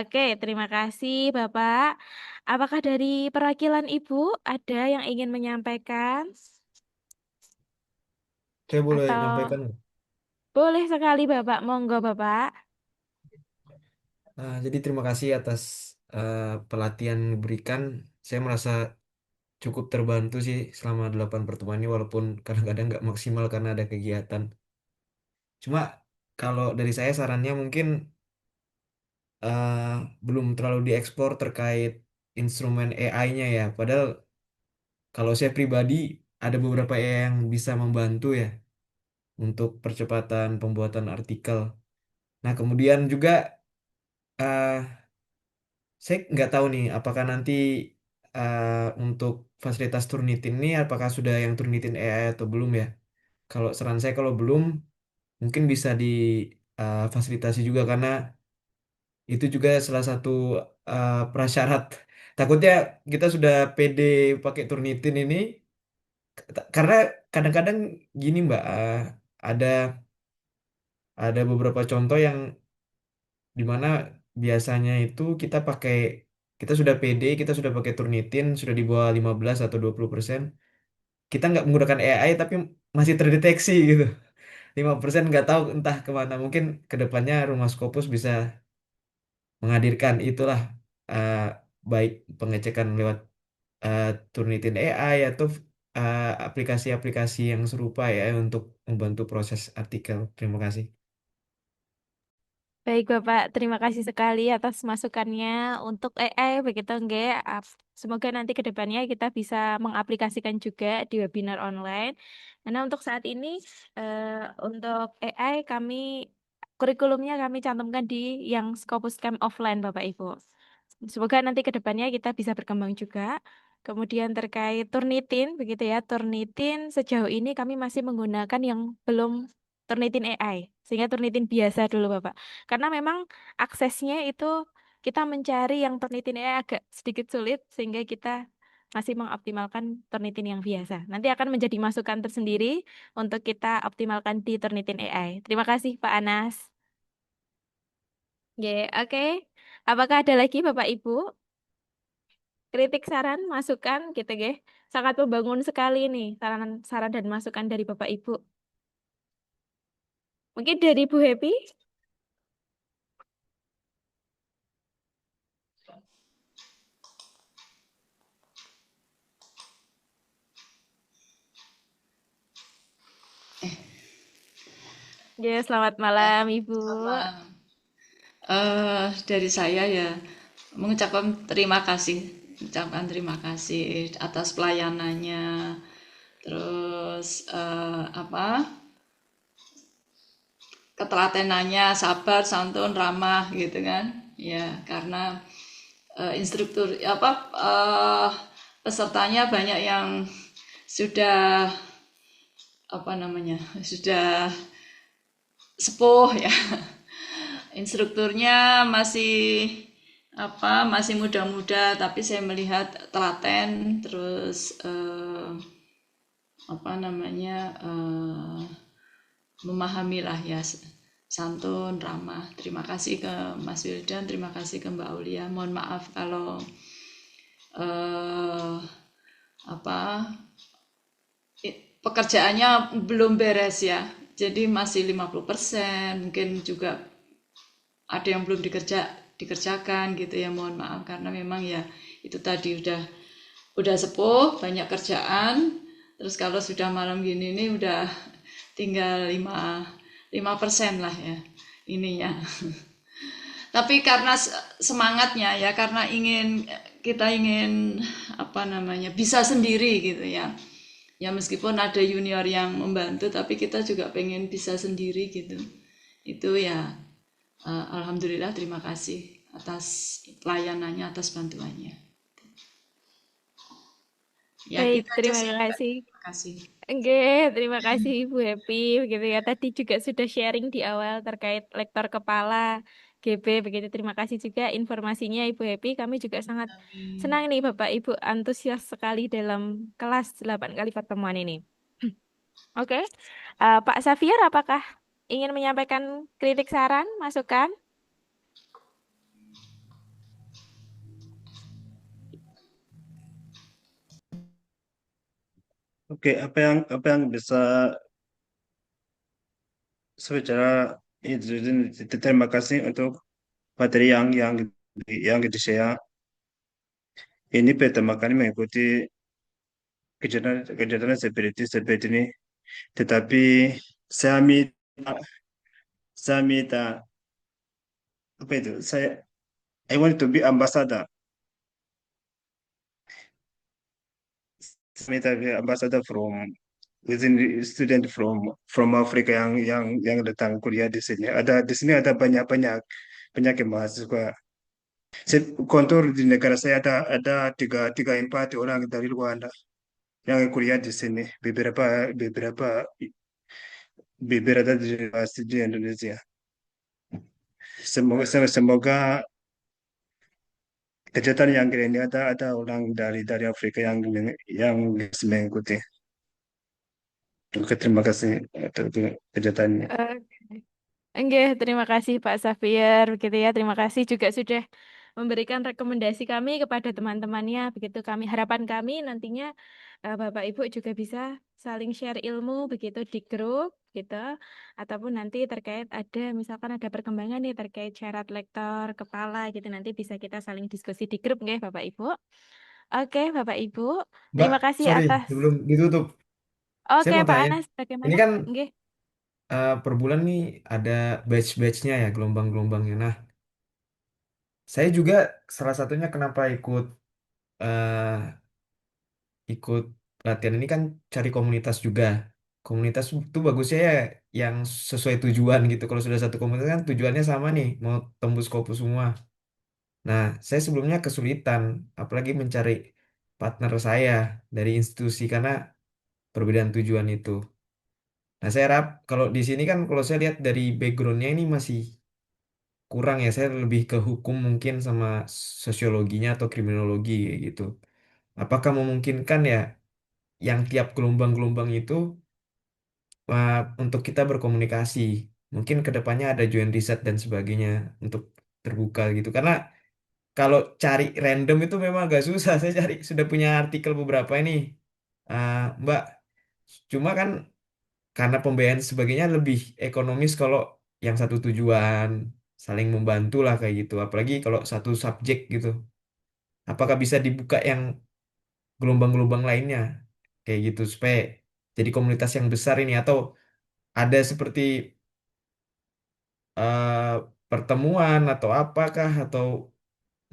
Oke, terima kasih Bapak. Apakah dari perwakilan Ibu ada yang ingin menyampaikan Saya boleh atau nyampaikan. boleh sekali Bapak, monggo Bapak. Jadi terima kasih atas pelatihan yang diberikan. Saya merasa cukup terbantu sih selama 8 pertemuan ini, walaupun kadang-kadang nggak maksimal karena ada kegiatan. Cuma kalau dari saya sarannya mungkin eh, belum terlalu dieksplor terkait instrumen AI-nya ya. Padahal kalau saya pribadi ada beberapa AI yang bisa membantu ya untuk percepatan pembuatan artikel. Nah, kemudian juga eh, saya nggak tahu nih apakah nanti untuk fasilitas Turnitin ini apakah sudah yang Turnitin AI atau belum ya. Kalau saran saya kalau belum mungkin bisa difasilitasi juga karena itu juga salah satu prasyarat. Takutnya kita sudah pede pakai Turnitin ini karena kadang-kadang gini Mbak, ada ada beberapa contoh yang dimana biasanya itu kita sudah pede, kita sudah pakai Turnitin, sudah di bawah 15 atau 20%. Kita nggak menggunakan AI tapi masih terdeteksi gitu. 5% nggak tahu entah kemana. Mungkin kedepannya Rumah Scopus bisa menghadirkan itulah, eh, baik pengecekan lewat eh, Turnitin AI atau aplikasi-aplikasi yang serupa ya untuk membantu proses artikel. Terima kasih. Baik Bapak, terima kasih sekali atas masukannya untuk AI begitu nggih. Semoga nanti ke depannya kita bisa mengaplikasikan juga di webinar online. Karena untuk saat ini untuk AI kurikulumnya kami cantumkan di yang Scopus Camp offline Bapak Ibu. Semoga nanti ke depannya kita bisa berkembang juga. Kemudian terkait Turnitin begitu ya. Turnitin sejauh ini kami masih menggunakan yang belum Turnitin AI. Sehingga Turnitin biasa dulu Bapak. Karena memang aksesnya itu kita mencari yang Turnitin AI agak sedikit sulit sehingga kita masih mengoptimalkan Turnitin yang biasa. Nanti akan menjadi masukan tersendiri untuk kita optimalkan di Turnitin AI. Terima kasih Pak Anas. Oke. Apakah ada lagi Bapak Ibu? Kritik, saran, masukan gitu Sangat membangun sekali nih saran dan masukan dari Bapak Ibu. Mungkin dari Bu Happy? Selamat malam Ibu. Dari saya ya mengucapkan terima kasih atas pelayanannya, terus ketelatenannya, sabar, santun, ramah gitu kan, ya karena instruktur pesertanya banyak yang sudah sudah sepuh ya. Instrukturnya masih muda-muda tapi saya melihat telaten, terus memahami lah ya, santun, ramah. Terima kasih ke Mas Wildan, terima kasih ke Mbak Aulia. Mohon maaf kalau pekerjaannya belum beres ya. Jadi masih 50%, mungkin juga ada yang belum dikerjakan gitu ya. Mohon maaf karena memang ya itu tadi udah sepuh, banyak kerjaan. Terus kalau sudah malam gini nih udah tinggal 5% lah ya ininya. Tapi karena semangatnya ya, karena kita ingin bisa sendiri gitu ya. Ya meskipun ada junior yang membantu, tapi kita juga pengen bisa sendiri gitu. Itu ya, alhamdulillah, terima kasih atas pelayanannya, atas bantuannya. Ya, Baik, itu aja terima sih. kasih. Terima kasih. Terima kasih Ibu Happy begitu ya. Tadi juga sudah sharing di awal terkait lektor kepala GB begitu. Terima kasih juga informasinya Ibu Happy. Kami juga sangat senang nih Bapak Ibu antusias sekali dalam kelas 8 kali pertemuan ini. Oke. Pak Safir, apakah ingin menyampaikan kritik, saran, masukan? Oke, apa yang bisa secara itu, terima kasih untuk materi yang di-share. Ini pertama kali mengikuti kegiatan seperti ini, tetapi saya minta saya minta apa itu I want to be ambassador. Saya minta be ambassador from within the student from Afrika yang datang kuliah di sini. Di sini ada banyak mahasiswa Kontur di negara saya ada tiga empat orang dari luar yang kuliah di sini. Beberapa di universitas di Indonesia. Semoga kejadian yang ini ada orang dari Afrika yang mengikuti. Oke, terima kasih atas kejahatannya. Oke. Enggak, terima kasih Pak Safir, begitu ya. Terima kasih juga sudah memberikan rekomendasi kami kepada teman-temannya. Begitu harapan kami nantinya Bapak Ibu juga bisa saling share ilmu begitu di grup gitu. Ataupun nanti terkait misalkan ada perkembangan nih terkait syarat lektor, kepala gitu. Nanti bisa kita saling diskusi di grup nggih Bapak Ibu. Oke, Bapak Ibu. Mbak, Terima kasih sorry, atas. sebelum ditutup, saya Oke, mau Pak tanya, Anas, ini bagaimana? kan Nggih. per bulan nih ada batch-batchnya ya, gelombang-gelombangnya. Nah, saya juga salah satunya kenapa eh, ikut latihan ini kan cari komunitas juga. Komunitas itu bagusnya ya yang sesuai tujuan gitu. Kalau sudah satu komunitas kan tujuannya sama nih, mau tembus Scopus semua. Nah, saya sebelumnya kesulitan, apalagi mencari partner saya dari institusi karena perbedaan tujuan itu. Nah, saya harap kalau di sini kan kalau saya lihat dari backgroundnya ini masih kurang ya. Saya lebih ke hukum mungkin sama sosiologinya atau kriminologi kayak gitu. Apakah memungkinkan ya yang tiap gelombang-gelombang itu untuk kita berkomunikasi? Mungkin kedepannya ada joint riset dan sebagainya untuk terbuka gitu. Karena kalau cari random itu memang agak susah. Saya sudah punya artikel beberapa ini, Mbak. Cuma kan karena pembiayaan sebagainya lebih ekonomis kalau yang satu tujuan saling membantu lah kayak gitu. Apalagi kalau satu subjek gitu. Apakah bisa dibuka yang gelombang-gelombang lainnya kayak gitu supaya jadi komunitas yang besar ini atau ada seperti eh, pertemuan atau apakah atau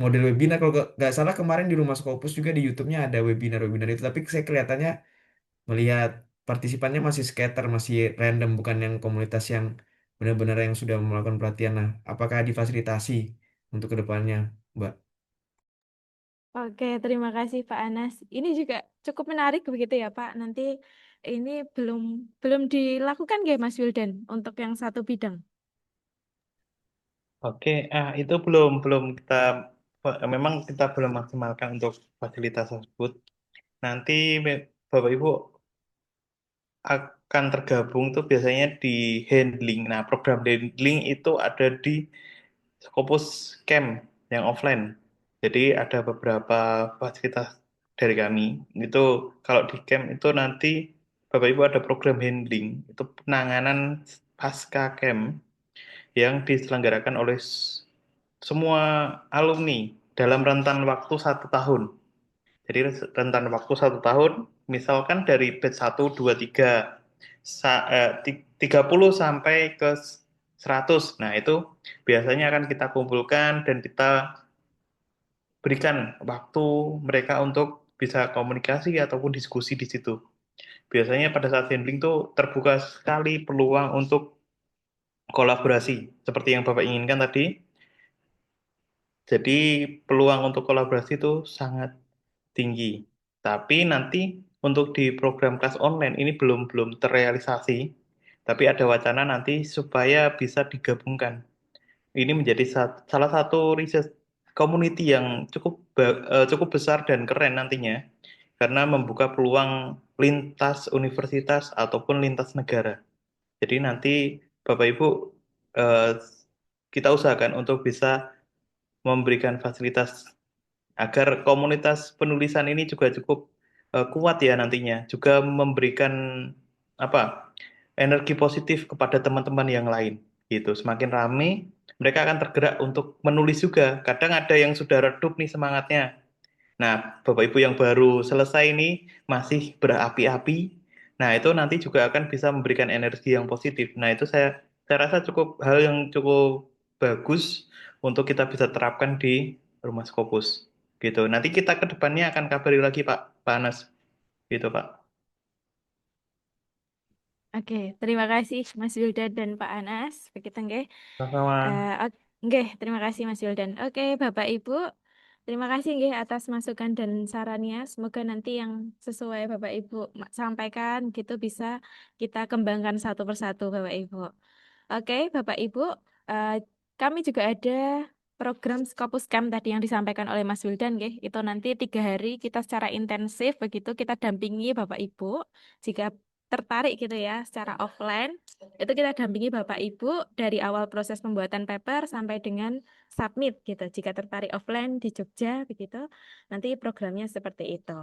model webinar kalau nggak salah kemarin di Rumah Scopus juga di YouTube-nya ada webinar-webinar itu tapi saya kelihatannya melihat partisipannya masih scatter, masih random, bukan yang komunitas yang benar-benar yang sudah melakukan pelatihan. Nah, apakah difasilitasi untuk kedepannya, Mbak? Oke, terima kasih Pak Anas. Ini juga cukup menarik begitu ya Pak. Nanti ini belum belum dilakukan nggih Mas Wildan untuk yang satu bidang. Oke, itu belum memang kita belum maksimalkan untuk fasilitas tersebut. Nanti Bapak Ibu akan tergabung tuh biasanya di handling. Nah, program handling itu ada di Scopus Camp yang offline. Jadi ada beberapa fasilitas dari kami. Itu kalau di camp itu nanti Bapak Ibu ada program handling, itu penanganan pasca camp yang diselenggarakan oleh semua alumni dalam rentan waktu 1 tahun. Jadi rentan waktu 1 tahun, misalkan dari batch 1, 2, 3, 30 sampai ke 100. Nah, itu biasanya akan kita kumpulkan dan kita berikan waktu mereka untuk bisa komunikasi ataupun diskusi di situ. Biasanya pada saat handling tuh terbuka sekali peluang untuk kolaborasi, seperti yang Bapak inginkan tadi. Jadi peluang untuk kolaborasi itu sangat tinggi. Tapi nanti untuk di program kelas online ini belum terrealisasi. Tapi ada wacana nanti supaya bisa digabungkan. Ini menjadi salah satu riset community yang cukup besar dan keren nantinya karena membuka peluang lintas universitas ataupun lintas negara. Jadi nanti Bapak Ibu eh, kita usahakan untuk bisa memberikan fasilitas agar komunitas penulisan ini juga cukup kuat ya nantinya, juga memberikan apa energi positif kepada teman-teman yang lain gitu. Semakin ramai, mereka akan tergerak untuk menulis juga. Kadang ada yang sudah redup nih semangatnya. Nah, Bapak Ibu yang baru selesai ini masih berapi-api. Nah, itu nanti juga akan bisa memberikan energi yang positif. Nah, itu saya rasa cukup hal yang cukup bagus untuk kita bisa terapkan di Rumah Scopus. Gitu. Nanti kita ke depannya akan kabari lagi Pak Anas. Gitu, Pak. Oke, terima kasih Mas Wildan dan Pak Anas. Begitu nggih. Sama-sama. Eh, Nggih, terima kasih Mas Wildan. Oke, Bapak Ibu, terima kasih nggih atas masukan dan sarannya. Semoga nanti yang sesuai Bapak Ibu sampaikan gitu bisa kita kembangkan satu persatu Bapak Ibu. Oke, Bapak Ibu, eh, kami juga ada program Scopus Camp tadi yang disampaikan oleh Mas Wildan, nggih. Itu nanti 3 hari kita secara intensif begitu kita dampingi Bapak Ibu. Jika tertarik gitu ya secara offline, itu kita dampingi Bapak Ibu dari awal proses pembuatan paper sampai dengan submit gitu. Jika tertarik offline di Jogja begitu, nanti programnya seperti itu.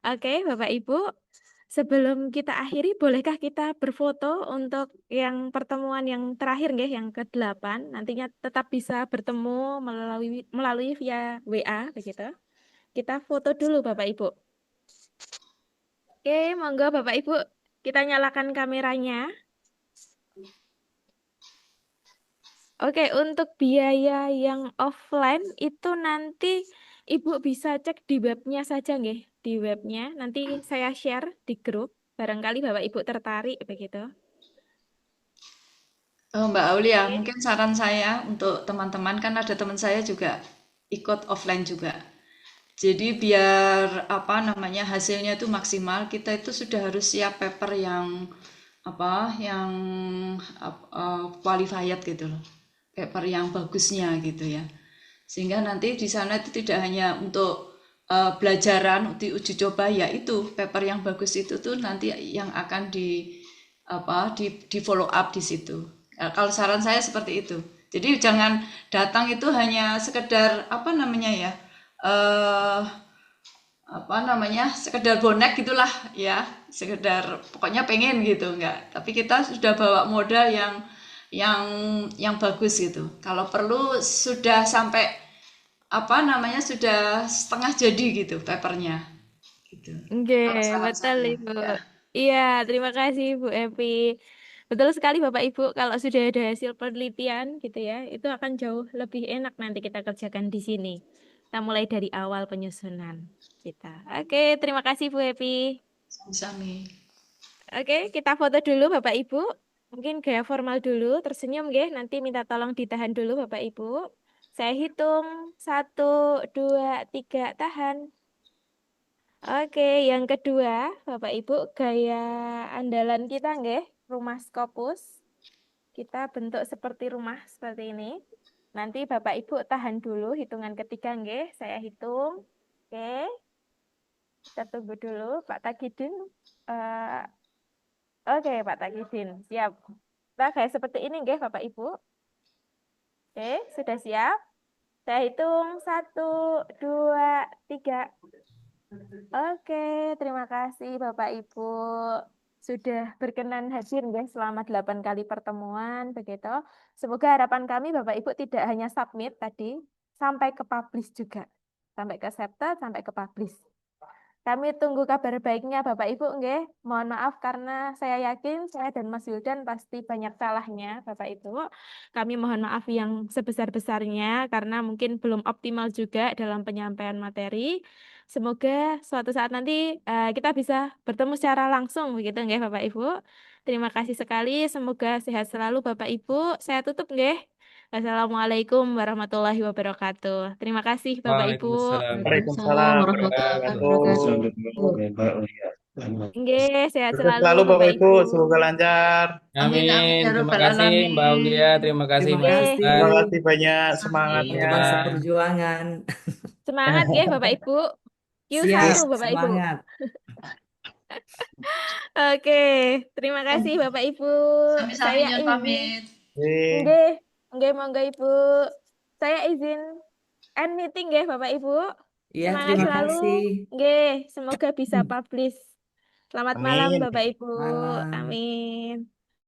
Oke, Bapak Ibu, sebelum kita akhiri, bolehkah kita berfoto untuk yang pertemuan yang terakhir, nggih, yang ke-8? Nantinya tetap bisa bertemu melalui via WA, begitu. Kita foto dulu, Bapak Ibu. Oke, monggo Bapak Ibu, kita nyalakan kameranya. Oke, untuk biaya yang offline itu nanti Ibu bisa cek di webnya saja, nggih. Di webnya, nanti saya share di grup. Barangkali Bapak Ibu tertarik, begitu. Mbak Aulia, Oke. mungkin saran saya untuk teman-teman, kan ada teman saya juga ikut offline juga. Jadi biar apa namanya hasilnya itu maksimal, kita itu sudah harus siap paper yang apa, yang qualified gitu loh, paper yang bagusnya gitu ya. Sehingga nanti di sana itu tidak hanya untuk belajaran di uji coba, ya itu paper yang bagus itu tuh nanti yang akan di follow up di situ. Kalau saran saya seperti itu. Jadi jangan datang itu hanya sekedar apa namanya ya, sekedar bonek gitulah ya, sekedar pokoknya pengen gitu, enggak. Tapi kita sudah bawa modal yang yang bagus gitu. Kalau perlu sudah sampai sudah setengah jadi gitu papernya gitu. Oke, Kalau saran betul saya Ibu. ya. Iya, terima kasih Bu Evi. Betul sekali Bapak Ibu, kalau sudah ada hasil penelitian gitu ya, itu akan jauh lebih enak nanti kita kerjakan di sini. Kita mulai dari awal penyusunan kita. Oke, terima kasih Bu Evi. Sami-sami. Oke, kita foto dulu Bapak Ibu. Mungkin gaya formal dulu, tersenyum nggih. Nanti minta tolong ditahan dulu Bapak Ibu. Saya hitung 1, 2, 3, tahan. Oke, yang kedua, Bapak Ibu, gaya andalan kita nggih, rumah Scopus. Kita bentuk seperti rumah seperti ini. Nanti Bapak Ibu tahan dulu hitungan ketiga nggih, saya hitung. Oke. Kita tunggu dulu Pak Tagidin. Eh, oke, Pak Tagidin, siap. Kita gaya seperti ini nggih, Bapak Ibu. Oke, sudah siap? Saya hitung 1, 2, 3. Oke, terima kasih Bapak Ibu sudah berkenan hadir guys selama 8 kali pertemuan begitu. Semoga harapan kami Bapak Ibu tidak hanya submit tadi, sampai ke publish juga. Sampai ke accepted, sampai ke publish. Kami tunggu kabar baiknya Bapak Ibu nggih. Mohon maaf karena saya yakin saya dan Mas Wildan pasti banyak salahnya Bapak Ibu. Kami mohon maaf yang sebesar-besarnya karena mungkin belum optimal juga dalam penyampaian materi. Semoga suatu saat nanti kita bisa bertemu secara langsung begitu nggih Bapak Ibu. Terima kasih sekali. Semoga sehat selalu Bapak Ibu. Saya tutup nggih. Wassalamualaikum warahmatullahi wabarakatuh. Terima kasih Bapak Ibu. Waalaikumsalam Waalaikumsalam warahmatullahi warahmatullahi wabarakatuh. wabarakatuh. Nggih, sehat Sukses selalu selalu Bapak Bapak Ibu, Ibu. semoga lancar. Amin amin Amin. ya Terima rabbal kasih Mbak alamin. Aulia, terima kasih Terima Mas Nggih, kasih. Terima Wildan. kasih banyak Sami. semangatnya. Teman seperjuangan. semangat nggih Bapak Ibu. Q1 Siap, Bapak Ibu. semangat. Oke, terima kasih Bapak Ibu. Sami-sami Saya nyun izin. pamit. Nggih, nggih monggo Ibu. Saya izin end meeting nggih Bapak Ibu. Iya, Semangat terima selalu. kasih. Nggih, semoga bisa publish. Selamat malam Amin. Bapak Ibu. Malam. Amin.